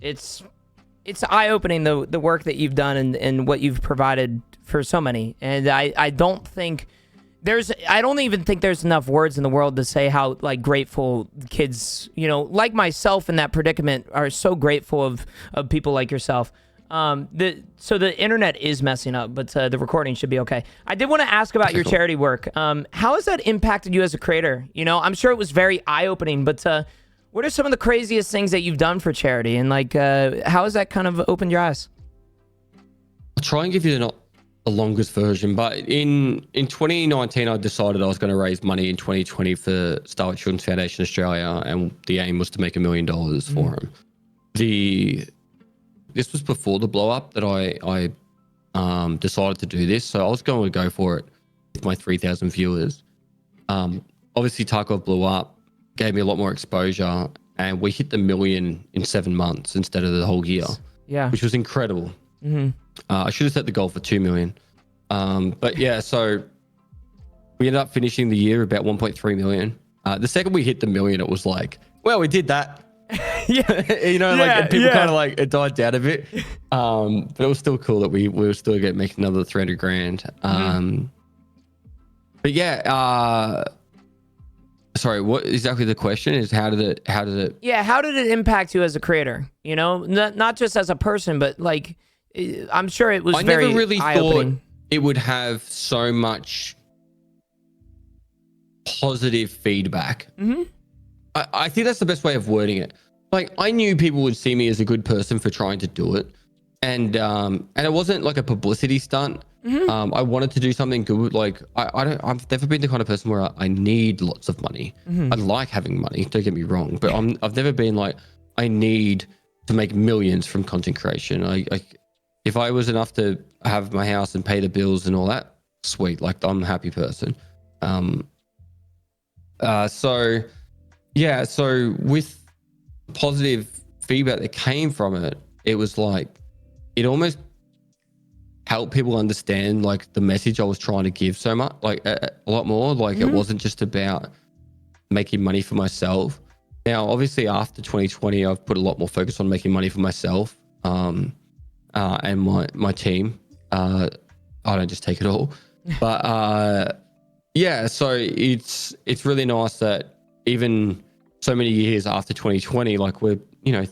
eye-opening the work that you've done and what you've provided for so many. And I don't even think there's enough words in the world to say how like grateful kids, like myself in that predicament, are so grateful of people like yourself. So the internet is messing up, but the recording should be okay. I did want to ask about your charity work. How has that impacted you as a creator? I'm sure it was very eye-opening, but what are some of the craziest things that you've done for charity, and like how has that kind of opened your eyes? I'll try and give you the longest version, but in 2019 I decided I was going to raise money in 2020 for Starlight Children's Foundation Australia, and the aim was to make $1 million for them. This was before the blow up that I decided to do this, so I was going to go for it with my 3,000 viewers. Obviously Tarkov blew up, gave me a lot more exposure, and we hit the 1 million in 7 months instead of the whole year. Yeah, which was incredible. I should have set the goal for 2 million. But yeah, so we ended up finishing the year about 1.3 million. The second we hit the 1 million, it was like well, we did that. Yeah. You know, like people kind of like it died down a bit. But it was still cool that we were still making another 300 grand. But yeah, sorry, what exactly the question is? How did it? Yeah, how did it impact you as a creator? You know, not just as a person, but like, I'm sure it was I very never really eye-opening. thought it would have so much positive feedback. I think that's the best way of wording it. Like, I knew people would see me as a good person for trying to do it, and it wasn't like a publicity stunt. I wanted to do something good. Like, I've never been the kind of person where I need lots of money. I like having money, don't get me wrong, but I've never been like, I need to make millions from content creation. If I was enough to have my house and pay the bills and all that, sweet. Like, I'm a happy person. So with positive feedback that came from it, it was like, it almost helped people understand like the message I was trying to give so much, like a lot more. Like, it wasn't just about making money for myself. Now, obviously after 2020, I've put a lot more focus on making money for myself, and my team. I don't just take it all, but yeah, so it's really nice that even so many years after 2020, like, we're, you know,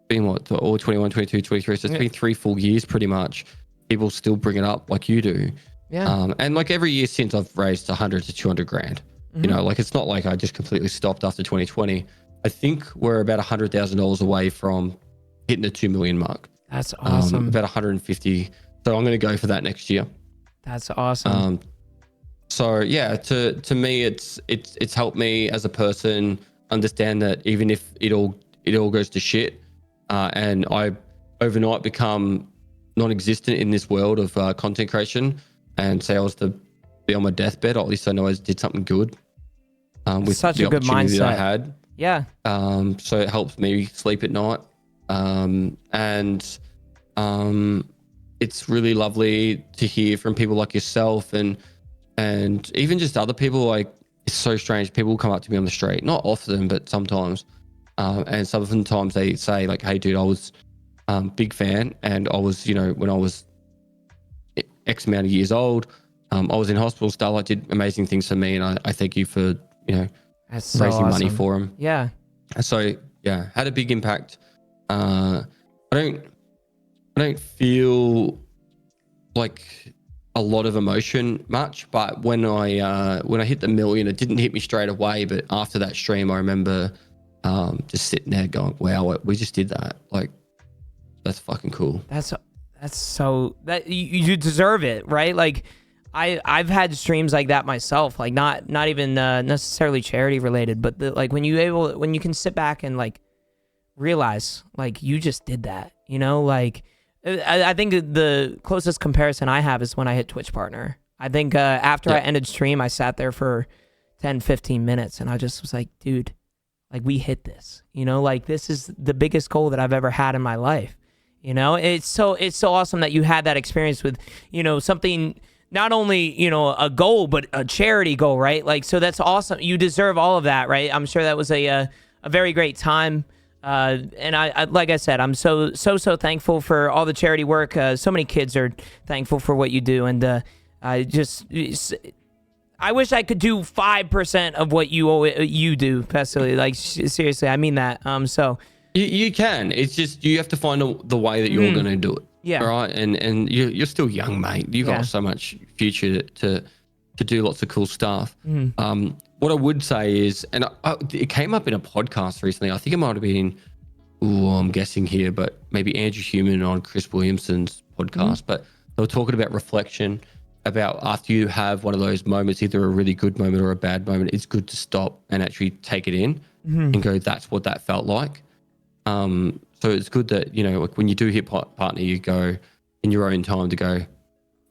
being what, all 21, 22, 23, so it's been 3 full years pretty much. People still bring it up like you do. And like every year since, I've raised 100 to 200 grand. You know, like, it's not like I just completely stopped after 2020. I think we're about $100,000 away from hitting the 2 million mark. That's awesome. About 150. So I'm going to go for that next year. That's awesome. So yeah, to me, it's helped me as a person understand that even if it all goes to shit, and I overnight become non-existent in this world of content creation, and say I was to be on my deathbed, at least I know I did something good with such the a good opportunity mindset that I had. Yeah. So it helps me sleep at night, and it's really lovely to hear from people like yourself and even just other people. Like, it's so strange. People come up to me on the street, not often, but sometimes. And sometimes they say like, hey dude, I was big fan, and I was, you know, when I was X amount of years old, I was in hospital. Starlight did amazing things for me, and I thank you for, you know, That's so raising money awesome. for him. Yeah. So yeah, had a big impact. I don't feel like a lot of emotion much, but when I hit the million, it didn't hit me straight away. But after that stream, I remember just sitting there going, "Wow, we just did that! Like, that's fucking cool." That's so that you deserve it, right? Like, I've had streams like that myself, like not even necessarily charity related, but like when you can sit back and like realize like you just did that, you know, like. I think the closest comparison I have is when I hit Twitch Partner. I think after I ended stream, I sat there for 10, 15 minutes, and I just was like, dude, like, we hit this, you know, like, this is the biggest goal that I've ever had in my life. You know, it's so awesome that you had that experience with, you know, something, not only, you know, a goal, but a charity goal, right? Like, so that's awesome. You deserve all of that, right? I'm sure that was a very great time. And I like I said, I'm so thankful for all the charity work. So many kids are thankful for what you do, and I wish I could do 5% of what you do, Pestily. Like, seriously, I mean that. So you can. It's just you have to find the way that you're going to do it. Yeah. Right. And you're still young, mate. You got so much future to do lots of cool stuff. What I would say is, and it came up in a podcast recently. I think it might have been, I'm guessing here, but maybe Andrew Human on Chris Williamson's podcast. But they were talking about reflection, about after you have one of those moments, either a really good moment or a bad moment, it's good to stop and actually take it in and go, that's what that felt like. So it's good that, you know, like when you do hit partner, you go in your own time to go,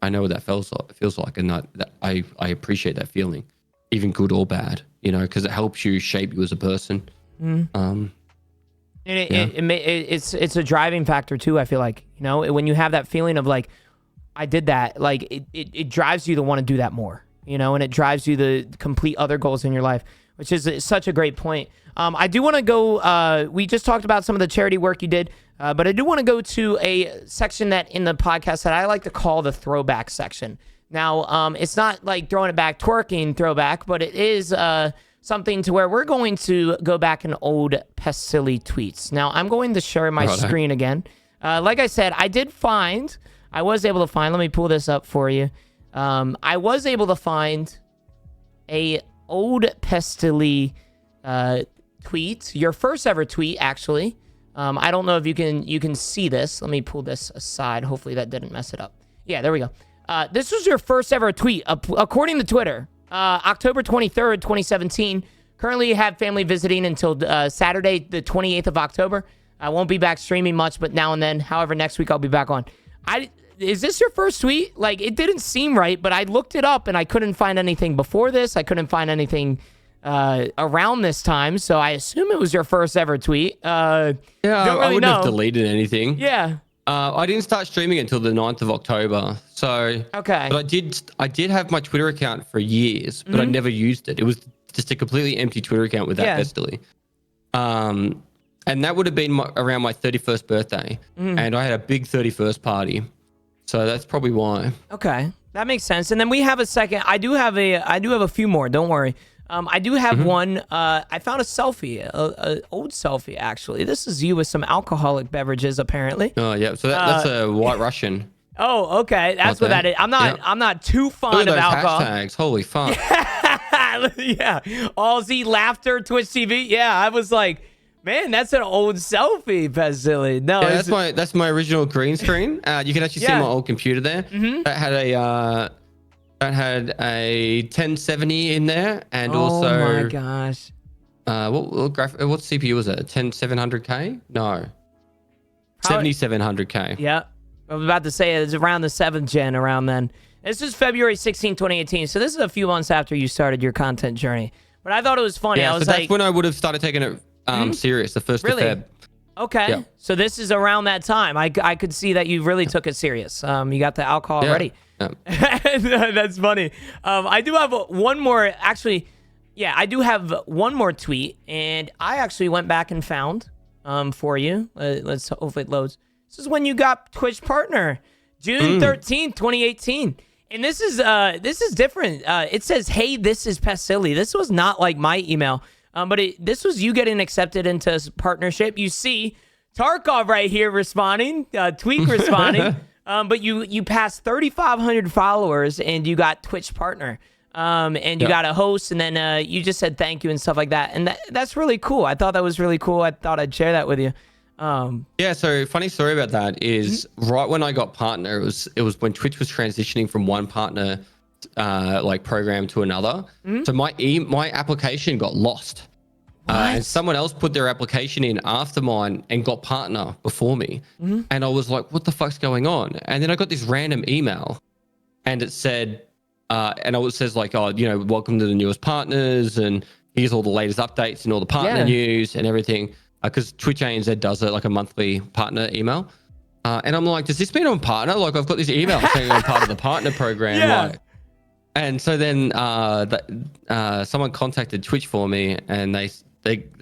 I know what that feels like, and that I appreciate that feeling, even good or bad, you know, because it helps you shape you as a person. It's a driving factor too. I feel like, you know, when you have that feeling of like, I did that, like it drives you to want to do that more, you know, and it drives you to complete other goals in your life, which is such a great point. I do want to go, we just talked about some of the charity work you did, but I do want to go to a section that in the podcast that I like to call the throwback section. Now, it's not like throwing it back, twerking throwback, but it is something to where we're going to go back in old Pestily tweets. Now, I'm going to share my screen again. Like I said, I was able to find, let me pull this up for you. I was able to find a old Pestily tweet, your first ever tweet, actually. I don't know if you can see this. Let me pull this aside. Hopefully that didn't mess it up. Yeah, there we go. This was your first ever tweet, according to Twitter. October 23rd, 2017. Currently have family visiting until Saturday, the 28th of October. I won't be back streaming much, but now and then. However, next week I'll be back on. Is this your first tweet? Like, it didn't seem right, but I looked it up and I couldn't find anything before this. I couldn't find anything around this time, so I assume it was your first ever tweet. Yeah, I wouldn't have deleted anything. Yeah. I didn't start streaming until the 9th of October. So okay. But I did have my Twitter account for years, but I never used it. It was just a completely empty Twitter account with that Pestily. And that would have been around my 31st birthday. And I had a big 31st party. So that's probably why. Okay. That makes sense. And then we have a second. I do have a few more. Don't worry. I do have one. I found a selfie, a old selfie, actually. This is you with some alcoholic beverages, apparently. Oh, yeah. So that's a White Russian. Oh, okay. That's what that is. I'm not too fond of alcohol. Hashtags. Holy fuck. Yeah. Aussie laughter, Twitch TV. Yeah, I was like, man, that's an old selfie, Pestily. No, yeah, that's my original green screen. You can actually see my old computer there. That had a 1070 in there, and also. Oh my gosh. What CPU was it? 10700K? No. 7700K. Yeah. I was about to say it's around the 7th gen around then. This is February 16, 2018. So this is a few months after you started your content journey. But I thought it was funny. Yeah, I was so that's when I would have started taking it serious, the 1st of Feb. Okay. Yeah. So this is around that time. I could see that you really took it serious. You got the alcohol ready. Yeah. That's funny. I do have one more, actually. Yeah, I do have one more tweet, and I actually went back and found for you. Let's hopefully it loads. This is when you got Twitch partner, June 13th, 2018. And this is different. It says, "Hey, this is Pestily." This was not like my email, but this was you getting accepted into partnership. You see Tarkov right here responding, Tweak responding, but you passed 3,500 followers and you got Twitch partner, and you got a host, and then you just said thank you and stuff like that, and that's really cool. I thought that was really cool. I thought I'd share that with you. Yeah, so funny story about that is right when I got partner, it was when Twitch was transitioning from one partner like program to another. So my application got lost. And someone else put their application in after mine and got partner before me. And I was like, what the fuck's going on? And then I got this random email and it said, it says like, oh, welcome to the newest partners and here's all the latest updates and all the partner news and everything. Because Twitch ANZ does it like a monthly partner email. And I'm like, does this mean I'm partner? Like, I've got this email saying I'm part of the partner program. Like, and so then someone contacted Twitch for me, and they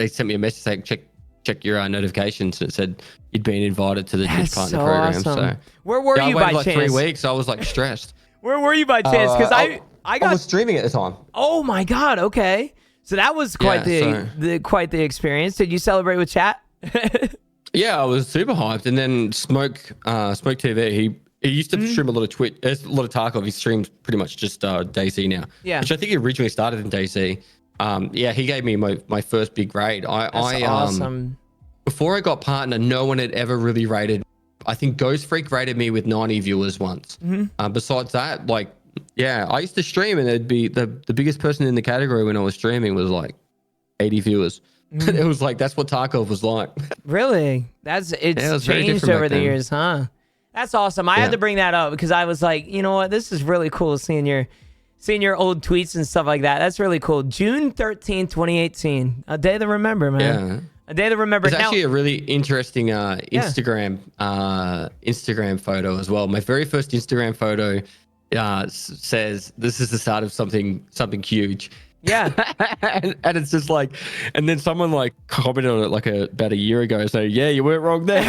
sent me a message saying, check your notifications. And it said you'd been invited to the Twitch partner program. Awesome. So where were you by like chance? 3 weeks. I was like stressed. Where were you by chance? Because I was streaming at the time. Oh my God. Okay. So that was quite the experience. Did you celebrate with chat? Yeah, I was super hyped. And then Smoke TV, he used to stream a lot of Twitch, a lot of Tarkov. He streams pretty much just DayZ now. Yeah. Which I think he originally started in DayZ. Yeah, he gave me my first big raid. That's awesome. Before I got partner, no one had ever really rated. I think Ghost Freak rated me with 90 viewers once. Besides that, like, yeah, I used to stream and it'd be the biggest person in the category when I was streaming was like 80 viewers. It was like, that's what Tarkov was like. Really? It's changed over the years, huh? That's awesome. I had to bring that up because I was like, you know what? This is really cool seeing your old tweets and stuff like that. That's really cool. June 13th, 2018. A day to remember, man. Yeah. A day to remember. It's actually a really interesting Instagram photo as well. My very first Instagram photo says this is the start of something huge. Yeah. and it's just like, and then someone like commented on it like about a year ago saying, yeah, you weren't wrong there.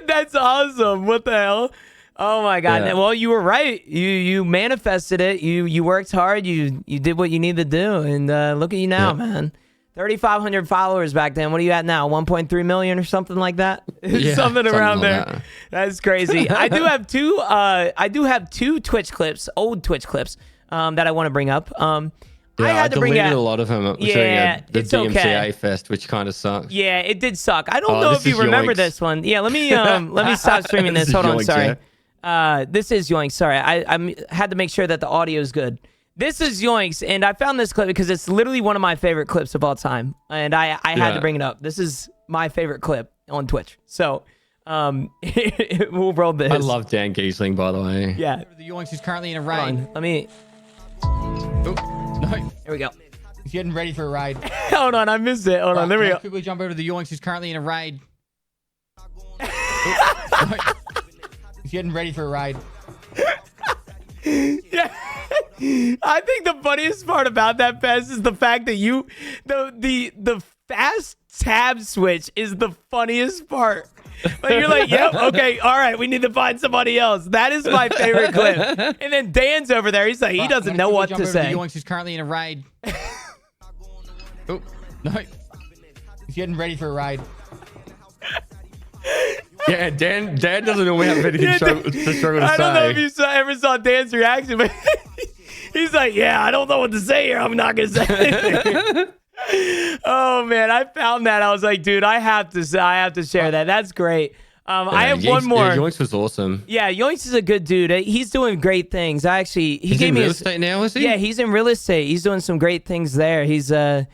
That's awesome. What the hell? Oh my God. Yeah. Well, you were right. You manifested it. You worked hard. You did what you needed to do. And look at you now, man. 3,500 followers back then. What are you at now? 1.3 million or something like that? Yeah, something around like there. that. That's crazy. I do have two Twitch clips, old Twitch clips, that I want to bring up. Yeah, I had to bring deleted out a lot of them. Yeah, the it's DMCA okay. fest, which kind of sucks. Yeah, it did suck. I don't know this if you is remember yoinks. this one. Yeah, let me stop streaming this. This is Hold on, yoinks, sorry. This is Yoinks. Sorry, I had to make sure that the audio is good. This is Yoinks, and I found this clip because it's literally one of my favorite clips of all time, and I had to bring it up. This is my favorite clip on Twitch. So, we'll roll this. I love Dan Giesling, by the way. Yeah. The Yoinks who's currently in a Hold raid. on, let me. Oh, no. Here we go. He's getting ready for a raid. Hold on, I missed it. Hold on, there we Can I go. quickly jump over to the Yoinks who's currently in a raid. Oh, no. He's getting ready for a raid. Yeah. I think the funniest part about that, Pez, is the fact that the fast tab switch is the funniest part. Like you're like, yep, okay, all right, we need to find somebody else. That is my favorite clip. And then Dan's over there. He's like, he doesn't know what to say. The Yoinks who's currently in a raid. Oh, no. He's getting ready for a raid. Yeah, Dan doesn't normally have anything to struggle to I don't know if say. you ever saw Dan's reaction, but he's like, yeah, I don't know what to say here. I'm not going to say anything. Oh, man, I found that. I was like, dude, I have to share that. That's great. I have one more. Yeah, Yoinks was awesome. Yeah, Yoinks is a good dude. He's doing great things. He He's gave in me real his, estate now, is he? Yeah, he's in real estate. He's doing some great things there. He's in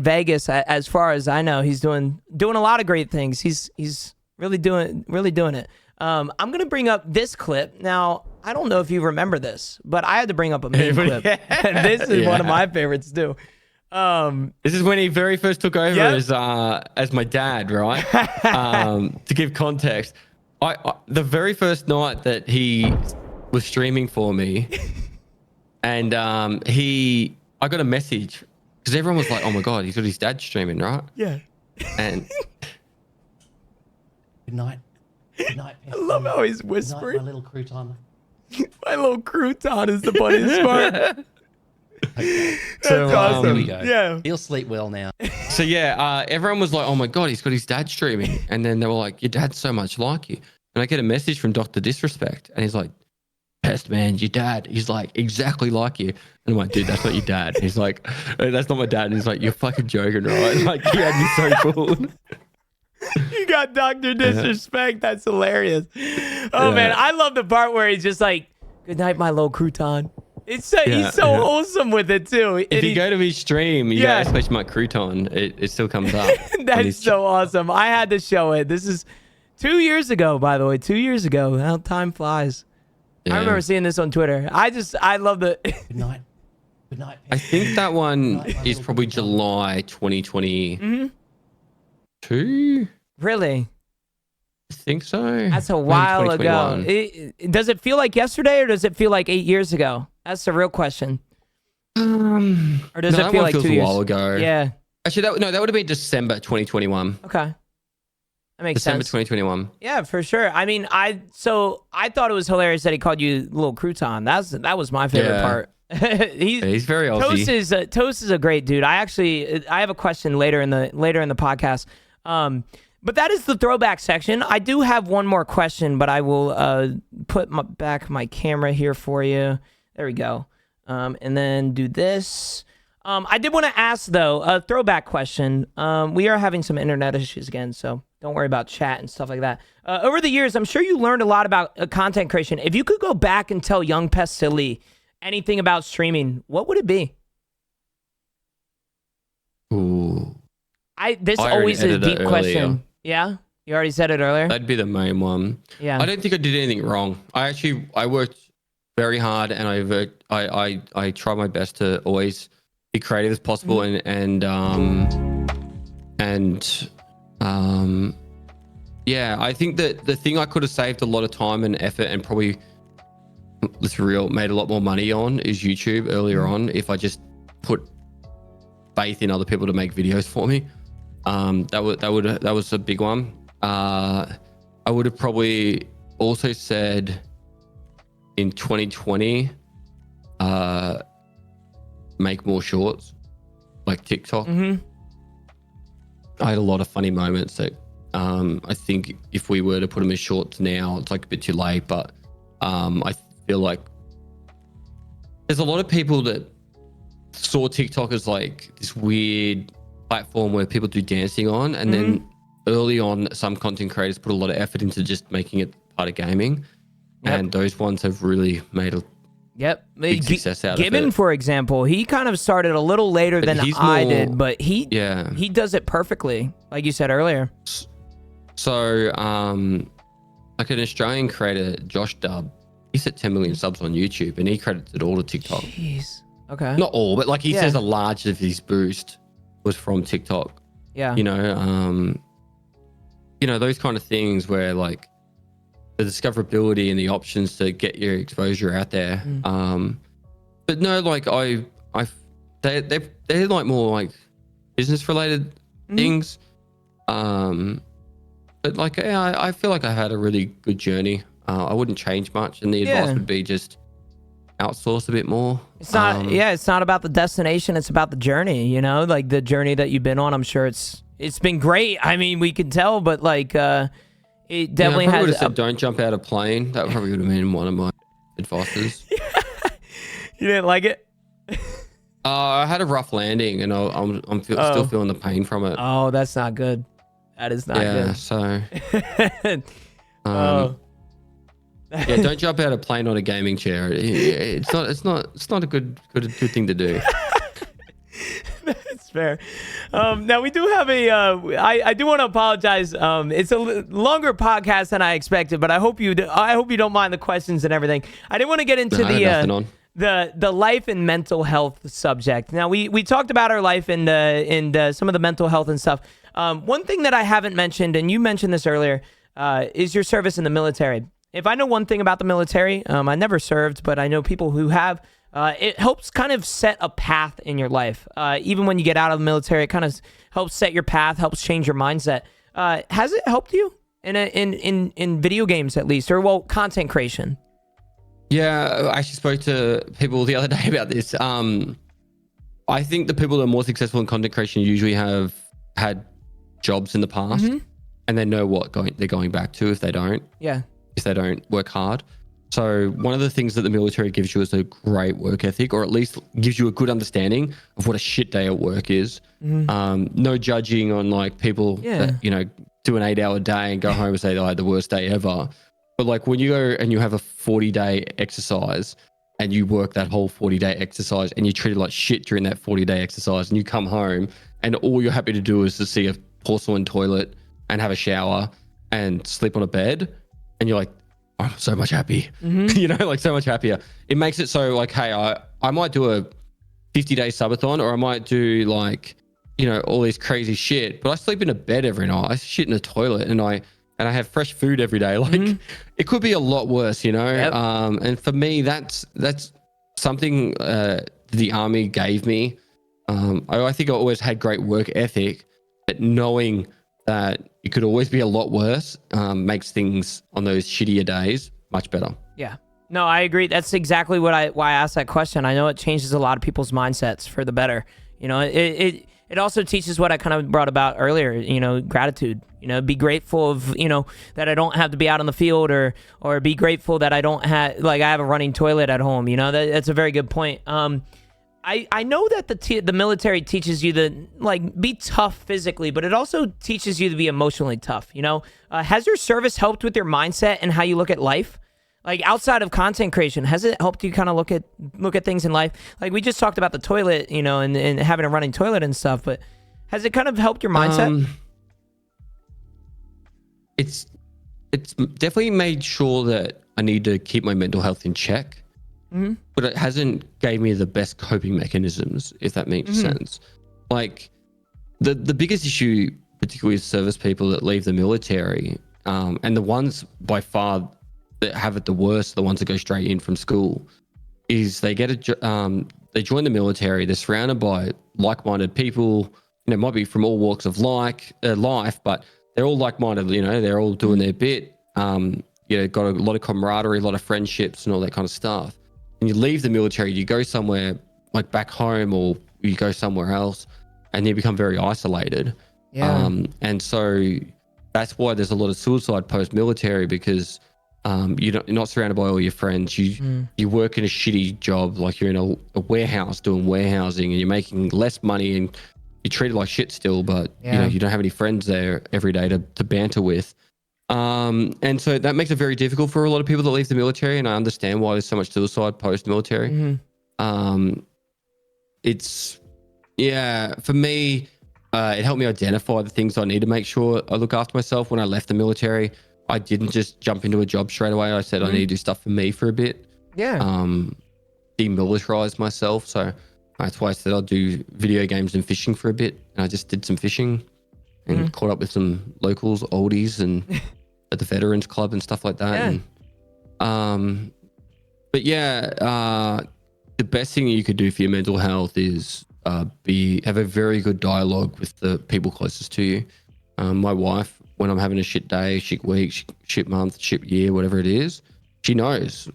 Vegas, as far as I know. He's doing a lot of great things. He's really doing it. I'm gonna bring up this clip now. I don't know if you remember this, but I had to bring up a meme clip. And this is one of my favorites too. This is when he very first took over Yep. as my dad, right? To give context, I the very first night that he was streaming for me, and I got a message because everyone was like, "Oh my god, he's got his dad streaming, right?" Yeah. And Good night. Good night, I love how he's Good night, whispering. my little crouton. My little crouton is the funniest part. so, That's awesome. Here we go. Yeah. He'll sleep well now. So yeah, everyone was like, "Oh my god, he's got his dad streaming," and then they were like, "Your dad's so much like you." And I get a message from Dr. Disrespect, and he's like, "Pest man, your dad." He's like, "Exactly like you." And I'm like, "Dude, that's not your dad." He's like, "That's not my dad." And he's like, "You're fucking joking, right?" Like, he had me so cool. You got Dr. Disrespect. That's hilarious. Oh man, I love the part where he's just like, "Good night, my little crouton." He's so wholesome with it too. If you go to his stream, you Yeah. go /my crouton, it still comes up. That's so awesome. I had to show it. This is 2 years ago, by the way. 2 years ago. How time flies. I remember seeing this on Twitter. I love the. Good night. Good night. I think that one is probably July 2022. Really? I think so. That's a Maybe while ago. 2021. Does it feel like yesterday, or does it feel like 8 years ago? That's the real question. Or does No, it that feel one like feels 2 a years? while ago. Yeah. Actually, that would have been December 2021. Okay. That makes December sense. 2021. Yeah, for sure. I mean, I thought it was hilarious that he called you little crouton. That was my favorite Yeah. part. He's very Aussie. Toast is a great dude. I have a question later in the podcast. But that is the throwback section. I do have one more question, but I will put back my camera here for you. There we go. And then do this. I did want to ask, though, a throwback question. We are having some internet issues again, so don't worry about chat and stuff like that. Over the years, I'm sure you learned a lot about content creation. If you could go back and tell young Pestily anything about streaming, what would it be? Ooh. This I always already is a deep edited it question. earlier. Yeah? You already said it earlier? That'd be the main one. Yeah. I don't think I did anything wrong. I worked very hard, and I try my best to always be creative as possible, and yeah, I think that the thing I could have saved a lot of time and effort and probably made a lot more money on is YouTube earlier on if I just put faith in other people to make videos for me. That was a big one. I would have probably also said in 2020, make more shorts like TikTok. I had a lot of funny moments that I think if we were to put them as shorts now, it's like a bit too late, but I feel like there's a lot of people that saw TikTok as like this weird platform where people do dancing on, and then early on some content creators put a lot of effort into just making it part of gaming, and those ones have really made a big success out of it. Gibbon, for example, he kind of started a little later than I did, but he does it perfectly, like you said earlier. So like an Australian creator, Josh Dub, he's at 10 million subs on YouTube, and he credits it all to TikTok. Jeez. Okay. Not all, but like he says a large of his boost was from TikTok. Yeah. You know, those kind of things where like the discoverability and the options to get your exposure out there. But no, like they're like more like business related things. But like, I feel like I had a really good journey. I wouldn't change much, and the advice would be just outsource a bit more. It's not, it's not about the destination. It's about the journey, you know, like the journey that you've been on. I'm sure it's been great. I mean, we can tell, but like, it definitely I would has. have said, don't jump out of plane. That probably would have been one of my advices. You didn't like it? I had a rough landing, and I'm still feeling the pain from it. Oh, that's not good. That is not good. Yeah, so. Don't jump out of plane on a gaming chair. It's not a good thing to do. That's fair. Now we do have I do want to apologize. It's a longer podcast than I expected, but I hope you don't mind the questions and everything. I didn't want to get into the life and mental health subject. Now we talked about our life and some of the mental health and stuff. One thing that I haven't mentioned, and you mentioned this earlier, is your service in the military. If I know one thing about the military, I never served, but I know people who have. It helps kind of set a path in your life. Even when you get out of the military, it kind of helps set your path, helps change your mindset. Has it helped you in video games at least, or content creation? Yeah, I actually spoke to people the other day about this. I think the people that are more successful in content creation usually have had jobs in the past, and they know what they're going back to if they don't. Yeah. If they don't work hard. So one of the things that the military gives you is a great work ethic, or at least gives you a good understanding of what a shit day at work is. No judging on like people that, do an 8-hour day and go home and say, I had the worst day ever. But like when you go and you have a 40-day exercise and you work that whole 40-day exercise and you treat it like shit during that 40-day exercise, and you come home and all you're happy to do is to see a porcelain toilet and have a shower and sleep on a bed, and you're like, I'm so much happy, like so much happier. It makes it so like, hey, I might do a 50-day subathon, or I might do like, all these crazy shit, but I sleep in a bed every night. I shit in a toilet, and I have fresh food every day. Like it could be a lot worse, and for me, that's something the army gave me. I think I always had great work ethic, but knowing that it could always be a lot worse makes things on those shittier days much better. Yeah. No, I agree. That's exactly why I asked that question. I know it changes a lot of people's mindsets for the better. It also teaches what I kind of brought about earlier, gratitude. Be grateful of, that I don't have to be out on the field, or be grateful that I don't have, I have a running toilet at home. That's a very good point. I know that the military teaches you to be tough physically, but it also teaches you to be emotionally tough. Has your service helped with your mindset and how you look at life? Like outside of content creation, has it helped you kind of look at things in life? Like we just talked about the toilet, and having a running toilet and stuff, but has it kind of helped your mindset? It's definitely made sure that I need to keep my mental health in check. But it hasn't gave me the best coping mechanisms, if that makes sense. Like the biggest issue, particularly with service people that leave the military, and the ones by far that have it the worst, the ones that go straight in from school, is they get they join the military. They're surrounded by like-minded people. Might be from all walks of life, but they're all like-minded. They're all doing their bit. Got a lot of camaraderie, a lot of friendships, and all that kind of stuff. And you leave the military, you go somewhere like back home, or you go somewhere else, and you become very isolated. Yeah. And so that's why there's a lot of suicide post-military, because you're not surrounded by all your friends. You work in a shitty job, like you're in a warehouse doing warehousing, and you're making less money, and you're treated like shit still, but you don't have any friends there every day to banter with. And so that makes it very difficult for a lot of people that leave the military, and I understand why there's so much suicide post-military. It's for me, it helped me identify the things I need to make sure I look after myself. When I left the military, I didn't just jump into a job straight away. I said I need to do stuff for me for a bit. Demilitarize myself. So that's why I said I'll do video games and fishing for a bit. And I just did some fishing and caught up with some locals, oldies, and at the Veterans Club and stuff like that. And, the best thing you could do for your mental health is have a very good dialogue with the people closest to you. My wife, when I'm having a shit day, shit week, shit month, shit year, whatever it is, she knows.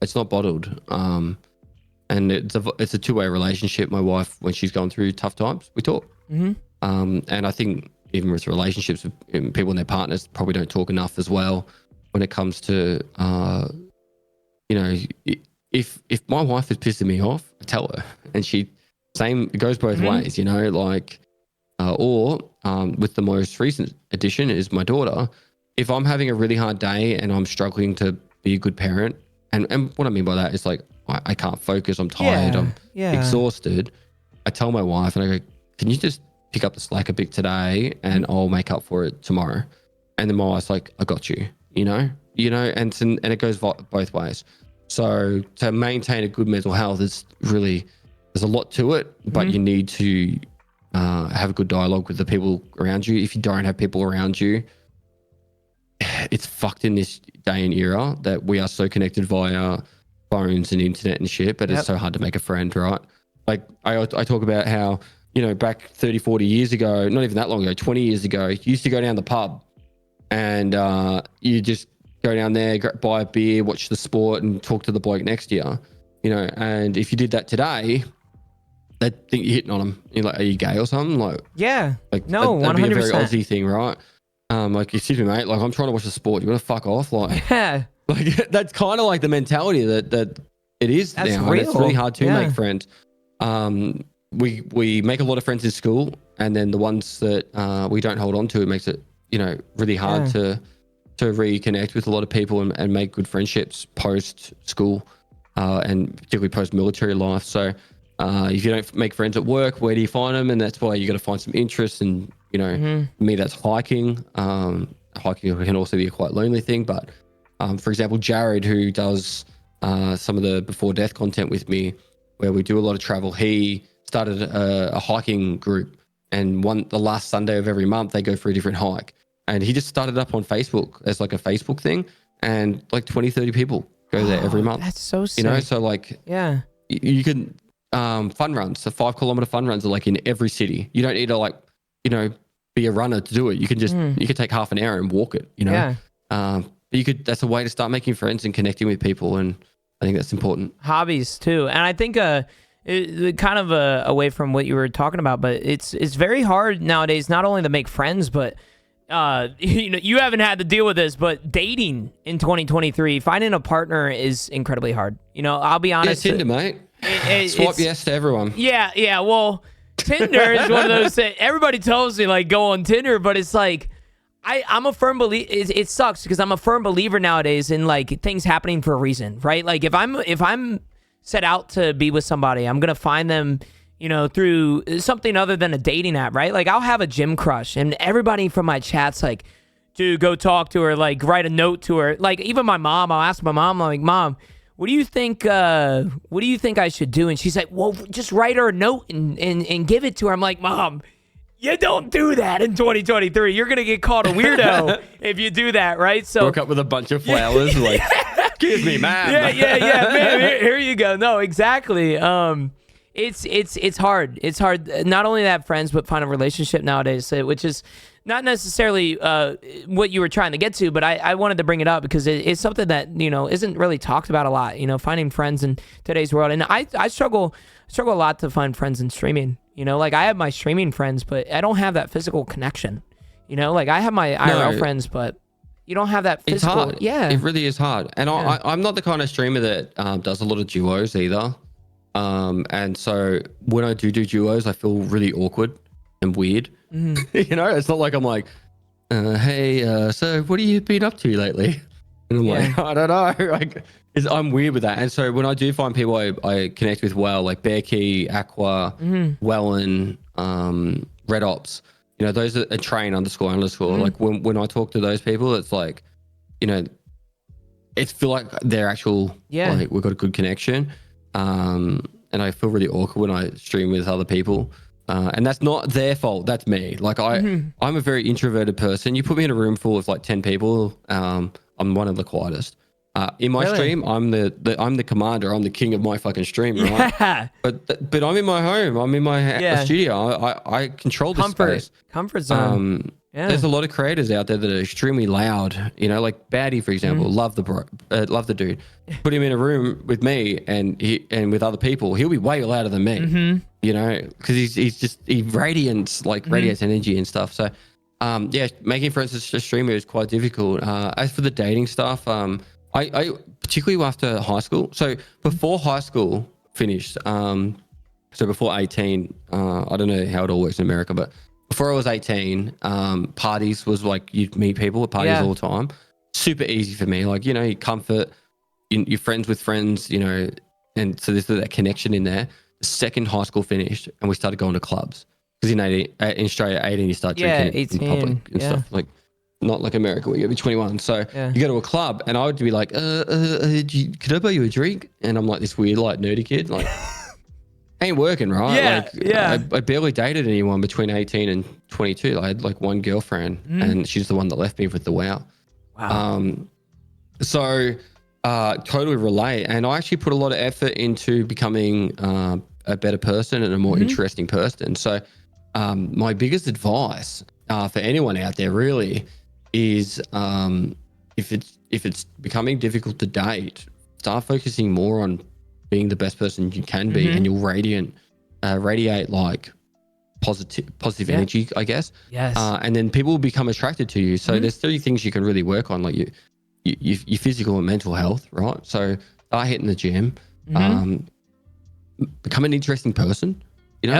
It's not bottled. And it's a two-way relationship. My wife, when she's going through tough times, we talk. And I think even with relationships with people and their partners, probably don't talk enough as well when it comes to, if my wife is pissing me off, I tell her, and it goes both ways, or with the most recent addition is my daughter. If I'm having a really hard day and I'm struggling to be a good parent, and what I mean by that is like, I can't focus, I'm tired, I'm exhausted. I tell my wife and I go, can you just pick up the slack a bit today and I'll make up for it tomorrow? And then my wife's like, I got you, and it goes both ways. So to maintain a good mental health is really, there's a lot to it, but you need to have a good dialogue with the people around you. If you don't have people around you, it's fucked in this day and era that we are so connected via phones and internet and shit, but it's so hard to make a friend, right? Like I talk about how, back 30, 40 years ago, not even that long ago, 20 years ago, you used to go down the pub and you just go down there, buy a beer, watch the sport and talk to the bloke next to you, and if you did that today, they'd think you're hitting on them. You're like, are you gay or something? Like, no, 100%. That'd be a very Aussie thing, right? Like, excuse me, mate, like I'm trying to watch the sport. You want to fuck off? Like, like that's kind of like the mentality that it is that's now. Real. It's really hard to make friends. We make a lot of friends in school, and then the ones that we don't hold on to, it makes it, really hard to reconnect with a lot of people and make good friendships post school, and particularly post military life. So if you don't make friends at work, where do you find them? And that's why you got to find some interest. And for me, that's hiking. Hiking can also be a quite lonely thing, but for example, Jared, who does some of the before death content with me, where we do a lot of travel, he started a hiking group, and the last Sunday of every month they go for a different hike. And he just started up on Facebook as like a Facebook thing, and like 20, 30 people go there every month. That's so sick. So like, you can fun runs. So 5 kilometer fun runs are like in every city. You don't need to be a runner to do it. You can just you could take half an hour and walk it. But that's a way to start making friends and connecting with people, and I think that's important. Hobbies too, and I think kind of away from what you were talking about, but it's very hard nowadays not only to make friends, but you haven't had to deal with this, but dating in 2023, finding a partner is incredibly hard. I'll be honest. Yeah, Tinder, mate. Swipe yes to everyone. Yeah. Well, Tinder is one of those that everybody tells me like go on Tinder, but it's like I'm a firm believer. It sucks because I'm a firm believer nowadays in like things happening for a reason, right? Like if I'm set out to be with somebody, I'm gonna find them, through something other than a dating app, right? Like I'll have a gym crush, and everybody from my chats like, dude, go talk to her, like write a note to her. Like even my mom, I'll ask my mom, like, Mom, what do you think I should do? And she's like, well, just write her a note and give it to her. I'm like, Mom, you don't do that in 2023. You're gonna get called a weirdo if you do that, right? So woke up with a bunch of flowers, like Excuse me, man. Yeah. Man, here you go. No, exactly. It's hard. It's hard. Not only to have friends, but find a relationship nowadays, which is not necessarily what you were trying to get to, but I wanted to bring it up because it's something that, isn't really talked about a lot, finding friends in today's world. And I struggle a lot to find friends in streaming, like I have my streaming friends, but I don't have that physical connection, like I have my IRL friends, but you don't have that physical. It's hard. Yeah. It really is hard. And I'm not the kind of streamer that does a lot of duos either. And so when I do duos, I feel really awkward and weird. It's not like I'm like, hey, so what have you been up to lately? And I'm like, I don't know. Like, I'm weird with that. And so when I do find people I connect with well, like Bear Key, Aqua, Wellen, Red Ops, those are train __. Like when I talk to those people, it's like, it's feel like they're actual, like we've got a good connection. And I feel really awkward when I stream with other people. And that's not their fault. That's me. Like I'm a very introverted person. You put me in a room full of like 10 people. I'm one of the quietest. In my stream, I'm the commander. I'm the king of my fucking stream, right? Yeah. But I'm in my home. I'm in my studio. I control the space. Comfort zone. There's a lot of creators out there that are extremely loud. Like Baddie, for example. Love the dude. Put him in a room with me and with other people. He'll be way louder than me. Because he radiates energy and stuff. So, making friends as a streamer is quite difficult. As for the dating stuff, I particularly after high school. So before high school finished, so before 18, I don't know how it all works in America, but before I was 18, parties was like you'd meet people at parties all the time. Super easy for me. Like, you comfort, you're friends with friends, and so there's that connection in there. The second high school finished and we started going to clubs. Because in Australia, 18, you start drinking 18, in public and stuff. Like, not like America where you gotta be 21. So you go to a club and I would be like, could I buy you a drink? And I'm like this weird, like nerdy kid. Like, ain't working, right? I barely dated anyone between 18 and 22. I had like one girlfriend and she's the one that left me with the wow. So totally relate. And I actually put a lot of effort into becoming a better person and a more interesting person. So my biggest advice for anyone out there really is if it's becoming difficult to date, start focusing more on being the best person you can be, and you'll radiate like positive energy, I guess. Yes. And then people will become attracted to you. So there's 3 things you can really work on, like your physical and mental health, right? So start hitting the gym, become an interesting person,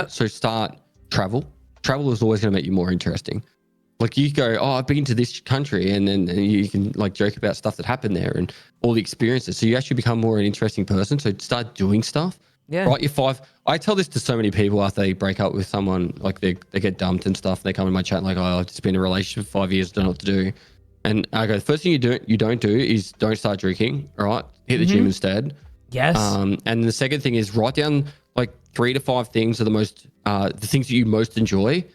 so start travel. Travel is always going to make you more interesting. Like you go, I've been to this country, and then you can like joke about stuff that happened there and all the experiences. So you actually become more an interesting person. So start doing stuff. Yeah. Write your 5. I tell this to so many people after they break up with someone, like they get dumped and stuff. They come in my chat like, I've just been in a relationship for 5 years, don't know what to do. And I go, the first thing you don't do is don't start drinking. All right, hit the gym instead. Yes. And the second thing is write down like 3 to 5 things are the things that you most enjoy,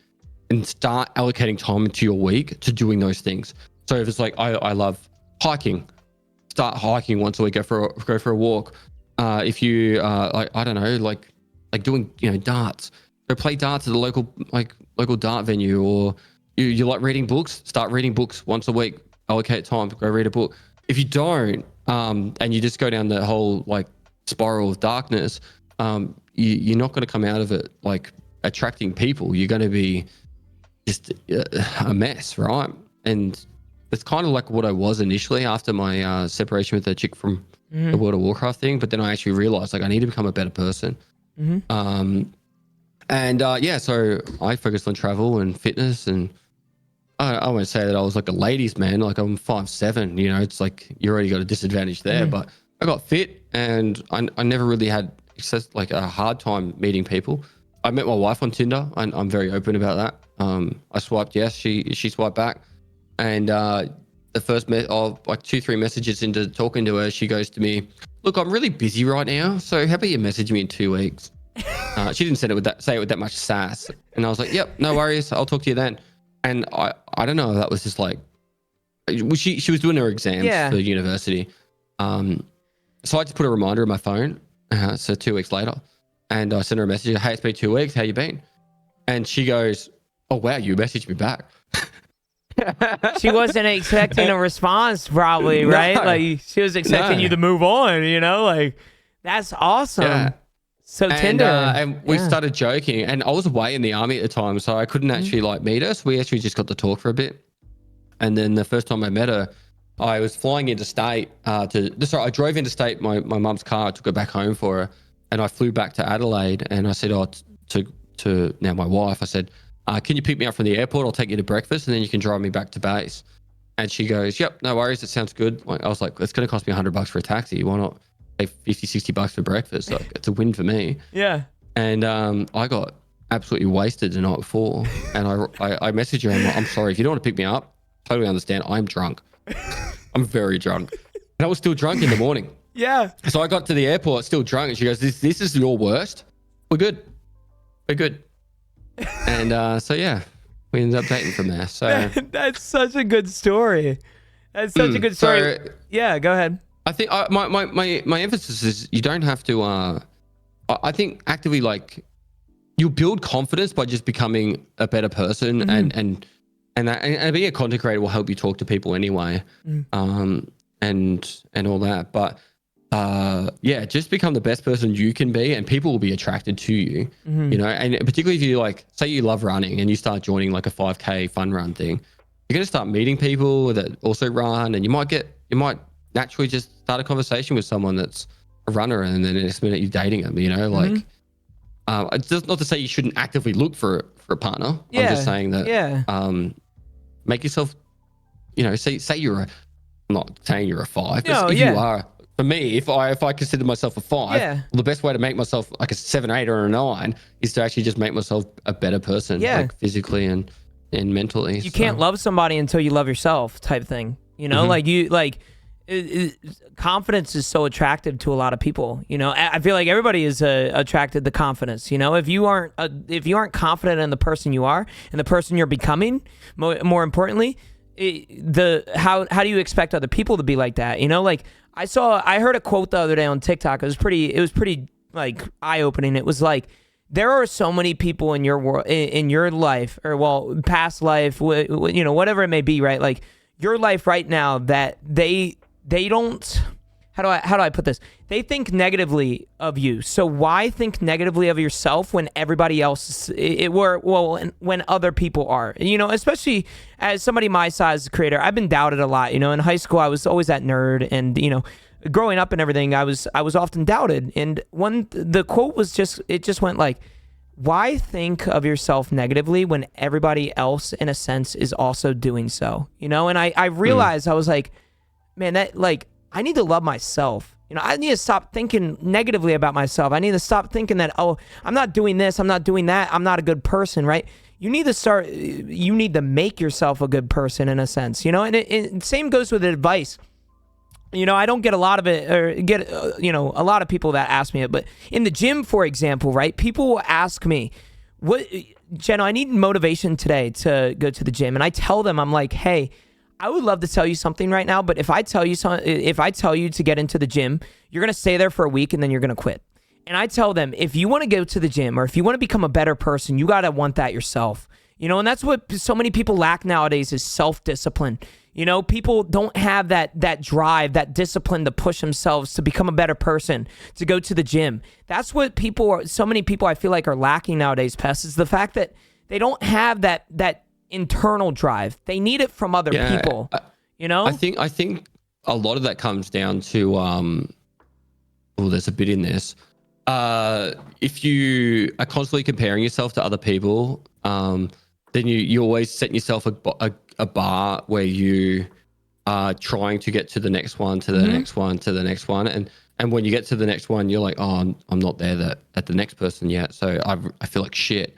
and start allocating time into your week to doing those things. So if it's like I love hiking, start hiking once a week. Go for a walk. If you like I don't know, like doing darts, go play darts at the local dart venue. Or you like reading books, start reading books once a week. Allocate time to go read a book. If you don't, and you just go down the whole like spiral of darkness, you're not going to come out of it like attracting people. You're going to be just a mess, right? And it's kind of like what I was initially after my separation with that chick from the World of Warcraft thing. But then I actually realized like I need to become a better person. So I focused on travel and fitness, and I won't say that I was like a ladies man. Like I'm 5'7", it's like you already got a disadvantage there. But I got fit, and I never really had like a hard time meeting people. I met my wife on Tinder, and I'm very open about that. I swiped yes, she swiped back, and the first like 2-3 messages into talking to her, she goes to me, "Look, I'm really busy right now, so how about you message me in 2 weeks?" She didn't say it with that much sass, and I was like, "Yep, no worries, I'll talk to you then." And I don't know if that was just like she was doing her exams for university, So I just put a reminder on my phone. So 2 weeks later, and I sent her a message. Hey, it's been 2 weeks. How you been? And she goes, oh wow, you messaged me back. She wasn't expecting a response, probably, right? No. Like she was expecting you to move on, you know? Like that's awesome. Yeah. So Tinder. And we started joking, and I was away in the army at the time, so I couldn't actually like meet her. So we actually just got to talk for a bit. And then the first time I met her, I was flying interstate I drove interstate my mum's car. I took her back home for her, and I flew back to Adelaide. And I said, to now my wife, I said, can you pick me up from the airport? I'll take you to breakfast, and then you can drive me back to base. And she goes, yep, no worries. It sounds good. I was like, it's going to cost me $100 for a taxi. Why not pay $50-$60 for breakfast? Like, it's a win for me. Yeah. And I got absolutely wasted the night before. And I messaged her, I'm sorry, if you don't want to pick me up, totally understand. I'm drunk. I'm very drunk. And I was still drunk in the morning. Yeah. So I got to the airport still drunk, and she goes, this is your worst? We're good. And so yeah, we ended up dating from there. So that's such a good story. That's such a good story. So, yeah, go ahead. I think my emphasis is you don't have to. I think actively, like, you build confidence by just becoming a better person, and being a content creator will help you talk to people anyway, and all that. But yeah, just become the best person you can be, and people will be attracted to you. You know, and particularly if you like, say you love running and you start joining like a 5K fun run thing, you're gonna start meeting people that also run, and you might naturally just start a conversation with someone that's a runner, and then the next minute you're dating them. You know, like, it's just not to say you shouldn't actively look for a partner. Yeah. I'm just saying that make yourself, you know, say you're I'm not saying you're a 5, but if you are. For me, if I consider myself a 5, well, the best way to make myself like a 7, 8, or a 9 is to actually just make myself a better person, like physically and mentally. You can't love somebody until you love yourself, type thing. You know, confidence is so attractive to a lot of people. You know, I feel like everybody is attracted to confidence. You know, if you aren't confident in the person you are and the person you're becoming, more importantly, how do you expect other people to be like that? You know, like I heard a quote the other day on TikTok. It was pretty like eye-opening. It was like, there are so many people in your world, in your life, or well, past life, you know, whatever it may be, right? Like your life right now, that they don't, how do I put this? They think negatively of you. So why think negatively of yourself when everybody else when other people are, you know, especially as somebody my size creator, I've been doubted a lot. You know, in high school, I was always that nerd, and, you know, growing up and everything, I was often doubted. And the quote was it just went like, why think of yourself negatively when everybody else, in a sense, is also doing so, you know? And I realized, I was like, man, that, like, I need to love myself. You know, I need to stop thinking negatively about myself. I need to stop thinking that, oh, I'm not doing this, I'm not doing that, I'm not a good person, right? You need to make yourself a good person, in a sense, you know? And same goes with advice. You know, I don't get a lot of it, or get, you know, a lot of people that ask me it, but in the gym, for example, right? People will ask me, Genooo, I need motivation today to go to the gym. And I tell them, I'm like, hey, I would love to tell you something right now, but if I tell you to get into the gym, you're going to stay there for a week and then you're going to quit. And I tell them, if you want to go to the gym, or if you want to become a better person, you got to want that yourself. You know, and that's what so many people lack nowadays, is self-discipline. You know, people don't have that drive, that discipline to push themselves to become a better person, to go to the gym. That's what so many people I feel like are lacking nowadays, Pest, is the fact that they don't have that internal drive. They need it from other people, you know? I think a lot of that comes down to, there's a bit in this. If you are constantly comparing yourself to other people, then you always set yourself a bar where you are trying to get to the next one, to the next one, to the next one. And when you get to the next one, you're like, oh, I'm not there at the next person yet. So I feel like shit.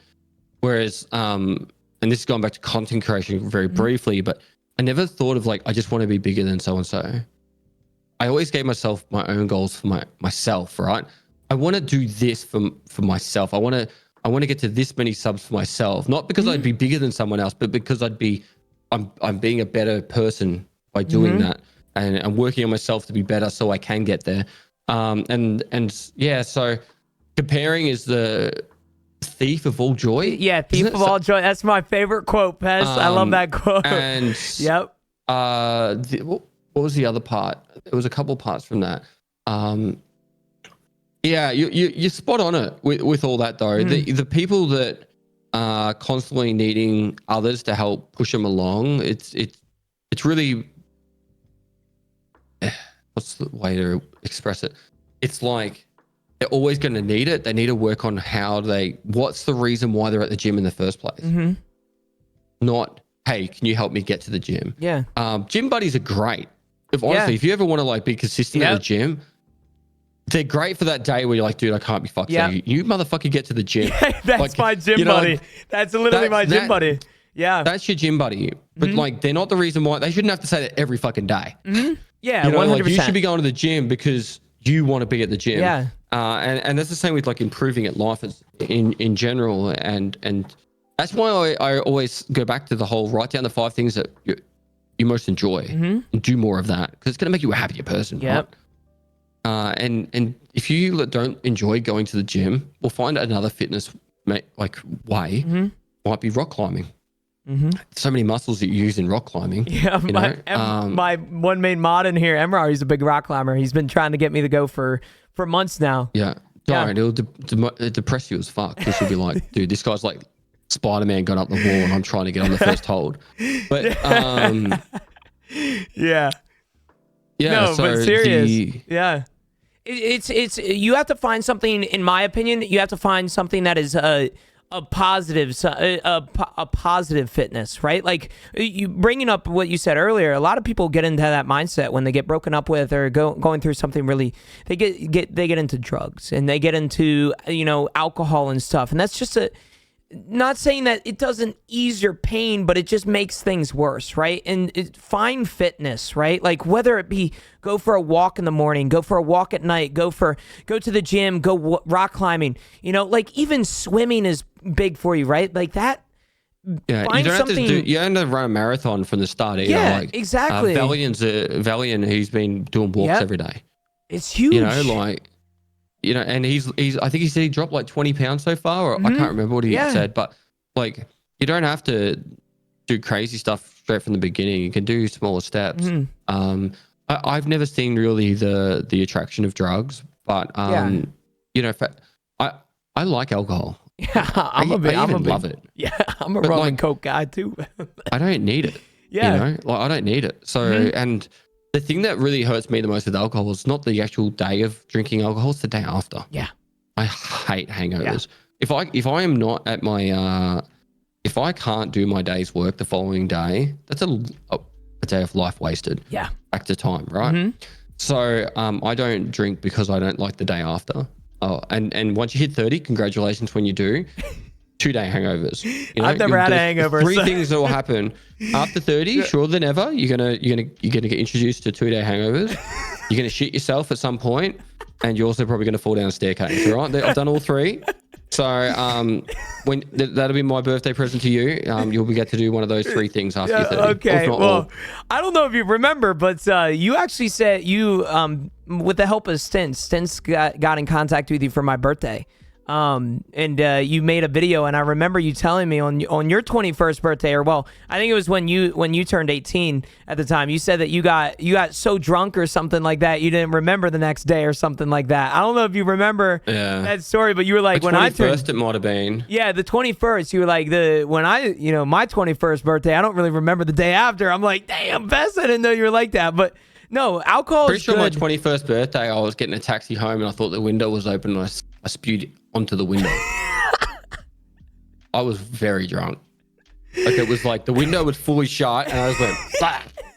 Whereas, and this is going back to content creation very briefly, but I never thought of like, I just want to be bigger than so-and-so. I always gave myself my own goals for myself, right? I want to do this for myself. I want to get to this many subs for myself, not because I'd be bigger than someone else, but because I'm being a better person by doing that. and working on myself to be better so I can get there. And yeah, so comparing is the thief of all joy. Yeah, thief of all joy. That's my favorite quote, Pez. I love that quote. And yep. What was the other part? There was a couple parts from that. Yeah, you're spot on it with all that though. The people that are constantly needing others to help push them along, it's really, what's the way to express it? It's like they're always going to need it. They need to work on what's the reason why they're at the gym in the first place. Not, hey, can you help me get to the gym? Yeah. Gym buddies are great. If you ever want to like be consistent at the gym, they're great for that day where you're like, dude, I can't be fucked. You motherfucker get to the gym. That's like, my gym buddy. That's literally my gym buddy. Yeah. That's your gym buddy. But like, they're not the reason why. They shouldn't have to say that every fucking day. Yeah, you know, 100%. Like, you should be going to the gym because you want to be at the gym. Yeah. And that's the same with like improving at life in general. And that's why I always go back to the whole write down the 5 things that you most enjoy and do more of that, because it's going to make you a happier person. Yep. Right? And if you don't enjoy going to the gym, we'll find another fitness way. Might be rock climbing. So many muscles that you use in rock climbing. Yeah, my one main mod in here, Emrar, he's a big rock climber. He's been trying to get me to go for months now. Yeah. Don't. It'll depress you as fuck, because you'll be like, dude, this guy's like Spider-Man got up the wall and I'm trying to get on the first hold. But yeah. No, so but serious. It's you have to find something, in my opinion, you have to find something that is a positive fitness, right? Like, you bringing up what you said earlier, a lot of people get into that mindset when they get broken up with or going through something really, they get into drugs and they get into, alcohol and stuff. And that's just not saying that it doesn't ease your pain, but it just makes things worse, right? And find fitness, right? Like, whether it be go for a walk in the morning, go for a walk at night, go to the gym, go rock climbing, like even swimming is big for you, right? Like that. Yeah, you don't have to run a marathon from the start either. Yeah, like, exactly. Valiant, he's been doing walks every day. It's huge. And he's I think he said he dropped like 20 pounds so far, or I can't remember what he said, but like, you don't have to do crazy stuff straight from the beginning. You can do smaller steps. I've never seen really the attraction of drugs, but I like alcohol. Yeah, I love it. Yeah, I'm a rum and coke guy too. I don't need it. Yeah, I don't need it. So and the thing that really hurts me the most with alcohol is not the actual day of drinking alcohol; it's the day after. Yeah, I hate hangovers. Yeah. If I am not at my if I can't do my day's work the following day, that's a day of life wasted. Yeah, back to time, right? So I don't drink because I don't like the day after. Oh, and once you hit 30, congratulations when you do. 2-day hangovers. I've never had a hangover. 3 things that will happen after 30. Sure than ever, you're gonna get introduced to 2-day hangovers. You're gonna shit yourself at some point, and you're also probably gonna fall down a staircase. All right, I've done all 3. So when that'll be my birthday present to you. You'll get to do one of those 3 things after you're 30. Okay. Well, I don't know if you remember, but you actually said you with the help of Stints got in contact with you for my birthday. And you made a video, and I remember you telling me on your 21st birthday, or well, I think it was when you turned 18 at the time. You said that you got so drunk or something like that you didn't remember the next day or something like that. I don't know if you remember that story, but you were like, when I turned, it might have been. Yeah, the 21st. You were like, my 21st birthday, I don't really remember the day after. I'm like, damn, Bess, I didn't know you were like that, but. No, alcohol Pretty is sure good. My 21st birthday, I was getting a taxi home and I thought the window was open and I spewed onto the window. I was very drunk. Like, it was like the window was fully shut and I was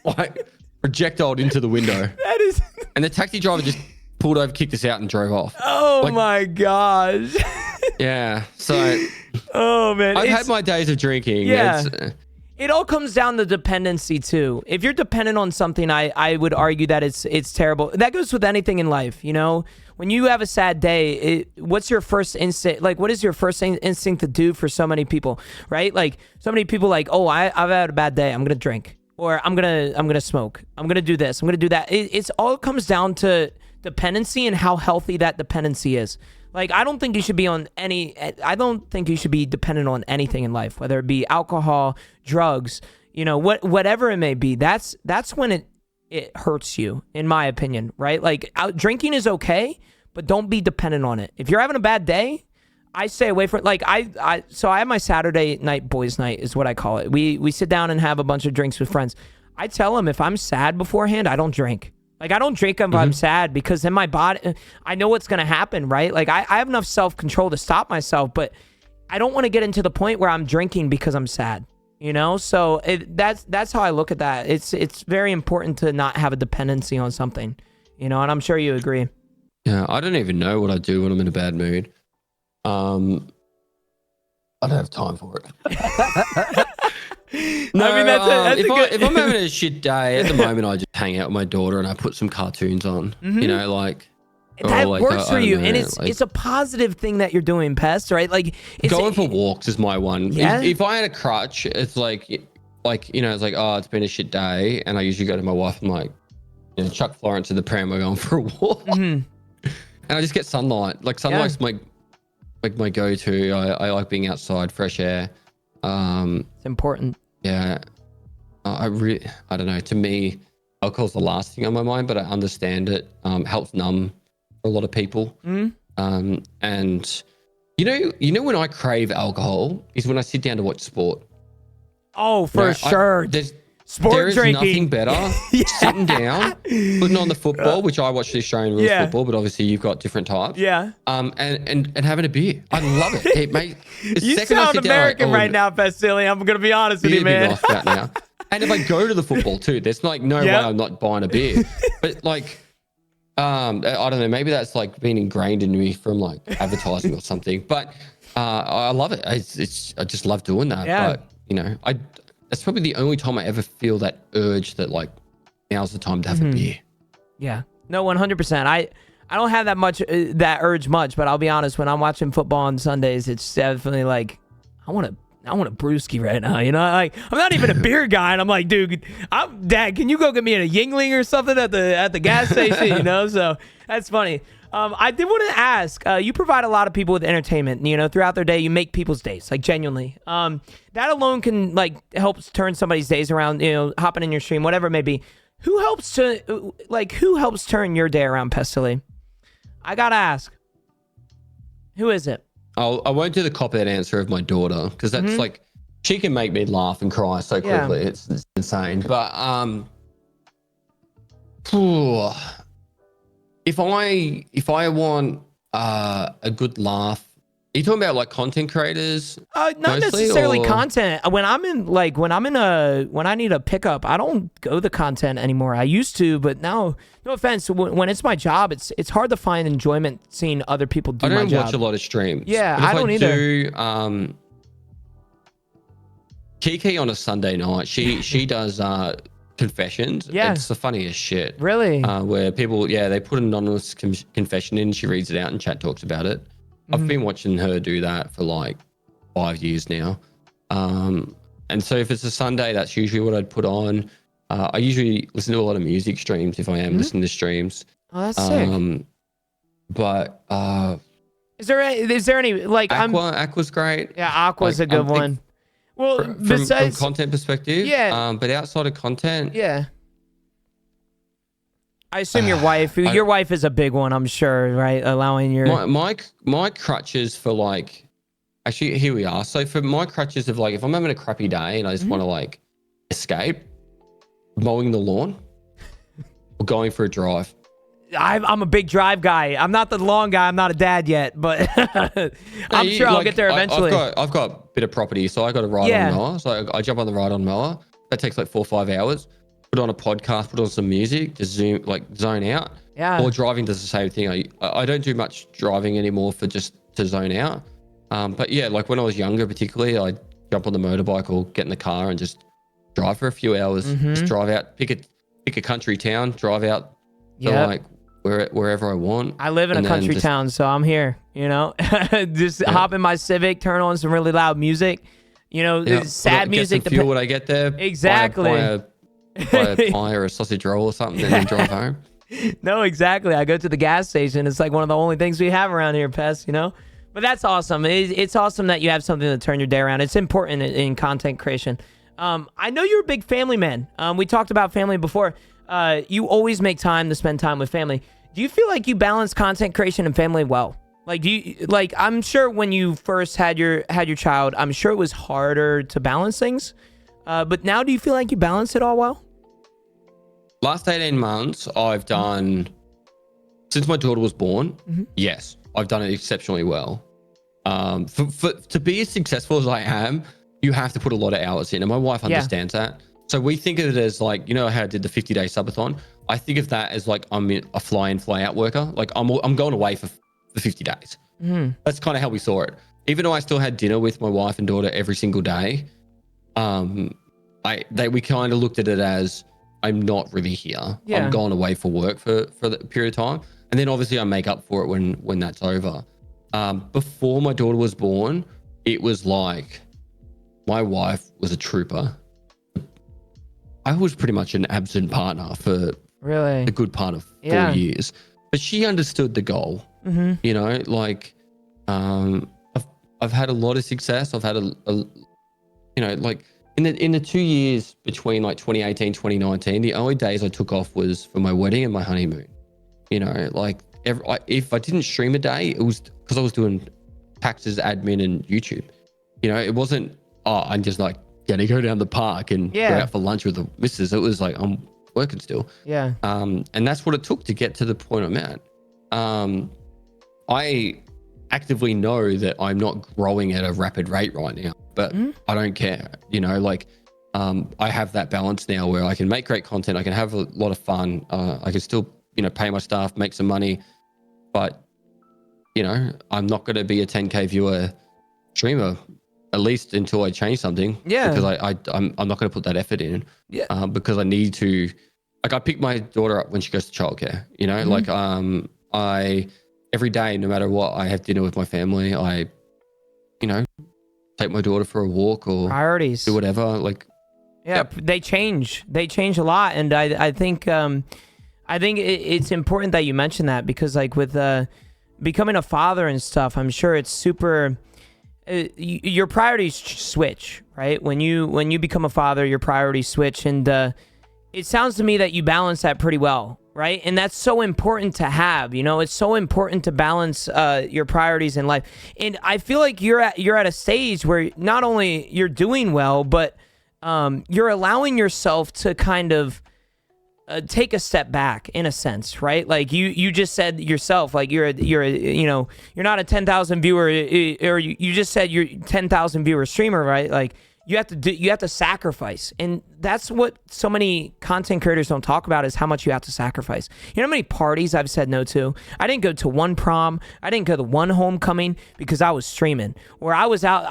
like projectiled into the window. That is. And the taxi driver just pulled over, kicked us out and drove off. Oh my gosh. Yeah. So. Oh man. I've had my days of drinking. Yeah. It all comes down to dependency too. If you're dependent on something, I would argue that it's terrible. That goes with anything in life, When you have a sad day, what's your first instinct? Like, what is your first instinct to do for so many people, right? Like, so many people like, oh, I've had a bad day, I'm going to drink. or I'm gonna smoke. I'm gonna do this. I'm gonna do that. It's all comes down to dependency and how healthy that dependency is. Like, I don't think you should be dependent on anything in life, whether it be alcohol, drugs, whatever it may be. That's when it hurts you, in my opinion, right? Like, drinking is okay, but don't be dependent on it. If you're having a bad day, I stay away from it. Like, so I have my Saturday night boys' night is what I call it. We sit down and have a bunch of drinks with friends. I tell them if I'm sad beforehand, I don't drink. Like, I don't drink if I'm sad, because then my body, I know what's going to happen, right? Like, I have enough self-control to stop myself, but I don't want to get into the point where I'm drinking because I'm sad, So that's how I look at that. It's very important to not have a dependency on something, and I'm sure you agree. Yeah, I don't even know what I do when I'm in a bad mood. I don't have time for it. No, I mean, if I'm having a shit day, at the moment I just hang out with my daughter and I put some cartoons on, that works for you, and it's a positive thing that you're doing, Pest, right? Like, going for walks is my one. Yeah? If I had a crutch, it's like it's like, oh, it's been a shit day, and I usually go to my wife and like, chuck Florence to the pram, we're going for a walk, and I just get sunlight. Like, sunlight's my go-to. I like being outside, fresh air. It's important. Yeah, I don't know. To me, alcohol's the last thing on my mind, but I understand it. Helps numb for a lot of people. And when I crave alcohol is when I sit down to watch sport. Oh, for sure. There is nothing better sitting down, putting on the football, which I watch the Australian rules football, but obviously you've got different types. Yeah. And having a beer. I love it. You sound American right now, Pestily. I'm going to be honest with you, man. Off that now. And if I go to the football too, there's like no way I'm not buying a beer. But like, I don't know, maybe that's like been ingrained in me from like advertising or something. But I love it. I just love doing that. Yeah. But that's probably the only time I ever feel that urge that like now's the time to have a beer. Yeah. No, 100%. I don't have that much that urge much, but I'll be honest, when I'm watching football on Sundays, it's definitely like I want a brewski right now, Like, I'm not even a beer guy, and I'm like, dude, Dad, can you go get me a Yingling or something at the gas station, So that's funny. I did want to ask, you provide a lot of people with entertainment, throughout their day. You make people's days, like, genuinely. That alone can like helps turn somebody's days around, hopping in your stream, whatever it may be. Who helps turn your day around, Pestily? I gotta ask. Who is it? I won't do the cop-out answer of my daughter, because that's like, she can make me laugh and cry so quickly. Yeah. It's insane. But if I want a good laugh, are you talking about like content creators? Not necessarily content. When I need a pickup, I don't go the content anymore. I used to, but now, no offense, when it's my job, it's hard to find enjoyment seeing other people do my job. I don't watch a lot of streams. Yeah, I don't either. Kiki on a Sunday night, she does confessions. Yeah, it's the funniest shit. Really? Where people, they put an anonymous confession in, she reads it out and chat talks about it. I've been watching her do that for like 5 years now. And so if it's a Sunday, that's usually what I'd put on. I usually listen to a lot of music streams if I am listening to streams. Oh, that's sick. But is there any like Aqua's great. Yeah, Aqua's a good one. Well, from content perspective, but outside of content, I assume your wife is a big one, I'm sure, right? Allowing your my crutches for like, actually here we are. So for my crutches of like, if I'm having a crappy day and I just want to like escape, mowing the lawn or going for a drive. I'm a big drive guy. I'm not the lawn guy. I'm not a dad yet, but I'm sure I'll get there eventually. I've got a bit of property, so I got a ride-on mower. So I jump on the ride-on mower. That takes like 4 or 5 hours. Put on a podcast, put on some music, just zone out. Yeah. Or driving does the same thing. I don't do much driving anymore for just to zone out. But yeah, like when I was younger, particularly, I'd jump on the motorbike or get in the car and just drive for a few hours. Just drive out, pick a country town, drive out to like wherever I want. I live in a country town, so I'm here. Just hop in my Civic, turn on some really loud music. Sad music. Get some fuel when I get there. Exactly. buy a pie or a sausage roll or something, and then drive home. No, exactly. I go to the gas station. It's like one of the only things we have around here, Pest, you know? But that's awesome. It's awesome that you have something to turn your day around. It's important in content creation. I know you're a big family man. We talked about family before. You always make time to spend time with family. Do you feel like you balance content creation and family well? Like, I'm sure when you first had your child, I'm sure it was harder to balance things. But now do you feel like you balance it all well? Last 18 months, I've done, since my daughter was born, yes, I've done it exceptionally well. To be as successful as I am, you have to put a lot of hours in, and my wife understands that. So we think of it as like, you know how I did the 50-day subathon? I think of that as like I'm a fly-in, fly-out worker. Like I'm going away for 50 days. That's kind of how we saw it. Even though I still had dinner with my wife and daughter every single day, we kind of looked at it as I'm not really here. I'm going away for work for the period of time. And then obviously I make up for it when that's over. Before my daughter was born, it was like my wife was a trooper. I was pretty much an absent partner for a good part of 4 years, but she understood the goal. You know, like I've had a lot of success. I've had you know, like in the 2 years between like 2018, 2019, the only days I took off was for my wedding and my honeymoon. You know, like if I didn't stream a day, it was because I was doing taxes, admin, and YouTube. You know, it wasn't, I'm just like gonna go down the park and go out for lunch with the missus. It was like I'm working still. And that's what it took to get to the point I'm at. I actively know that I'm not growing at a rapid rate right now, but I don't care. You know, like I have that balance now where I can make great content. I can have a lot of fun. I can still, you know, pay my staff, make some money, but you know, I'm not going to be a 10K viewer streamer, at least until I change something. Because I'm not going to put that effort in. Because I need to, like, I pick my daughter up when she goes to childcare. You know, like I every day, no matter what, I have dinner with my family. I, you know, take my daughter for a walk or priorities, do whatever. Like, they change a lot, and I think it's important that you mention that, because like with becoming a father and stuff, I'm sure it's super. Your priorities switch, right? When you become a father, your priorities switch, and it sounds to me that you balance that pretty well, right? And that's so important to have. You know, it's so important to balance your priorities in life. And I feel like you're at a stage where not only you're doing well, but you're allowing yourself to kind of take a step back in a sense, right? Like you just said yourself, like you're you know, you're not a 10,000 viewer, or you just said you're 10,000 viewer streamer, right? Like you have to sacrifice, and that's what so many content creators don't talk about, is how much you have to sacrifice. You know how many parties I've said no to? I didn't go to one prom, I didn't go to one homecoming because I was streaming, or I was out,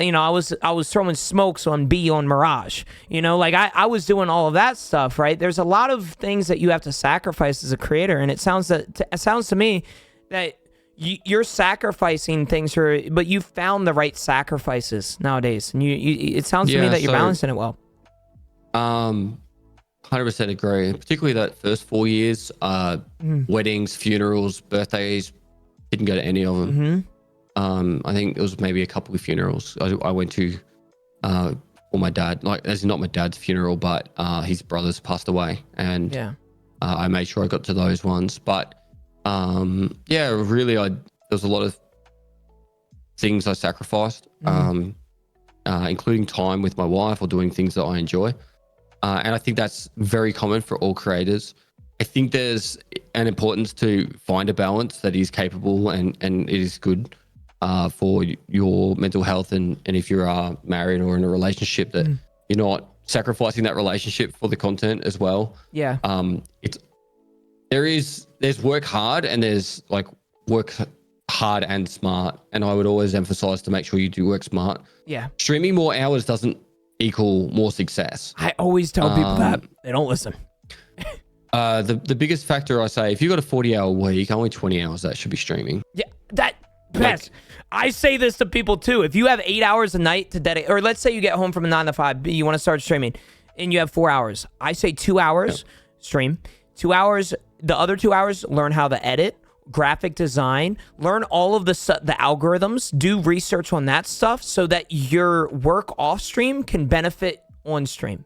you know, I was throwing smokes on B on Mirage. You know, like I was doing all of that stuff, right? There's a lot of things that you have to sacrifice as a creator, and it sounds to me that you're sacrificing things, but you found the right sacrifices nowadays, and it sounds to me that you're balancing it well. 100% agree. Particularly that first 4 years, weddings, funerals, birthdays, didn't go to any of them. I think it was maybe a couple of funerals I went to for my dad. Like, that's not my dad's funeral, but his brothers passed away, and I made sure I got to those ones. But really, there was a lot of things I sacrificed, including time with my wife or doing things that I enjoy. And I think that's very common for all creators. I think there's an importance to find a balance that is capable and it is good for your mental health. And if you are married or in a relationship, that you're not sacrificing that relationship for the content as well. There's work hard, and there's like work hard and smart. And I would always emphasize to make sure you do work smart. Streaming more hours doesn't equal more success. I always tell people that. They don't listen. The biggest factor, I say, if you've got a 40-hour week, only 20 hours that should be streaming. Best. I say this to people too. If you have 8 hours a night to dedicate, or let's say you get home from a 9 to 5, you want to start streaming. and you have 4 hours. I say 2 hours stream, 2 hours. The other 2 hours, learn how to edit, graphic design, learn all of the algorithms, do research on that stuff so that your work off stream can benefit on stream.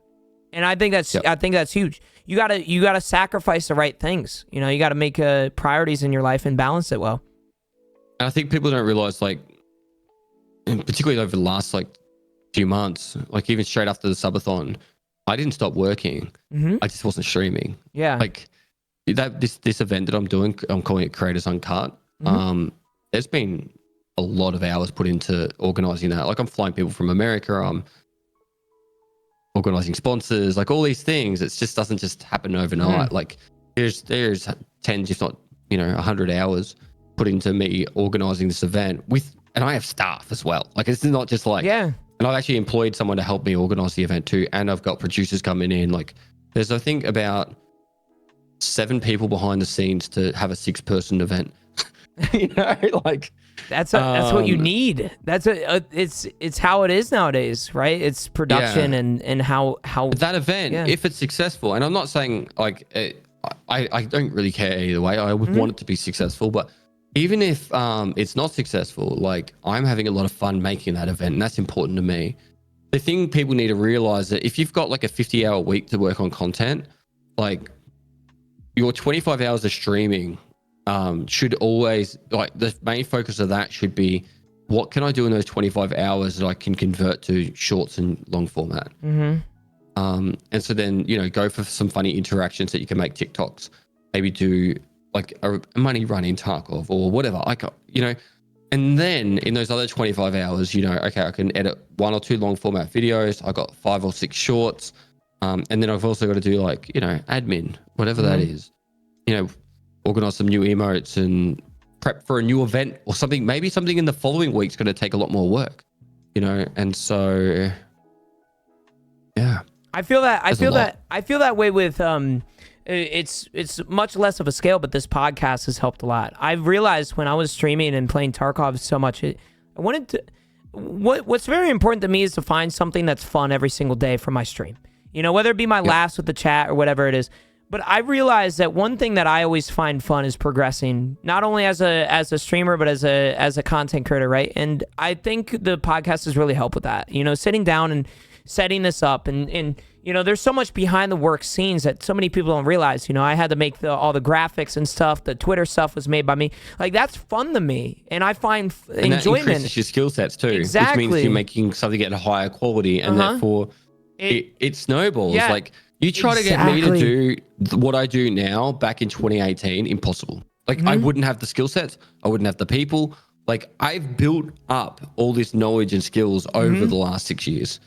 And I think that's huge. You gotta sacrifice the right things. You know, you gotta make priorities in your life and balance it well. And I think people don't realize, like, and particularly over the last like few months, like even straight after the subathon, I didn't stop working. I just wasn't streaming. Yeah. Like this event that I'm doing, I'm calling it Creators Uncut. There's been a lot of hours put into organizing that. Like I'm flying people from America. I'm organizing sponsors, like all these things. It just doesn't just happen overnight. Like there's tens, if not 100 hours put into me organizing this event and I have staff as well. Like it's not just like and I've actually employed someone to help me organize the event too, and I've got producers coming in. Like there's I think about 7 people behind the scenes to have a 6-person event. Like that's what you need. It's how it is nowadays, right? It's production and how that event, if it's successful, and I'm not saying like I don't really care either way. I would want it to be successful, but even if it's not successful, like I'm having a lot of fun making that event, and that's important to me. The thing people need to realize that if you've got like a 50-hour week to work on content, like your 25 hours of streaming should always, like the main focus of that should be, what can I do in those 25 hours that I can convert to shorts and long format? And so then, go for some funny interactions that you can make TikToks, maybe do like a money run in Tarkov or whatever. And then in those other 25 hours, okay, I can edit 1 or 2 long format videos. I got 5 or 6 shorts. And then I've also got to do like, admin, whatever that is, organize some new emotes and prep for a new event or something. Maybe something in the following week's going to take a lot more work, and so, yeah. I feel that way with, it's much less of a scale, but this podcast has helped a lot. I've realized when I was streaming and playing Tarkov so much, I wanted to, what's very important to me is to find something that's fun every single day for my stream. Whether it be my laughs with the chat or whatever it is. But I realized that one thing that I always find fun is progressing, not only as a streamer, but as a content creator, right? And I think the podcast has really helped with that. Sitting down and setting this up, and there's so much behind the work scenes that so many people don't realize. I had to make all the graphics and stuff. The Twitter stuff was made by me. Like that's fun to me, and I find enjoyment. That increases your skill sets too, exactly. Which means you're making something at a higher quality, and therefore it snowballs. Yeah. Like you try to get me to do what I do now back in 2018, impossible. Like I wouldn't have the skill sets. I wouldn't have the people. Like I've built up all this knowledge and skills over the last 6 years,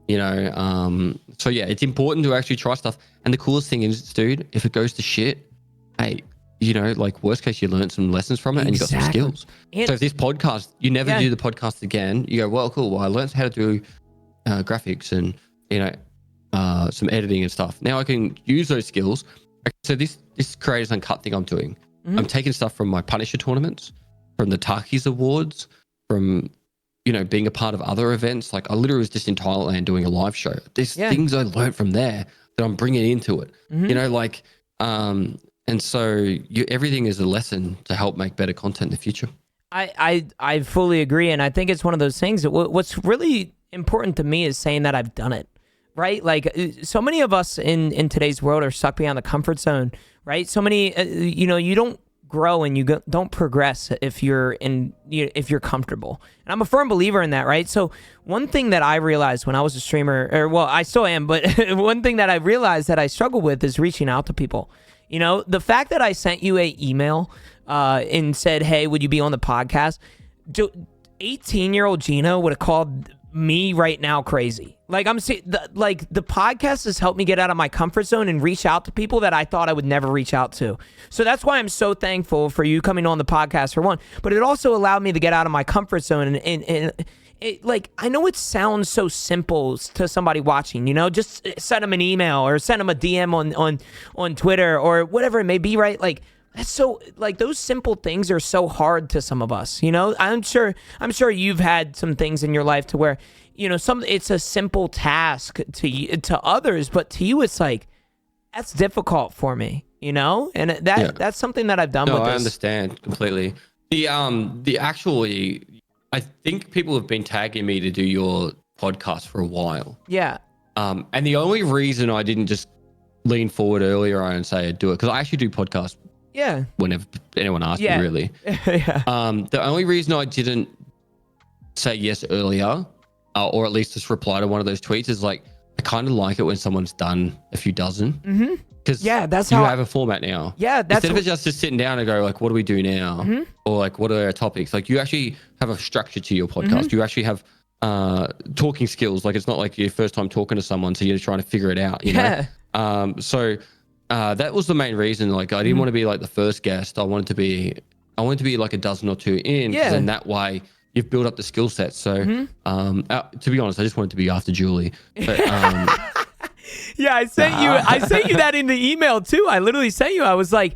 so yeah, it's important to actually try stuff. And the coolest thing is, dude, if it goes to shit, hey, like worst case, you learn some lessons from it and you got some skills. And so if this podcast, you never do the podcast again, you go, well, cool. Well, I learned how to do graphics and, some editing and stuff. Now I can use those skills. So this Creators Uncut thing I'm doing, I'm taking stuff from my Punisher tournaments, from the Takis Awards, from, being a part of other events. Like I literally was just in Thailand doing a live show. There's things I learned from there that I'm bringing into it, and so everything is a lesson to help make better content in the future. I fully agree. And I think it's one of those things that what's really important to me is saying that I've done it. Right? Like so many of us in today's world are stuck beyond the comfort zone, right? So many, you don't grow and you don't progress if you're comfortable. And I'm a firm believer in that, right? So one thing that I realized when I was a streamer, or well, I still am, but one thing that I realized that I struggle with is reaching out to people. The fact that I sent you an email and said, hey, would you be on the podcast? 18-year-old Genooo would have called me right now crazy. Like the podcast has helped me get out of my comfort zone and reach out to people that I thought I would never reach out to. So that's why I'm so thankful for you coming on the podcast, for one. But it also allowed me to get out of my comfort zone and it, like, I know it sounds so simple to somebody watching, just send them an email or send them a DM on Twitter or whatever it may be, right? Like, That's so, like, those simple things are so hard to some of us, you know? I'm sure you've had some things in your life to where, you know, it's a simple task to others, but to you it's like, that's difficult for me, you know? And that's something that I've done with this. I understand completely. The actually, I think people have been tagging me to do your podcast for a while. Yeah. And the only reason I didn't just lean forward earlier and say I'd do it, because I actually do podcasts. Yeah. Whenever anyone asks me, really. Yeah. The only reason I didn't say yes earlier, or at least just reply to one of those tweets, is like, I kind of like it when someone's done a few dozen. Mm-hmm. Because that's you how have a format now. Yeah, that's instead of it just sitting down and go like, what do we do now? Mm-hmm. Or like, what are our topics? Like, you actually have a structure to your podcast. Mm-hmm. You actually have talking skills. Like, it's not like your first time talking to someone, so you're trying to figure it out. You know? So that was the main reason. Like, I didn't want to be like the first guest. I wanted to be like a dozen or two in. Yeah. And that way you've built up the skill set. So to be honest, I just wanted to be after Julie. But yeah, I sent you that in the email too. I literally sent you. I was like,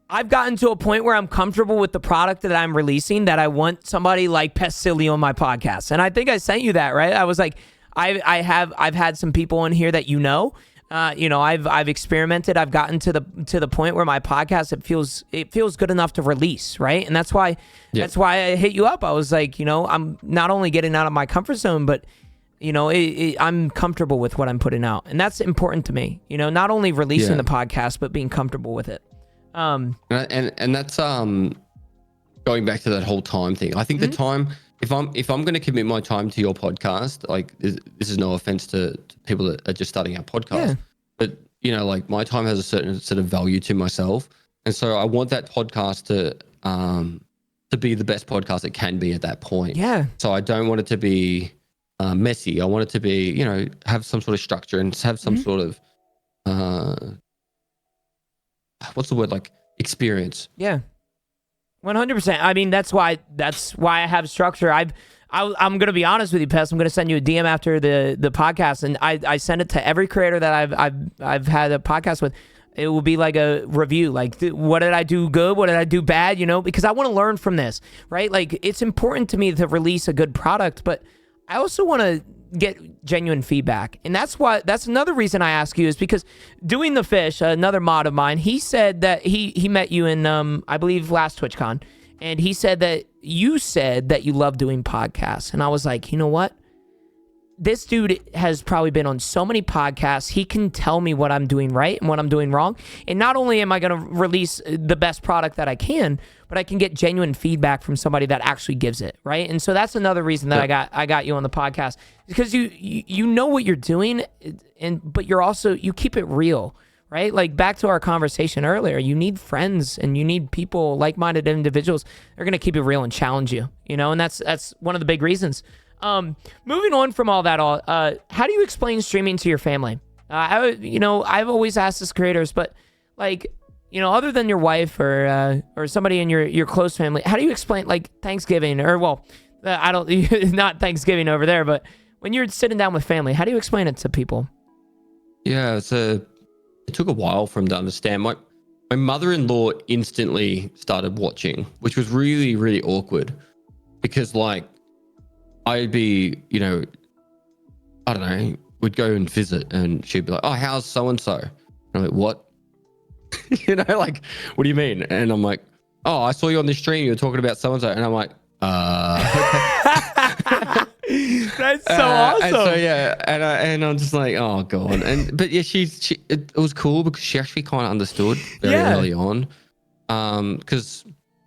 I've gotten to a point where I'm comfortable with the product that I'm releasing, that I want somebody like Pestily on my podcast. And I think I sent you that, right? I was like, I've had some people in here that you know, I've experimented. I've gotten to the point where my podcast, it feels good enough to release, right? And that's why I hit you up. I was like, I'm not only getting out of my comfort zone, but I'm comfortable with what I'm putting out, and that's important to me. Not only releasing the podcast, but being comfortable with it. And that's going back to that whole time thing. I think the time, if I'm going to commit my time to your podcast, like, this is no offense to people that are just starting out podcasts, but like, my time has a certain sort of value to myself, and so I want that podcast to be the best podcast it can be at that point. Yeah. So I don't want it to be messy. I want it to be, have some sort of structure and have some sort of what's the word, like, experience. Yeah. 100%. I mean, that's why I have structure. I'm going to be honest with you, Pest. I'm going to send you a DM after the podcast, and I send it to every creator that I've had a podcast with. It will be like a review, like, what did I do good? What did I do bad? Because I want to learn from this, right? Like, it's important to me to release a good product, but I also want to get genuine feedback. And that's another reason I ask you, is because Doing the Fish, another mod of mine, he said that he met you in, I believe, last TwitchCon. And he said that you said that you love doing podcasts. And I was like, you know what? This dude has probably been on so many podcasts. He can tell me what I'm doing right and what I'm doing wrong. And not only am I going to release the best product that I can, but I can get genuine feedback from somebody that actually gives it, right? And so that's another reason that I got you on the podcast, because you know what you're doing, but you keep it real, right? Like, back to our conversation earlier, you need friends and you need people, like-minded individuals. They're going to keep it real and challenge you, and that's one of the big reasons. Moving on from all that, how do you explain streaming to your family? I've always asked this creators, but, like, other than your wife or somebody in your close family, how do you explain, like, Thanksgiving, or, well, I don't, not Thanksgiving over there, but when you're sitting down with family, how do you explain it to people? Yeah, it took a while for them to understand. My mother-in-law instantly started watching, which was really, really awkward, because, like, I'd be, I don't know, we'd go and visit, and she'd be like, oh, how's so-and-so? And I'm like, what? Like, what do you mean? And I'm like, oh, I saw you on the stream, you were talking about so-and-so. And I'm like, that's so awesome. And so, and I'm just like, oh, God. But yeah, it was cool, because she actually kind of understood very early on. Because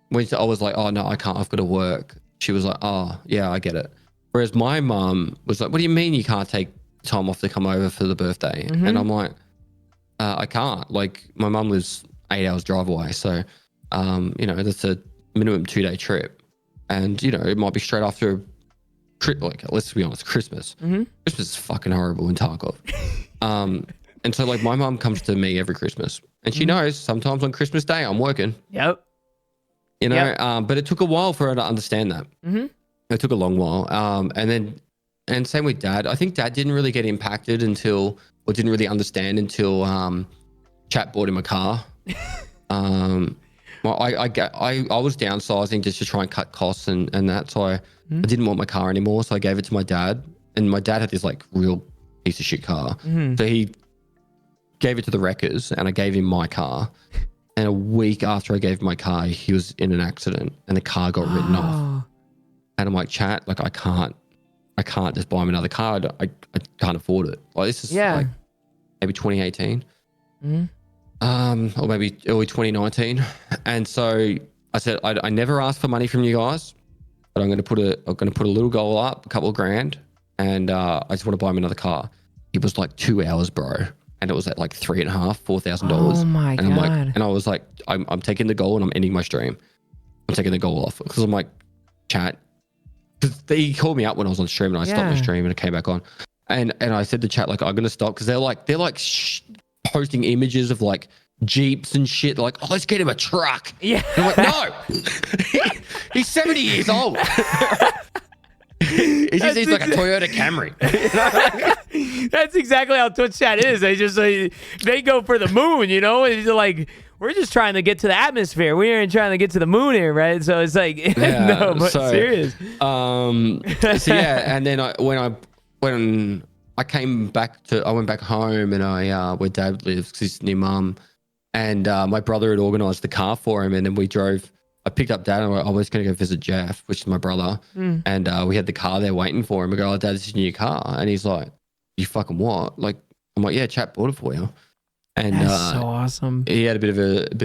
when I was like, oh, no, I can't, I've got to work, she was like, oh, yeah, I get it. Whereas my mum was like, what do you mean you can't take time off to come over for the birthday? Mm-hmm. And I'm like, I can't. Like, my mum lives 8 hours drive away. So, that's a minimum 2-day trip. And, it might be straight after like, let's be honest, Christmas. Mm-hmm. Christmas is fucking horrible in Tarkov. And so, like, my mum comes to me every Christmas, and she knows sometimes on Christmas Day I'm working. Yep. But it took a while for her to understand that. Mm-hmm. It took a long while. And same with Dad. I think Dad didn't really get impacted didn't really understand until Chat bought him a car. Well, I was downsizing just to try and cut costs and that. So I didn't want my car anymore. So I gave it to my dad, and my dad had this like real piece of shit car. So he gave it to the wreckers, and I gave him my car. And a week after I gave him my car, he was in an accident, and the car got written off. And I'm like, chat, like I can't just buy him another car. I can't afford it. Like this is like maybe 2018. Or maybe early 2019. And so I said, I never asked for money from you guys, but I'm going to put a little goal up, a couple of grand. And I just want to buy him another car. It was like 2 hours, bro. And it was at like $3,500, $4,000. Oh my God. I'm like, and I was like, I'm taking the goal and I'm ending my stream. I'm taking the goal off because I'm like, chat. Because they called me up when I was on stream and I stopped the stream and I came back on. And I said to chat, like, I'm going to stop because they're like posting images of like Jeeps and shit. Like, oh, let's get him a truck. Yeah. And I'm like, no, he's 70 years old. He just needs like a Toyota Camry. That's exactly how Twitch chat is. They just they go for the moon, you know. It's like we're just trying to get to the atmosphere. We aren't trying to get to the moon here, right? So it's like no, but serious. So yeah, and then when I came back I went back home and where Dad lives because he's near Mum, and my brother had organised the car for him, and then we drove. I picked up Dad and I was going to go visit Jeff, which is my brother, and we had the car there waiting for him. We go, oh, Dad, this is your new car, and he's like, you fucking what? Like, I'm like, yeah, chat bought it for you. And that's so awesome. He had a bit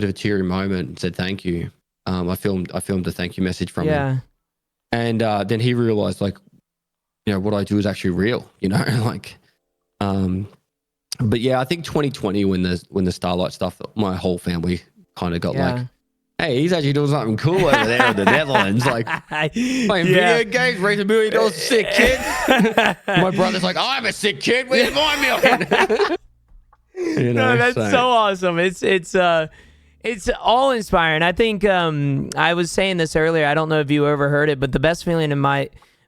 of a teary moment and said thank you. I filmed a thank you message from him. And then he realized like, you know, what I do is actually real, you know, like, but yeah, I think 2020 when the Starlight stuff, my whole family kind of got like, hey, he's actually doing something cool over there in the Netherlands, like playing video games, raising $1 million sick kid. My brother's like, I'm a sick kid, where's my million? You know, no, that's so awesome. It's all inspiring. I think I was saying this earlier. I don't know if you ever heard it, but the best feeling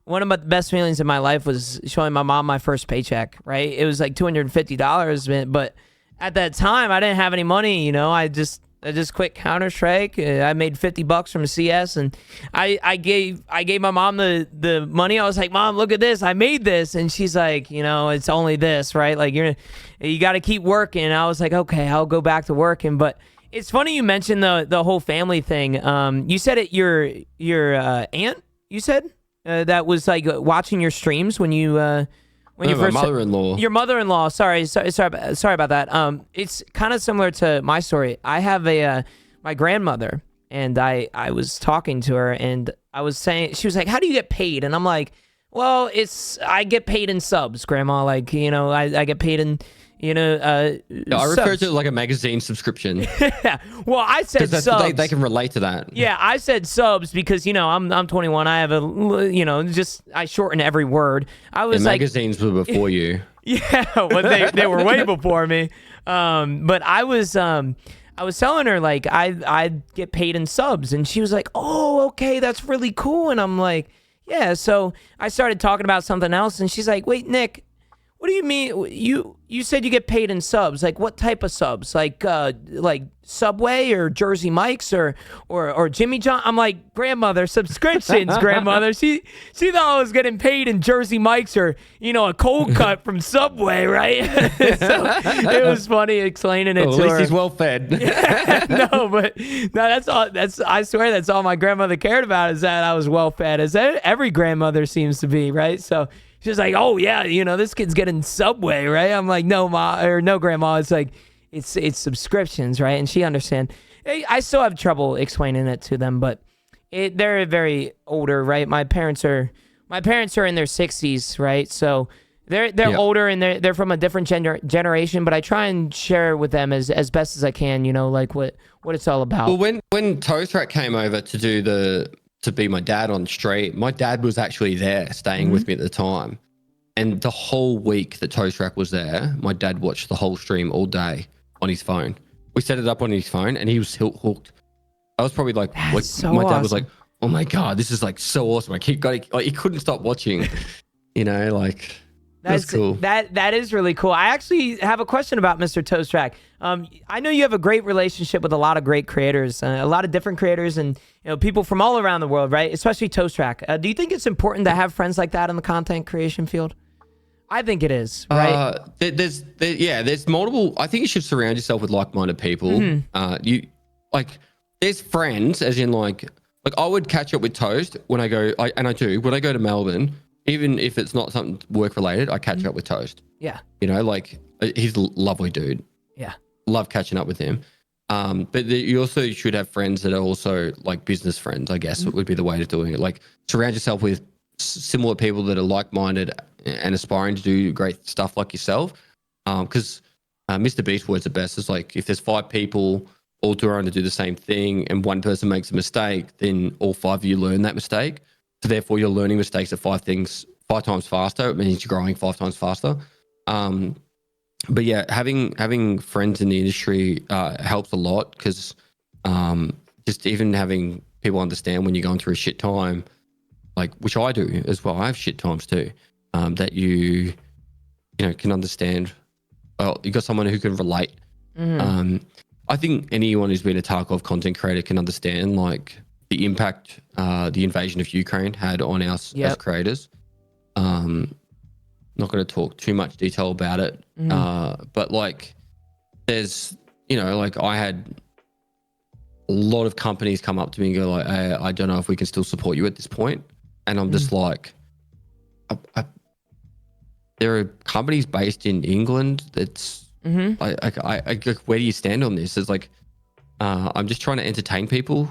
one of the best feelings in my life was showing my mom my first paycheck. Right, it was like $250, but at that time I didn't have any money. You know, I just quit Counter-Strike. I made $50 from CS, and I gave my mom the money. I was like, Mom, look at this. I made this. And she's like, you know, it's only this, right? Like you got to keep working. And I was like, okay, I'll go back to working. But it's funny you mentioned the whole family thing. You said it. Your aunt. You said that was like watching your streams when you. When you first, my mother-in-law. Your mother-in-law. Sorry about that. It's kind of similar to my story. I have my grandmother, and I was talking to her, and I was saying, she was like, "How do you get paid?" And I'm like, "Well, I get paid in subs, Grandma. Like, you know, I get paid in, you know, I refer to it like a magazine subscription. Yeah. Well, I said subs. They can relate to that. Yeah, I said subs because, you know, I'm 21. I have I shorten every word. I was like, magazines were before you. Yeah, well, they were way before me. But I was telling her like I get paid in subs, and she was like, "Oh, okay, that's really cool." And I'm like, "Yeah." So I started talking about something else, and she's like, "Wait, Nick, what do you mean? You said you get paid in subs. Like what type of subs? Like Subway or Jersey Mike's or Jimmy John?" I'm like, "Grandmother, subscriptions, grandmother." She thought I was getting paid in Jersey Mike's or, you know, a cold cut from Subway, right? So it was funny explaining it to her. At least he's well fed. That's all. I swear that's all my grandmother cared about, is that I was well fed, as every grandmother seems to be, right? So she's like, "Oh yeah, you know, this kid's getting Subway, right?" I'm like, "No, Ma, or no, Grandma." It's like, it's subscriptions, right? And she understands. I still have trouble explaining it to them, but they're very older, right? My parents are in their 60s, right? So they're older, and they're from a different generation. But I try and share with them as best as I can, you know, like what it's all about. Well, when Toastrat came over to be my dad on stream, my dad was actually there staying with me at the time, and the whole week that Toastrat was there, my dad watched the whole stream all day on his phone. We set it up on his phone, and he was hooked. I was probably like, so my dad awesome. was like, "Oh my God, this is like so awesome." Like he couldn't stop watching, you know, like. That's cool. That is really cool. I actually have a question about Mr. Toast Track. I know you have a great relationship with a lot of great creators, a lot of different creators, and people from all around the world, right? Especially Toast Track. Do you think it's important to have friends like that in the content creation field? I think it is, right? There's multiple. I think you should surround yourself with like-minded people. There's friends, as in like I would catch up with Toast when I go, when I go to Melbourne. Even if it's not something work related, I catch up with Toast. Yeah. He's a lovely dude. Yeah. Love catching up with him. But you also should have friends that are also like business friends, I guess would be the way of doing it. Like surround yourself with similar people that are like-minded and aspiring to do great stuff like yourself. Because Mr. Beast words are best. It's like if there's 5 people all trying to do the same thing and one person makes a mistake, then all 5 of you learn that mistake. So therefore, you're learning mistakes at 5 times faster. It means you're growing 5 times faster. But yeah, having friends in the industry helps a lot because just even having people understand when you're going through a shit time, like which I do as well. I have shit times too. That you can understand. Well, you got someone who can relate. I think anyone who's been a Tarkov content creator can understand like the impact the invasion of Ukraine had on us as creators. Not going to talk too much detail about it, but like there's, I had a lot of companies come up to me and go like, hey, I don't know if we can still support you at this point. And I'm just like, there are companies based in England that's where do you stand on this? It's like, I'm just trying to entertain people.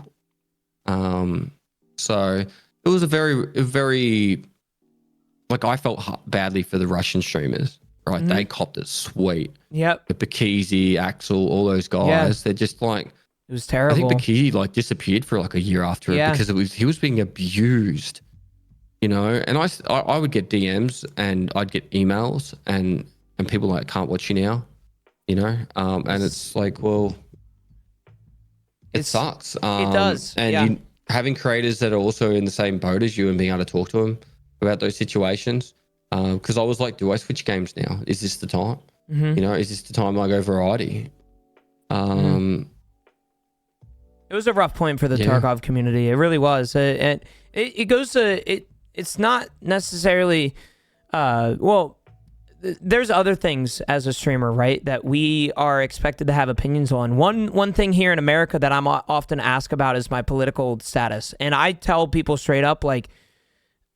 So it was a very like I felt badly for the Russian streamers, right? They copped it sweet. Yep. The Bakizi, Axel, all those guys, they're just like, it was terrible. I think Bakizi like disappeared for like a year after it because he was being abused, and I would get DMs and I'd get emails and people like, can't watch you now, and it's like, well, it sucks. It does. And having creators that are also in the same boat as you and being able to talk to them about those situations. Because I was like, do I switch games now? Is this the time? Is this the time I go variety? It was a rough point for the Tarkov community. It really was. It goes to, it's not necessarily, there's other things as a streamer, right, that we are expected to have opinions on. One thing here in America that I'm often asked about is my political status. And I tell people straight up, like,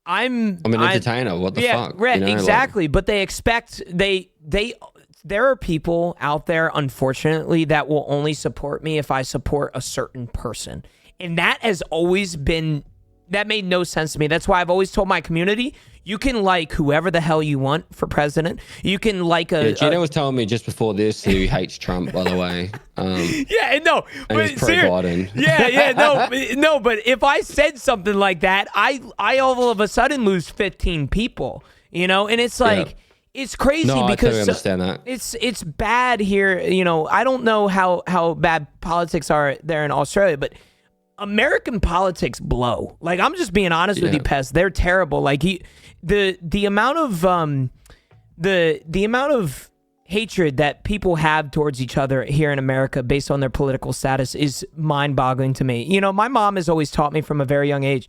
I'm an entertainer. What the fuck? Right, exactly. But they expect, there are people out there, unfortunately, that will only support me if I support a certain person. And that has always been, that made no sense to me. That's why I've always told my community, you can like whoever the hell you want for president. You can like Gino was telling me just before this he hates Trump, by the way. And he's pro-Biden. No, but if I said something like that, I all of a sudden lose 15 people, and it's like, it's crazy because I totally understand that. It's bad here. I don't know how bad politics are there in Australia, but American politics blow. Like, I'm just being honest with you, Pez. They're terrible. Like the amount of hatred that people have towards each other here in America based on their political status is mind-boggling to me. My mom has always taught me from a very young age,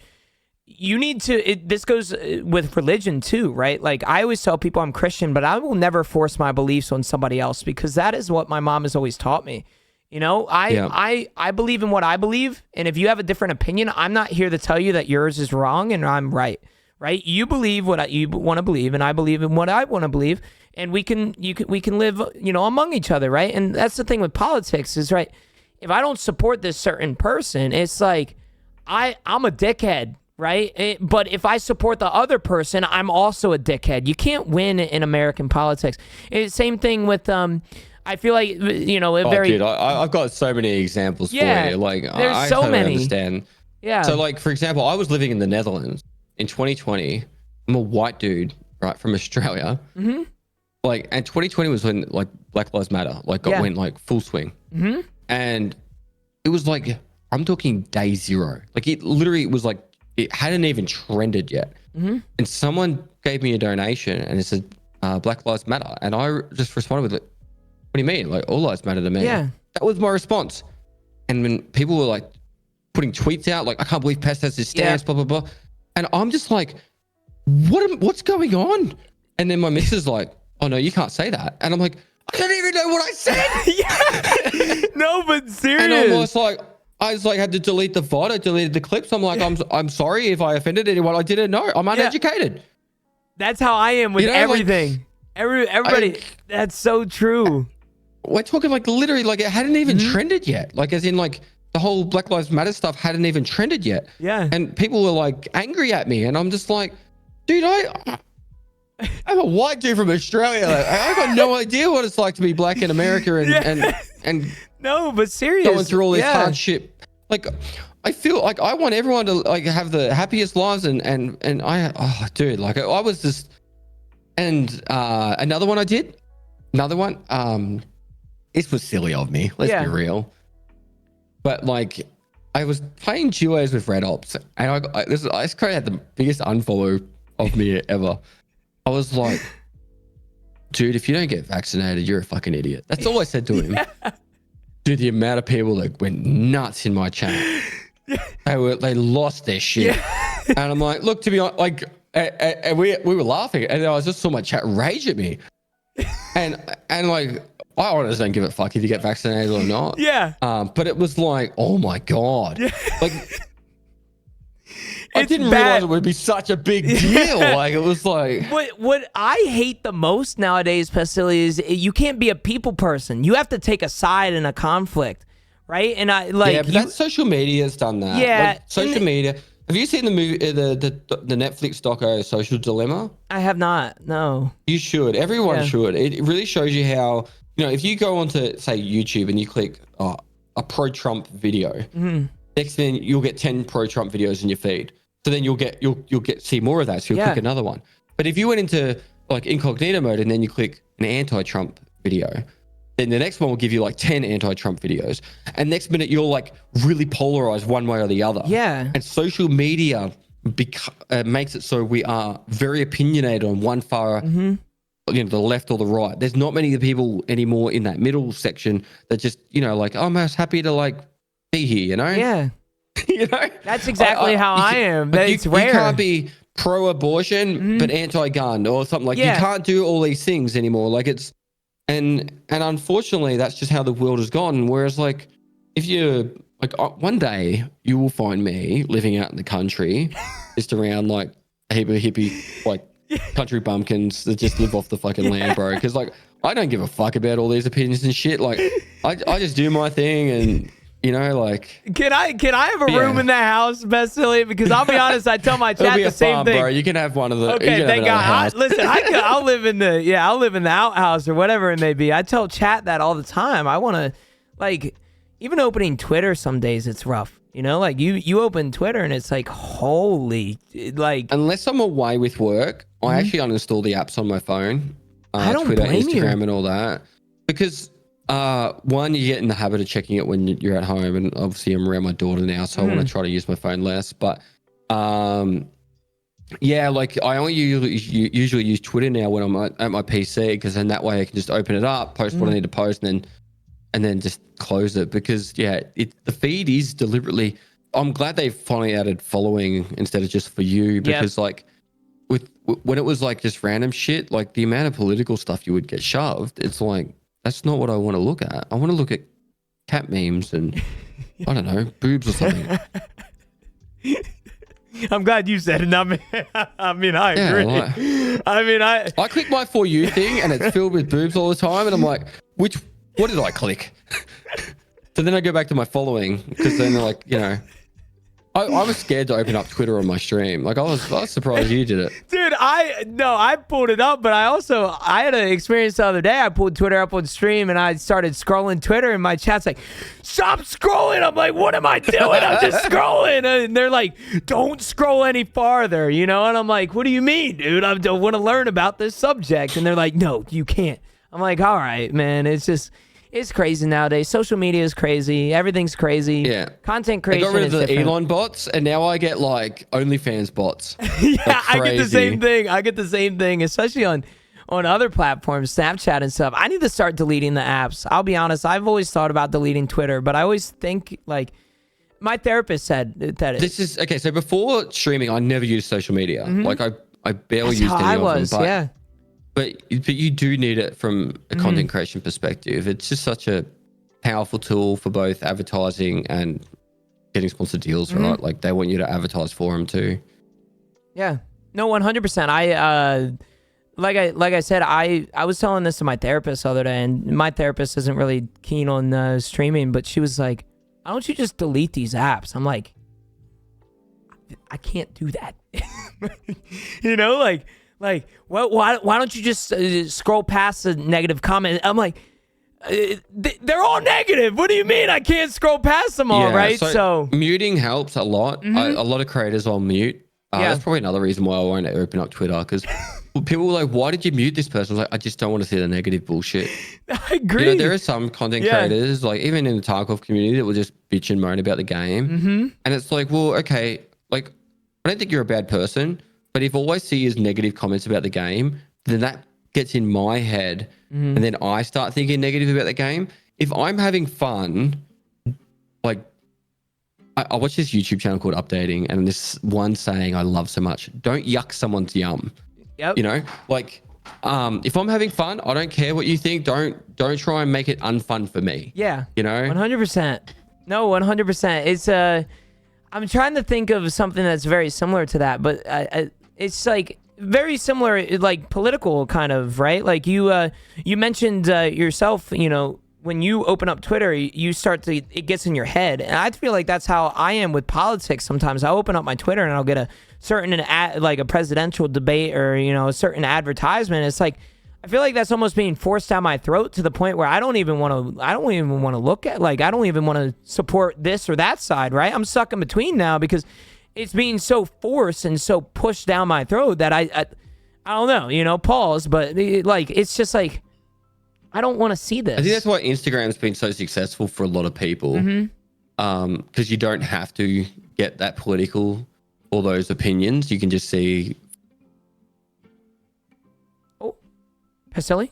you need to, this goes with religion too, right? Like, I always tell people I'm Christian, but I will never force my beliefs on somebody else because that is what my mom has always taught me. I believe in what I believe, and if you have a different opinion, I'm not here to tell you that yours is wrong and I'm right. You believe what you want to believe, and I believe in what I want to believe, and we can live, among each other, right? And that's the thing with politics is, right, if I don't support this certain person, it's like I'm a dickhead, right? But if I support the other person, I'm also a dickhead. You can't win in American politics. Same thing with I feel like dude, I've got so many examples for you. Like, there's I so totally many. understand. Yeah. So, like, for example, I was living in the Netherlands in 2020. I'm a white dude, right, from Australia. Mm-hmm. Like, and 2020 was when like Black Lives Matter went like full swing. Mm-hmm. And it was like, I'm talking day zero. Like, it literally was like, it hadn't even trended yet. Mm-hmm. And someone gave me a donation and it said, Black Lives Matter. And I just responded with, what do you mean? Like, all lives matter to me. Yeah. That was my response. And when people were like putting tweets out, like, I can't believe Pest has this stance, blah, blah, blah. And I'm just like, what's going on? And then my missus like, oh no, you can't say that. And I'm like, I don't even know what I said. No, but serious. And I was like, had to delete the VOD. I deleted the clips. I'm like, I'm sorry if I offended anyone. I didn't know. I'm uneducated. That's how I am with everything. Like, everybody. That's so true. We're talking like literally, like it hadn't even trended yet. Like as in like the whole Black Lives Matter stuff hadn't even trended yet. Yeah. And people were like angry at me, and I'm just like, dude, I'm a white dude from Australia. Like, I got no idea what it's like to be black in America and no, but serious. Going through all this hardship. Like, I feel like I want everyone to like have the happiest lives, and I, dude, like I was just, and another one I did, this was silly of me. Let's be real. But like, I was playing duos with Red Ops, and I just kind of had the biggest unfollow of me ever. I was like, dude, if you don't get vaccinated, you're a fucking idiot. That's all I said to him. Dude, the amount of people that went nuts in my chat, they lost their shit. And I'm like, look, to be honest, like, and we were laughing, and I just saw my chat rage at me. And like, I honestly don't give a fuck if you get vaccinated or not. Yeah. But it was like, oh my God. Like, I didn't realize it would be such a big deal. Like, it was like... What I hate the most nowadays, Pestily, is you can't be a people person. You have to take a side in a conflict, right? And I like... Yeah, but social media's done that. Yeah. Like, social media... Have you seen the movie, the Netflix doco, Social Dilemma? I have not, no. You should. Everyone should. It really shows you how... You know, if you go onto, say, YouTube and you click a pro-Trump video, next thing you'll get 10 pro-Trump videos in your feed. So then you'll get see more of that. So you'll click another one. But if you went into like incognito mode and then you click an anti-Trump video, then the next one will give you like 10 anti-Trump videos. And next minute you're like really polarized one way or the other. Yeah. And social media makes it so we are very opinionated on one far, you know, the left or the right. There's not many people anymore in that middle section that just, you know, like, oh, I'm just happy to like be here, you know? Yeah. You know, that's exactly how I am. Like it's rare. You can't be pro-abortion but anti-gun or something. Like you can't do all these things anymore. Like it's and unfortunately that's just how the world has gone. Whereas like if you like one day you will find me living out in the country just around like a heap of hippie like country bumpkins that just live off the fucking land, bro. Because like I don't give a fuck about all these opinions and shit. Like I just do my thing and. You know, like... Can I have a room in that house, Pestily? Because I'll be honest, I tell my chat the same thing. Bro. You can have one of the... Okay, thank God. Listen, I'll live in the outhouse or whatever it may be. I tell chat that all the time. I want to, like, even opening Twitter some days, it's rough. You know, like you open Twitter and it's like, holy, like... Unless I'm away with work, I actually uninstall the apps on my phone. I don't Twitter, blame Instagram you. and all that. Because... one, you get in the habit of checking it when you're at home, and obviously I'm around my daughter now, so I want to try to use my phone less. But yeah, like I only usually use Twitter now when I'm at my PC, because then that way I can just open it up, post what I need to post, and then just close it. Because the feed is deliberately. I'm glad they finally added following instead of just for you, because like when it was like just random shit, like the amount of political stuff you would get shoved, it's like. That's not what I want to look at. I want to look at cat memes and, I don't know, boobs or something. I'm glad you said it. I mean, I agree. Like, I click my For You thing and it's filled with boobs all the time. And I'm like, what did I click? So then I go back to my following, because then like, you know, I was scared to open up Twitter on my stream. Like I was surprised you did it. Dude, I pulled it up, but I had an experience the other day. I pulled Twitter up on stream and I started scrolling Twitter and my chat's like, stop scrolling. I'm like, what am I doing? I'm just scrolling. And they're like, don't scroll any farther, you know? And I'm like, what do you mean, dude? I don't want to learn about this subject. And they're like, no, you can't. I'm like, all right, man. It's crazy nowadays. Social media is crazy. Everything's crazy. Yeah. Content creation. I got rid of the different. Elon bots, and now I get like OnlyFans bots. Yeah, I get the same thing. Especially on on other platforms, Snapchat and stuff. I need to start deleting the apps. I'll be honest. I've always thought about deleting Twitter, but I always think like my therapist said that this is okay. So before streaming, I never used social media. Like I barely that's used how any I of was. them. But, Yeah. but you do need it from a content creation perspective. It's just such a powerful tool for both advertising and getting sponsored deals, right? Like they want you to advertise for them too. Yeah. No, 100%. Like I said, I was telling this to my therapist the other day, and my therapist isn't really keen on streaming, but she was like, "Why don't you just delete these apps?" I'm like, I can't do that. You know, like why don't you just scroll past the negative comment? I'm like, they're all negative. What do you mean I can't scroll past them all, right? So muting helps a lot. A lot of creators will mute. That's probably another reason why I won't open up Twitter, because people were like, "Why did you mute this person?" I was like, I just don't want to see the negative bullshit. I agree. You know, there are some content creators, like even in the Tarkov community, that will just bitch and moan about the game. And it's like, well, okay, like I don't think you're a bad person, but if all I see is negative comments about the game, then that gets in my head, and then I start thinking negative about the game. If I'm having fun, like I watch this YouTube channel called Updating, and this one saying I love so much: don't yuck someone's yum. Yep. You know, like if I'm having fun, I don't care what you think. Don't try and make it unfun for me. Yeah. You know, 100%. No, 100%. It's I'm trying to think of something that's very similar to that, but it's like very similar, like political kind of, right? Like you mentioned yourself, you know, when you open up Twitter, you start to, it gets in your head. And I feel like that's how I am with politics sometimes. I open up my Twitter and I'll get a certain ad, like a presidential debate or, you know, a certain advertisement. It's like, I feel like that's almost being forced down my throat to the point where I don't even want to look at, like, I don't even want to support this or that side, right? I'm stuck in between now because it's being so forced and so pushed down my throat that I don't know, you know, pause, but like, it's just like, I don't want to see this. I think that's why Instagram's been so successful for a lot of people. Because you don't have to get that political or those opinions. You can just see. Oh, Pestily?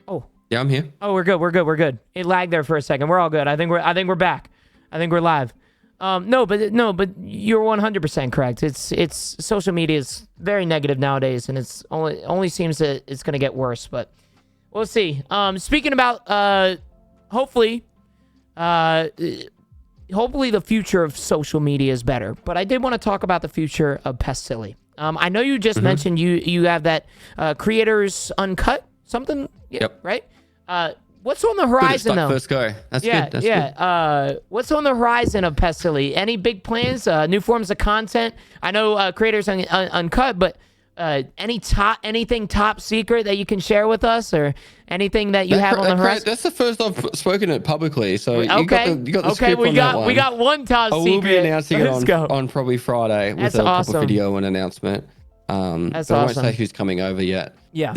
Oh. Yeah, I'm here. Oh, we're good. It lagged there for a second. We're all good. I think we're back. I think we're live. No, but you're 100% correct. It's social media is very negative nowadays, and it's only seems that it's going to get worse, but we'll see. Speaking about hopefully the future of social media is better, but I did want to talk about the future of Pestily. I know you just mentioned you have that creators uncut something, Yep. Right? What's on the horizon though? First go. That's good. That's good. What's on the horizon of Pestily? Any big plans? New forms of content? I know creators uncut, but anything top secret that you can share with us, or anything that you have on the horizon? That's the first I've spoken it publicly. So you got the scoop we on got that one. we got one top secret. We'll be announcing Let's it go. on probably Friday with a proper video and announcement. That's but I won't awesome. say who's coming over yet. Yeah.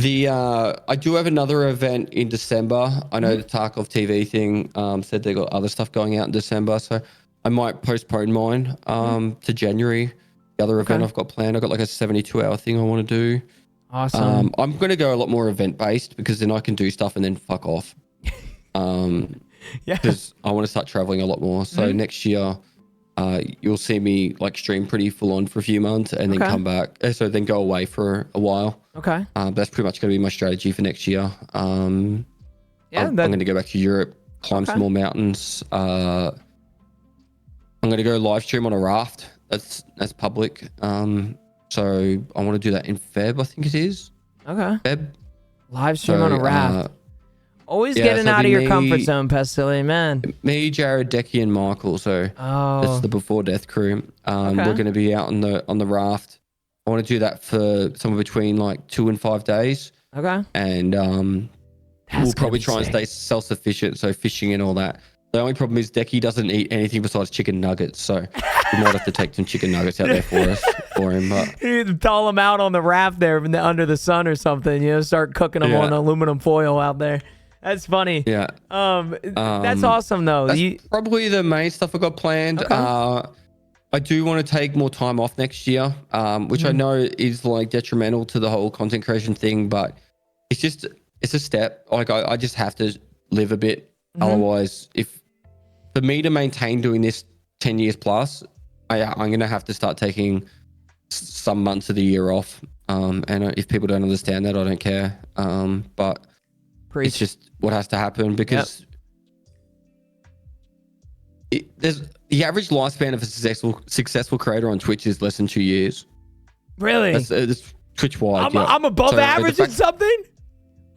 I do have another event in December. I know the Tarkov TV thing said they got other stuff going out in December, so I might postpone mine to January. The other event I've got planned, I've got like a 72-hour thing I want to do. Awesome. I'm going to go a lot more event-based because then I can do stuff and then fuck off. Because I want to start traveling a lot more. So next year, you'll see me like stream pretty full on for a few months and then come back. So then go away for a while. Okay. That's pretty much going to be my strategy for next year. I'm going to go back to Europe, climb some more mountains. I'm going to go live stream on a raft. That's public. So I want to do that in Feb, I think it is. Okay. Feb. Live stream on a raft. Always getting out of your comfort zone, Pestily, man. Me, Jared, Decky, and Michael. So that's the Before Death crew. We're going to be out on the raft. I want to do that for somewhere between like 2 and 5 days. Okay. And we'll probably try and stay self-sufficient, so fishing and all that. The only problem is Decky doesn't eat anything besides chicken nuggets, so we might have to take some chicken nuggets out there for him. But you thaw them out on the raft there under the sun or something. You know, start cooking them on aluminum foil out there. That's funny. Yeah. That's awesome though. That's probably the main stuff I got planned. Okay. I do want to take more time off next year, which I know is like detrimental to the whole content creation thing, but it's a step. Like I just have to live a bit. Otherwise, for me to maintain doing this 10 years plus, I'm going to have to start taking some months of the year off. And if people don't understand that, I don't care. But it's just what has to happen because there's the average lifespan of a successful creator on Twitch is less than 2 years. Really? That's Twitch wide. I'm above average in something?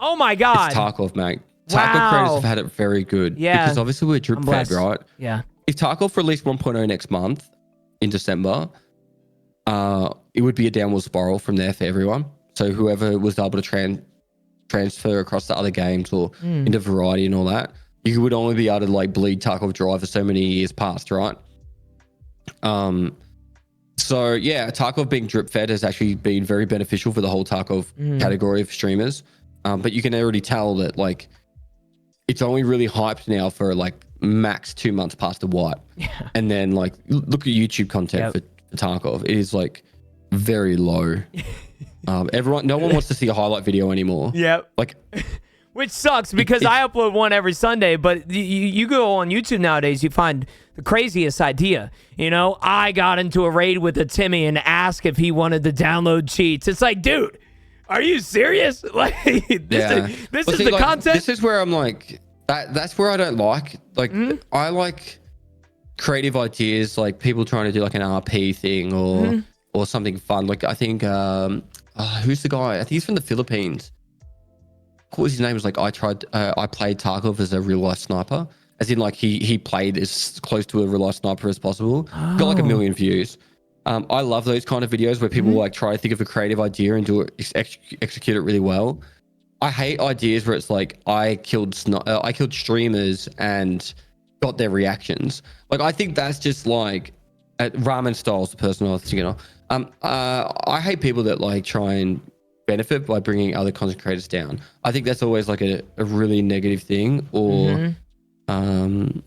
Oh my God. It's Tarkov, mate. Tarkov creators have had it very good. Yeah. Because obviously we're drip fed, right? Yeah. If Tarkov released 1.0 next month in December, it would be a downward spiral from there for everyone. So whoever was able to transfer across to other games or into variety and all that, you would only be able to like bleed Tarkov dry for so many years past, right? So yeah, Tarkov being drip fed has actually been very beneficial for the whole Tarkov category of streamers. But you can already tell that like it's only really hyped now for like max 2 months past the wipe. Yeah. And then like look at YouTube content for Tarkov. It is like very low. No one wants to see a highlight video anymore. Yep. Like, which sucks because I upload one every Sunday, but you go on YouTube nowadays, you find the craziest idea. You know, I got into a raid with a Timmy and asked if he wanted to download cheats. It's like, dude, are you serious? Like, this is the content. This is where I'm like, that's where I don't like. Like, I like creative ideas, like people trying to do like an RP thing or something fun. Like, I think, who's the guy? I think he's from the Philippines. What was his name? Was like, I played Tarkov as a real life sniper. As in, like, he played as close to a real life sniper as possible. Got like 1 million views. I love those kind of videos where people like try to think of a creative idea and do it, execute it really well. I hate ideas where it's like I killed streamers and got their reactions. Like, I think that's just like Ramen Styles, the person I was thinking of. I hate people that like try and benefit by bringing other content creators down. I think that's always like a really negative thing or kind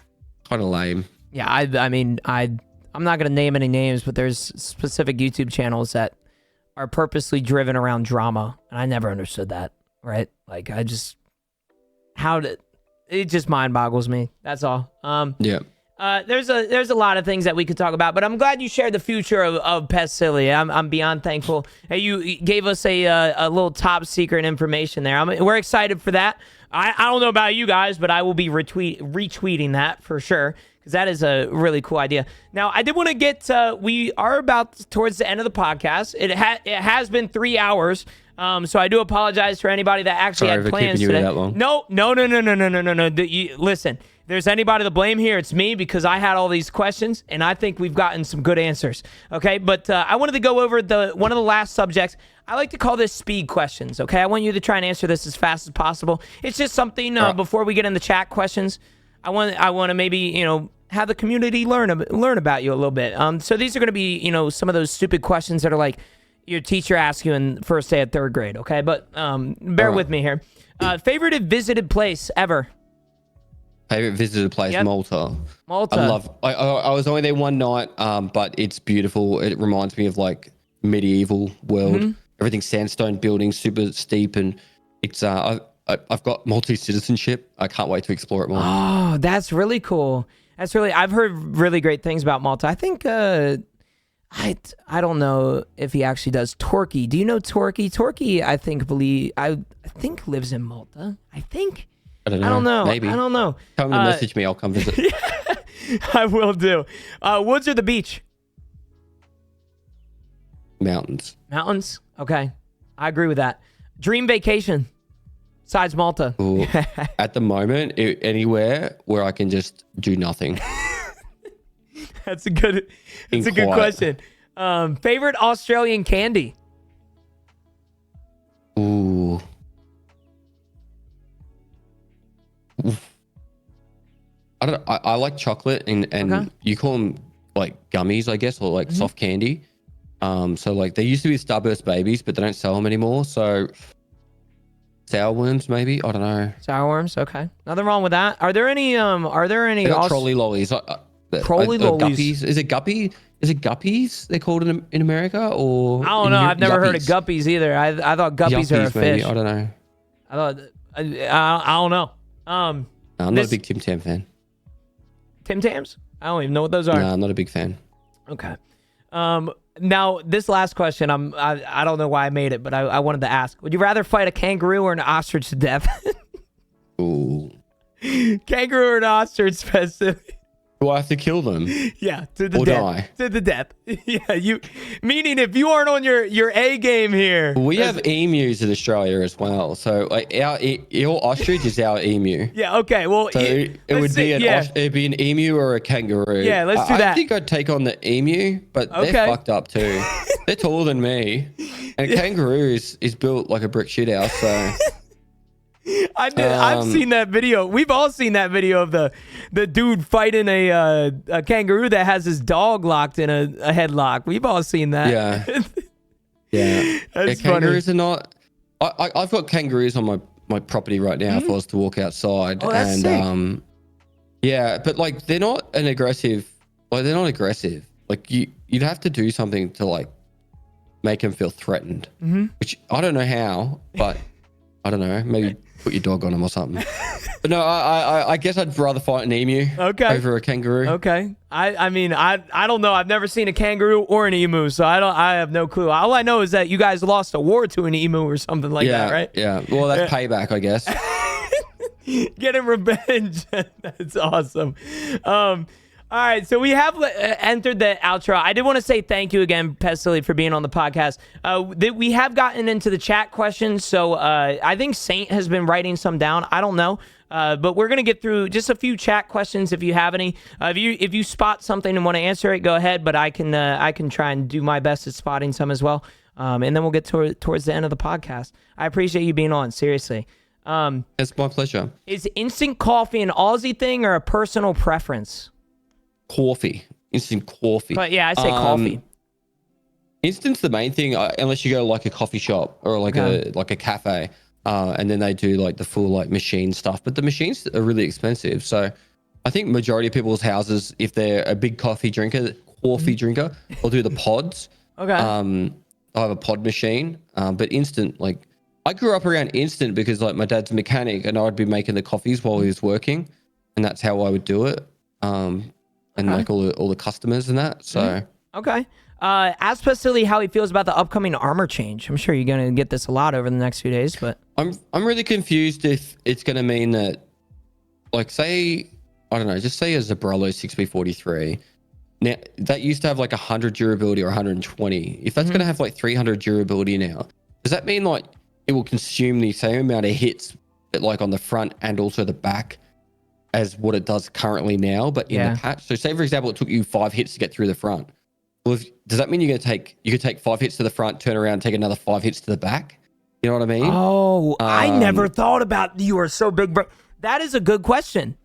of lame. Yeah, I mean, I'm not going to name any names, but there's specific YouTube channels that are purposely driven around drama. And I never understood that, right? Like, it just mind boggles me. That's all. Yeah. There's a lot of things that we could talk about, but I'm glad you shared the future of Pestily. I'm beyond thankful. Hey, you gave us a little top secret information there. We're excited for that. I don't know about you guys, but I will be retweeting that for sure, because that is a really cool idea. Now, I did want to get, we are about towards the end of the podcast. It has been 3 hours. So I do apologize for anybody that actually had plans today. That long. No. Listen, if there's anybody to blame here, it's me, because I had all these questions and I think we've gotten some good answers. Okay, but I wanted to go over one of the last subjects. I like to call this speed questions. Okay, I want you to try and answer this as fast as possible. It's just something before we get in the chat questions. I want to maybe have the community learn about you a little bit. So these are going to be some of those stupid questions that are like your teacher asks you in first day of third grade. Okay, but bear with me here. Favorite visited place ever? Favorite visited place, Malta. Malta. I was only there one night, but it's beautiful. It reminds me of like medieval world. Everything's sandstone buildings, super steep, and it's I've got Maltese citizenship. I can't wait to explore it more. Oh, that's really cool. I've heard really great things about Malta. I think I don't know if he actually does. Torquay. Do you know Torquay? Torquay, I think lives in Malta. I think. I don't know. Maybe. I don't know. Come and message me. I'll come visit. I will do. Woods or the beach? Mountains. Mountains? Okay. I agree with that. Dream vacation besides Malta? Ooh, at the moment, anywhere where I can just do nothing. That's a good question. Favorite Australian candy? Ooh. I like chocolate and you call them like gummies, I guess, or like soft candy. So like they used to be Starburst babies, but they don't sell them anymore. So sour worms, maybe, I don't know. Sour worms, okay. Nothing wrong with that. Are there any? Trolley lollies. Trolley lollies. Guppies. Is it guppy? Is it guppies? They called it in America, or I don't know. I've never heard of guppies either. I thought guppies are a fish. Maybe. I don't know. I thought I don't know. No, I'm not a big Tim Tam fan. Tim Tams? I don't even know what those are. No, I'm not a big fan. Okay. Now this last question, I don't know why I made it, but I wanted to ask: would you rather fight a kangaroo or an ostrich to death? Ooh. Kangaroo or an ostrich, Pestily? Do I have to kill them? Yeah, to the or death. Die? To the death. Yeah, meaning if you aren't on your A game here. We have emus in Australia as well. So like your ostrich is our emu. Yeah, okay. Well, so it would be it'd be an emu or a kangaroo. Yeah, let's do that. I think I'd take on the emu, but they're fucked up too. They're taller than me. And a kangaroo is built like a brick shit house, so I've seen that video. We've all seen that video of the dude fighting a kangaroo that has his dog locked in a headlock. We've all seen that. Yeah. Yeah. That's kangaroos funny. are not. I've got kangaroos on my property right now. If I was to walk outside, Oh, that's sick. Yeah, but like they're not an aggressive. Like they're not aggressive. Like you'd have to do something to like make them feel threatened. Which I don't know how, but I don't know. Maybe put your dog on them or something. But no, I guess I'd rather fight an emu over a kangaroo. Okay. I mean, I don't know. I've never seen a kangaroo or an emu, so I have no clue. All I know is that you guys lost a war to an emu or something like that, right? Yeah. Well, that's payback, I guess. Getting revenge. That's awesome. All right, so we have entered the outro. I did want to say thank you again, Pestily, for being on the podcast. We have gotten into the chat questions, so I think Saint has been writing some down. I don't know, but we're gonna get through just a few chat questions if you have any. If you spot something and want to answer it, go ahead. But I can try and do my best at spotting some as well. And then we'll get towards the end of the podcast. I appreciate you being on. Seriously. It's my pleasure. Is instant coffee an Aussie thing or a personal preference? Coffee, instant coffee. But yeah, I say coffee. Instant's the main thing, unless you go like a coffee shop or like a cafe, and then they do like the full like machine stuff. But the machines are really expensive, so I think majority of people's houses, if they're a big coffee drinker, they'll do the pods. Okay. I have a pod machine, but instant, like I grew up around instant because like my dad's a mechanic, and I'd be making the coffees while he was working, and that's how I would do it. And like all the customers and that. So okay. Ask Pestily how he feels about the upcoming armor change. I'm sure you're gonna get this a lot over the next few days, but I'm really confused if it's gonna mean that, like, say I don't know, just say a Zabrello 6B43. Now that used to have like 100 durability or 120. If that's gonna have like 300 durability now, does that mean like it will consume the same amount of hits, but like on the front and also the back, as what it does currently now, but in the patch? So say for example, it took you 5 hits to get through the front. Well, does that mean you could take 5 hits to the front, turn around, take another 5 hits to the back? You know what I mean? Oh, I never thought about. You are so big, bro. That is a good question.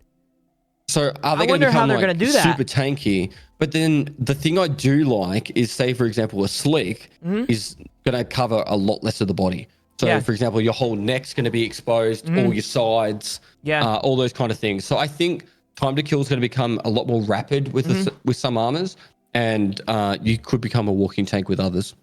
So are they going to become like super tanky? But then the thing I do like is, say for example, a slick is going to cover a lot less of the body. So, for example, your whole neck's going to be exposed, all your sides, all those kind of things. So I think time to kill is going to become a lot more rapid with with some armors, and you could become a walking tank with others.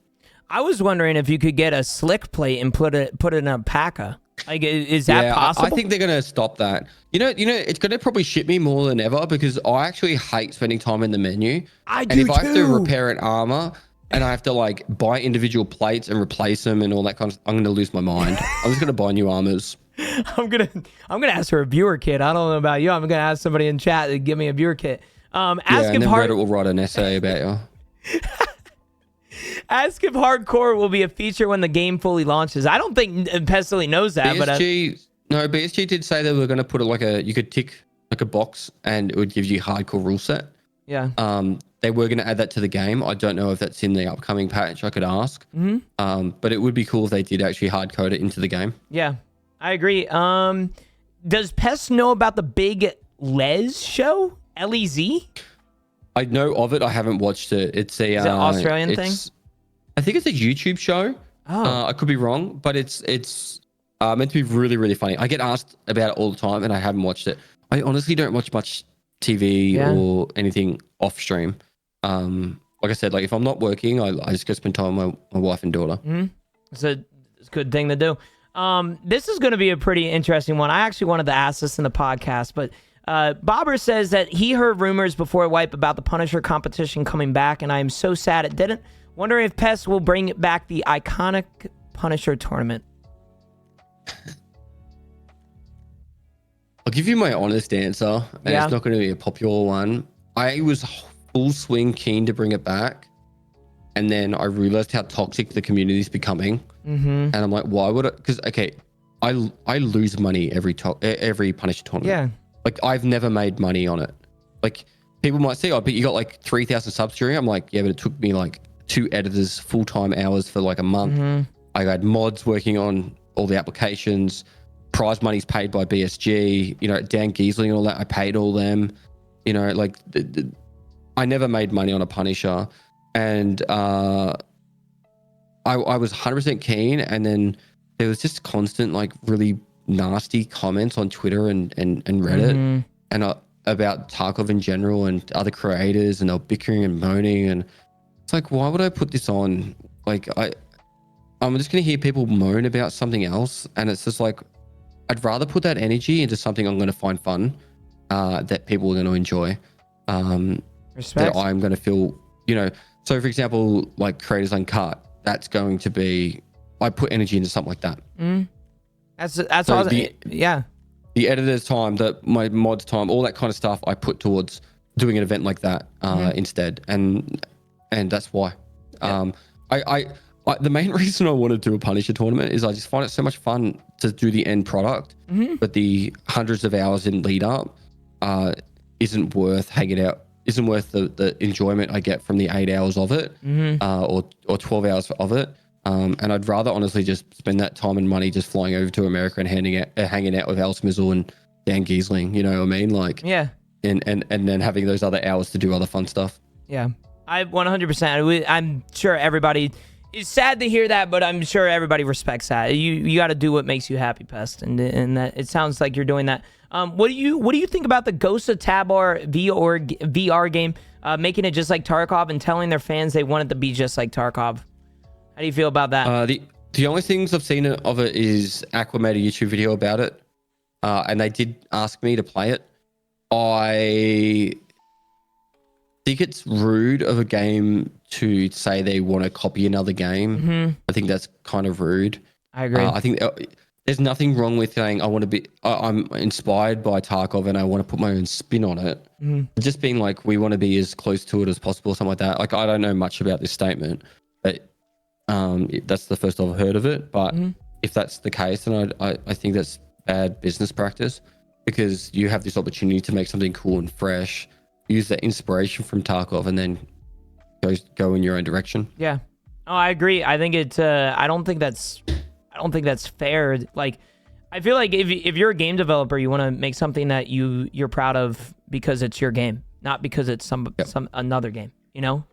I was wondering if you could get a slick plate and put it in a P.A.K.A. Like, is that possible? I think they're going to stop that. You know, it's going to probably shit me more than ever because I actually hate spending time in the menu. I do and if too. I have to repair an armor, and I have to like buy individual plates and replace them and all that kind of stuff, I'm going to lose my mind. I'm just going to buy new armors. I'm gonna ask for a viewer kit. I don't know about you. I'm gonna ask somebody in chat to give me a viewer kit. And then Reddit will write an essay about you. Ask if hardcore will be a feature when the game fully launches. I don't think Pestily knows that. BSG did say they were going to put you could tick like a box and it would give you hardcore rule set. Yeah. They were going to add that to the game. I don't know if that's in the upcoming patch. I could ask. But it would be cool if they did actually hard code it into the game. Yeah, I agree. Does Pest know about the big Les show? LEZ? I know of it. I haven't watched it. Is it an Australian thing? I think it's a YouTube show. I could be wrong, but it's meant to be really, really funny. I get asked about it all the time, and I haven't watched it. I honestly don't watch much TV or anything off stream. Like I said, like if I'm not working, I just go spend time with my wife and daughter. It's a good thing to do. This is going to be a pretty interesting one. I actually wanted to ask this in the podcast, but Bobber says that he heard rumors before Wipe about the Punisher competition coming back, and I am so sad it didn't. Wondering if Pest will bring back the iconic Punisher tournament. I'll give you my honest answer, and it's not going to be a popular one. I was full swing keen to bring it back, and then I realized how toxic the community is becoming. And I'm like, why would I? Because I lose money every Punisher tournament. Yeah. Like, I've never made money on it. Like, people might say, oh, but you got like 3,000 subs during it. I'm like, yeah, but it took me like 2 editors full-time hours for like a month. I had mods working on all the applications. Prize money's paid by BSG. You know, Dan Giesling and all that, I paid all them. You know, like, I never made money on a Punisher. And I was 100% keen. And then there was just constant, like, really nasty comments on Twitter and Reddit and about Tarkov in general and other creators, and they were bickering and moaning. And it's like, why would I put this on? Like, I'm just going to hear people moan about something else. And it's just like, I'd rather put that energy into something I'm going to find fun, that people are going to enjoy, Respect. that I'm going to feel, you know. So for example, like Creators Uncut, that's going to be, I put energy into something like that. That's So awesome. Yeah. The editor's time, my mods time, all that kind of stuff, I put towards doing an event like that instead, and that's why. The main reason I want to do a Punisher tournament is I just find it so much fun to do the end product, but the hundreds of hours in lead up isn't worth hanging out. Isn't worth the enjoyment I get from the 8 hours of it, or 12 hours of it. And I'd rather honestly just spend that time and money just flying over to America and hanging out with Al Smizzle and Dan Giesling. You know what I mean? Like, Yeah. And then having those other hours to do other fun stuff. Yeah. I 100%. I'm sure everybody is sad to hear that, but I'm sure everybody respects that. You got to do what makes you happy, Pest, and that it sounds like you're doing that. What do you think about the Ghost of Tabar VR game, making it just like Tarkov and telling their fans they want it to be just like Tarkov? How do you feel about that? The only things I've seen of it is Aqua made a YouTube video about it, and they did ask me to play it. I think it's rude of a game to say they want to copy another game. I think that's kind of rude. I agree. I think there's nothing wrong with saying I'm inspired by Tarkov and I want to put my own spin on it. Just being like, we want to be as close to it as possible, something like that. Like, I don't know much about this statement, but that's the first I've heard of it. But if that's the case, then I think that's bad business practice, because you have this opportunity to make something cool and fresh, use that inspiration from Tarkov, and then go in your own direction. Yeah. Oh, I agree. I think it's I don't think that's fair. Like, I feel like if you're a game developer, you want to make something that you're proud of because it's your game, not because it's some another game, you know?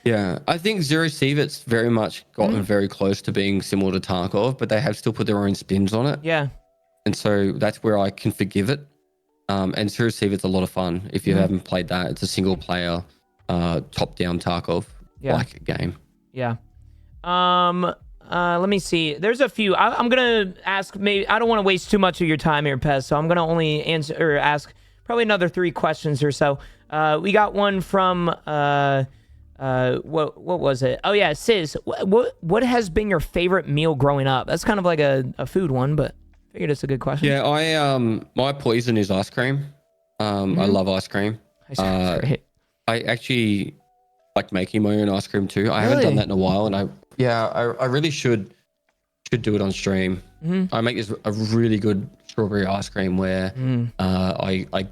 Yeah, I think Zero Seavit's very much gotten very close to being similar to Tarkov, but they have still put their own spins on it. Yeah. And so that's where I can forgive it. And Zero Seavit's a lot of fun. If you haven't played that, it's a single player, top-down Tarkov like game. Yeah. Let me see. There's a few. I'm gonna ask. Maybe I don't want to waste too much of your time here, Pez. So I'm gonna only ask probably another 3 questions or so. We got one from what was it? Oh yeah, Sis. What has been your favorite meal growing up? That's kind of like a food one, but I figured it's a good question. Yeah, my poison is ice cream. I love ice cream. Ice cream's great. I actually like making my own ice cream too. I haven't done that in a while, and I really should do it on stream. I make a really good strawberry ice cream where I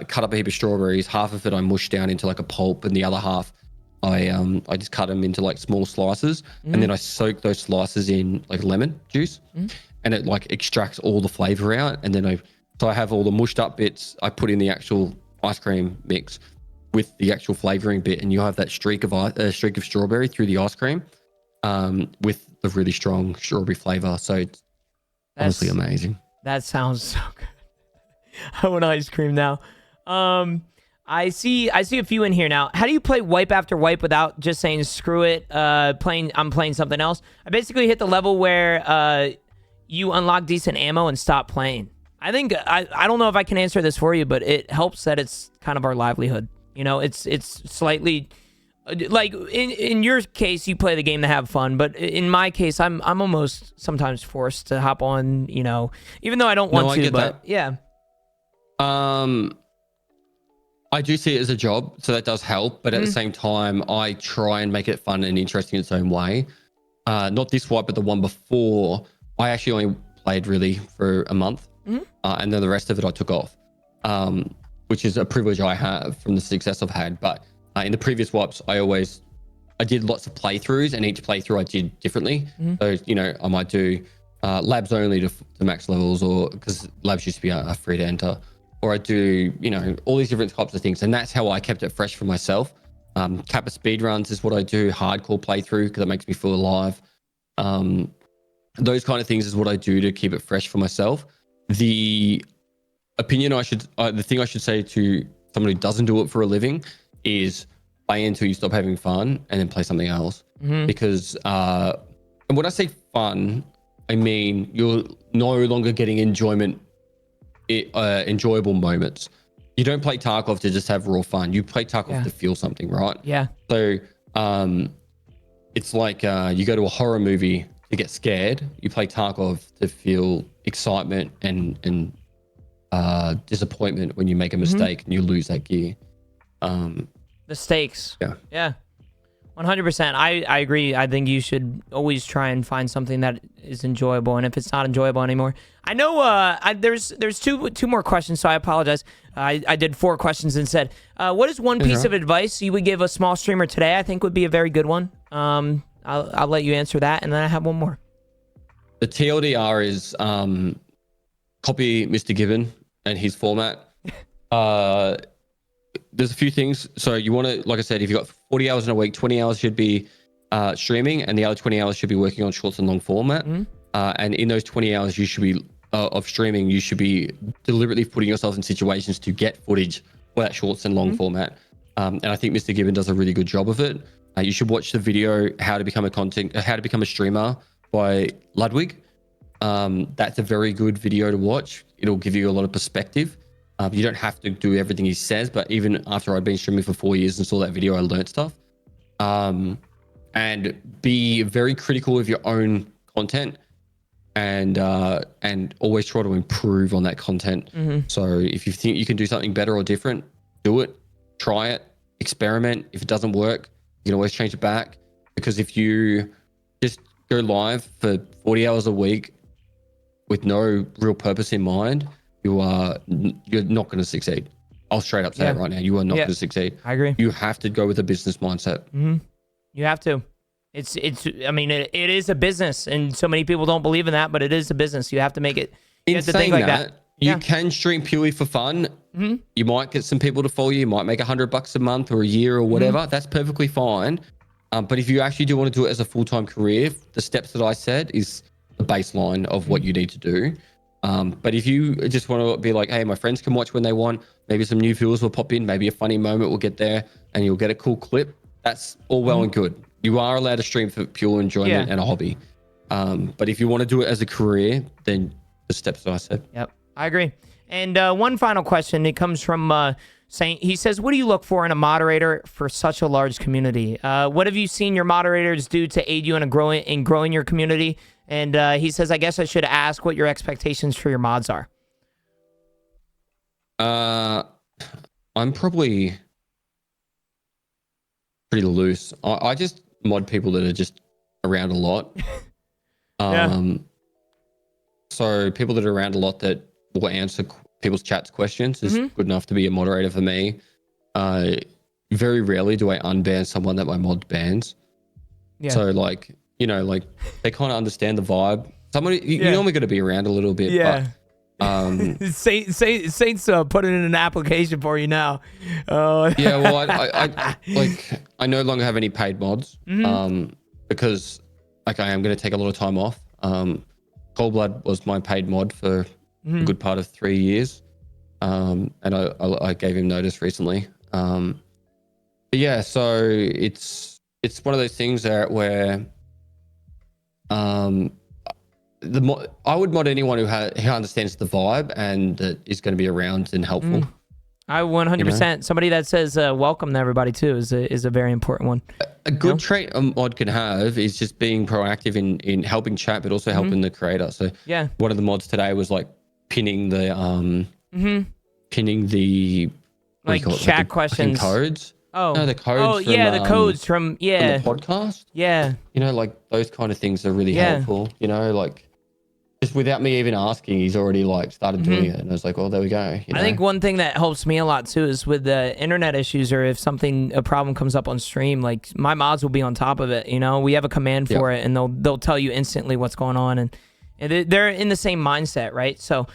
cut up a heap of strawberries. Half of it I mush down into like a pulp, and the other half I just cut them into like small slices, and then I soak those slices in like lemon juice, and it like extracts all the flavor out. And then I have all the mushed up bits I put in the actual ice cream mix with the actual flavoring bit, and you have that streak of strawberry through the ice cream, with the really strong strawberry flavor. So it's honestly amazing. That sounds so good. I want ice cream now. I see a few in here now. How do you play wipe after wipe without just saying screw it? I'm playing something else. I basically hit the level where you unlock decent ammo and stop playing. I think I don't know if I can answer this for you, but it helps that it's kind of our livelihood. You know, it's slightly like in your case, you play the game to have fun, but in my case, I'm almost sometimes forced to hop on. You know, even though I don't want to, but yeah. I do see it as a job, so that does help. But at the same time, I try and make it fun and interesting in its own way. Not this wipe, but the one before, I actually only played really for a month. And then the rest of it I took off, which is a privilege I have from the success I've had. But in the previous wipes, I did lots of playthroughs, and each playthrough I did differently. So, you know, I might do labs only to max levels, or because labs used to be a free to enter, or I do, you know, all these different types of things. And that's how I kept it fresh for myself. Kappa speed runs is what I do, hardcore playthrough, because it makes me feel alive. Those kind of things is what I do to keep it fresh for myself. The thing I should say to someone who doesn't do it for a living is play until you stop having fun and then play something else. Because, and when I say fun, I mean, you're no longer getting enjoyable moments. You don't play Tarkov to just have raw fun. You play Tarkov to feel something, right? Yeah. So it's like you go to a horror movie to get scared. You play Tarkov to feel excitement and disappointment when you make a mistake and you lose that gear. The stakes. Yeah. 100%. I agree. I think you should always try and find something that is enjoyable, and if it's not enjoyable anymore, I know there's two more questions, so I apologize. I did 4 questions instead. What is one piece of advice you would give a small streamer today? I think would be a very good one. I'll let you answer that, and then I have one more. The TLDR is copy Mr. Gibbon and his format. There's a few things. So you want to, like I said, if you've got 40 hours in a week, 20 hours should be streaming, and the other 20 hours should be working on shorts and long format. And in those 20 hours you should be of streaming, you should be deliberately putting yourself in situations to get footage for that shorts and long format. And I think Mr. Gibbon does a really good job of it. You should watch the video how to become a streamer by Ludwig. That's a very good video to watch. It'll give you a lot of perspective. You don't have to do everything he says, but even after I'd been streaming for 4 years and saw that video, I learned stuff. And be very critical of your own content, and always try to improve on that content. So if you think you can do something better or different, do it, try it, experiment. If it doesn't work, you can always change it back. Because if you just go live for 40 hours a week with no real purpose in mind, you're not going to succeed. I'll straight up say it right now. You are not going to succeed. I agree. You have to go with a business mindset. You have to. It's. I mean, it is a business, and so many people don't believe in that, but it is a business. You have to make it. You have to think like that. You can stream purely for fun. You might get some people to follow you. You might make $100 a month or a year or whatever. That's perfectly fine. But if you actually do want to do it as a full-time career, the steps that I said is the baseline of what you need to do. But if you just want to be like, hey, my friends can watch when they want, maybe some new viewers will pop in, maybe a funny moment will get there and you'll get a cool clip. That's all well and good. You are allowed to stream for pure enjoyment and a hobby. But if you want to do it as a career, then the steps that I said. Yep, I agree. And one final question. It comes from Saint. He says, what do you look for in a moderator for such a large community? What have you seen your moderators do to aid you in growing your community? And he says, I guess I should ask what your expectations for your mods are. I'm probably pretty loose. I just mod people that are just around a lot. So people that are around a lot that will answer people's chats questions is good enough to be a moderator for me. Very rarely do I unban someone that my mod bans. So like, you know, like they kind of understand the vibe. Somebody you normally got to be around a little bit. But, Saints putting in an application for you now. Yeah, well, I no longer have any paid mods because like I am going to take a lot of time off. Cold Blood was my paid mod for a good part of 3 years, and I gave him notice recently. But yeah, so it's one of those things where I would mod anyone who understands the vibe and that is going to be around and helpful. I 100%. Somebody that says welcome to everybody too is a very important one. A good trait a mod can have is just being proactive in helping chat, but also helping the creator. So one of the mods today was like pinning the pinning the like chat questions codes. Oh, no, the codes. Oh, from, yeah, the codes from the podcast. Yeah, like those kind of things are really helpful. Like just without me even asking, he's already like started doing it, and I was like, "Oh, there we go." I think one thing that helps me a lot too is with the internet issues, or if a problem comes up on stream, like my mods will be on top of it. We have a command for it, and they'll tell you instantly what's going on, and they're in the same mindset, right? So.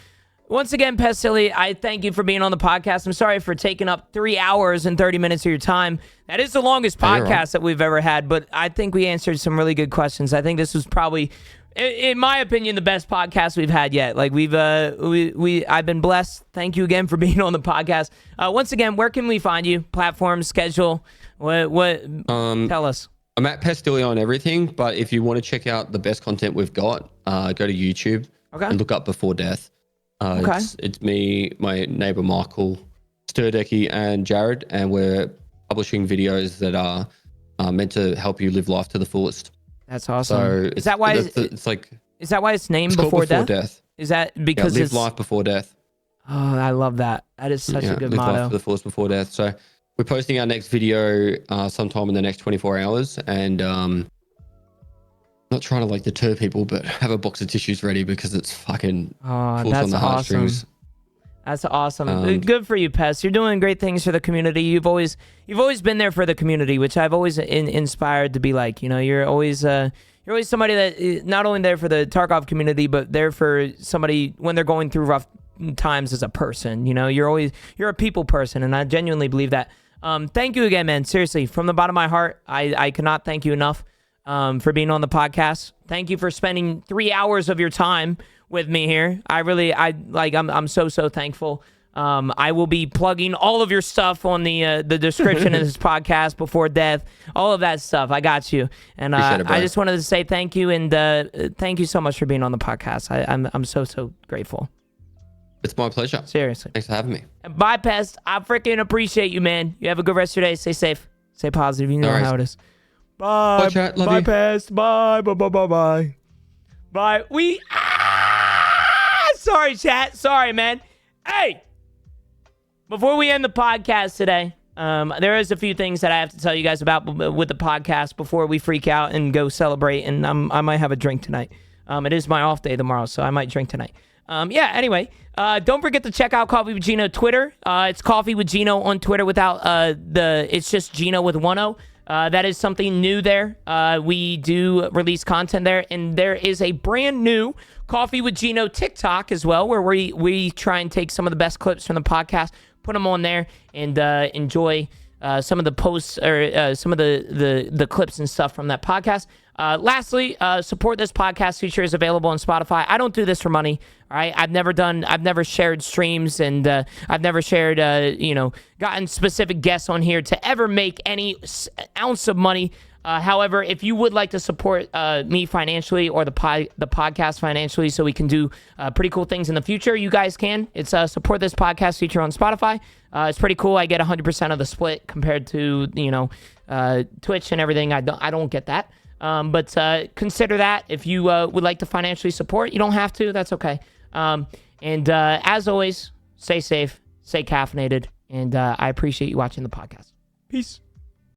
Once again, Pestily, I thank you for being on the podcast. I'm sorry for taking up 3 hours and 30 minutes of your time. That is the longest podcast that we've ever had, but I think we answered some really good questions. I think this was probably, in my opinion, the best podcast we've had yet. Like I've been blessed. Thank you again for being on the podcast. Once again, where can we find you? Platform, schedule, what tell us. I'm at Pestily on everything, but if you want to check out the best content we've got, go to YouTube and look up Before Death. It's me, my neighbor Michael, Sturdecki, and Jared, and we're publishing videos that are meant to help you live life to the fullest. That's awesome. So is that why it's named Before Death? Is that because live life before death? Oh, I love that. That is such a good live motto. Life to the fullest before death. So we're posting our next video sometime in the next 24 hours, and not trying to like deter people, but have a box of tissues ready because it's fucking pulls on the heartstrings. That's awesome. Good for you, Pest. You're doing great things for the community. You've always been there for the community, which I've always inspired to be like. You're always somebody that is not only there for the Tarkov community, but there for somebody when they're going through rough times as a person. You're a people person, and I genuinely believe that. Thank you again, man. Seriously, from the bottom of my heart, I cannot thank you enough. For being on the podcast. Thank you for spending 3 hours of your time with me here. I'm so thankful. I will be plugging all of your stuff on the description of this podcast, Before Death, all of that stuff. I got you. And I just wanted to say thank you, and thank you so much for being on the podcast. I'm so grateful. It's my pleasure. Seriously. Thanks for having me. Bye, Pest. I freaking appreciate you, man. You have a good rest of your day. Stay safe. Stay positive. You know how it is. Bye. Bye, chat. Love bye, you. Pest. Bye. Bye. Bye. Sorry, chat. Sorry, man. Hey, before we end the podcast today, there is a few things that I have to tell you guys about with the podcast before we freak out and go celebrate. And I might have a drink tonight. It is my off day tomorrow, so I might drink tonight. Anyway, don't forget to check out Coffee with Genooo Twitter. It's Coffee with Genooo on Twitter without it's just Genooo with 1 O. That is something new there. We do release content there, and there is a brand new Coffee with Genooo TikTok as well, where we try and take some of the best clips from the podcast, put them on there, and enjoy some of the posts or some of the clips and stuff from that podcast. Lastly, support this podcast feature is available on Spotify. I don't do this for money. All right. I've never shared streams, and I've never shared, gotten specific guests on here to ever make any ounce of money. However, if you would like to support me financially or the podcast financially so we can do pretty cool things in the future, you guys can. It's support this podcast feature on Spotify. It's pretty cool. I get 100% of the split compared to, Twitch and everything. I don't get that. But consider that if you would like to financially support. You don't have to. That's okay. And as always, stay safe, stay caffeinated, and I appreciate you watching the podcast. Peace.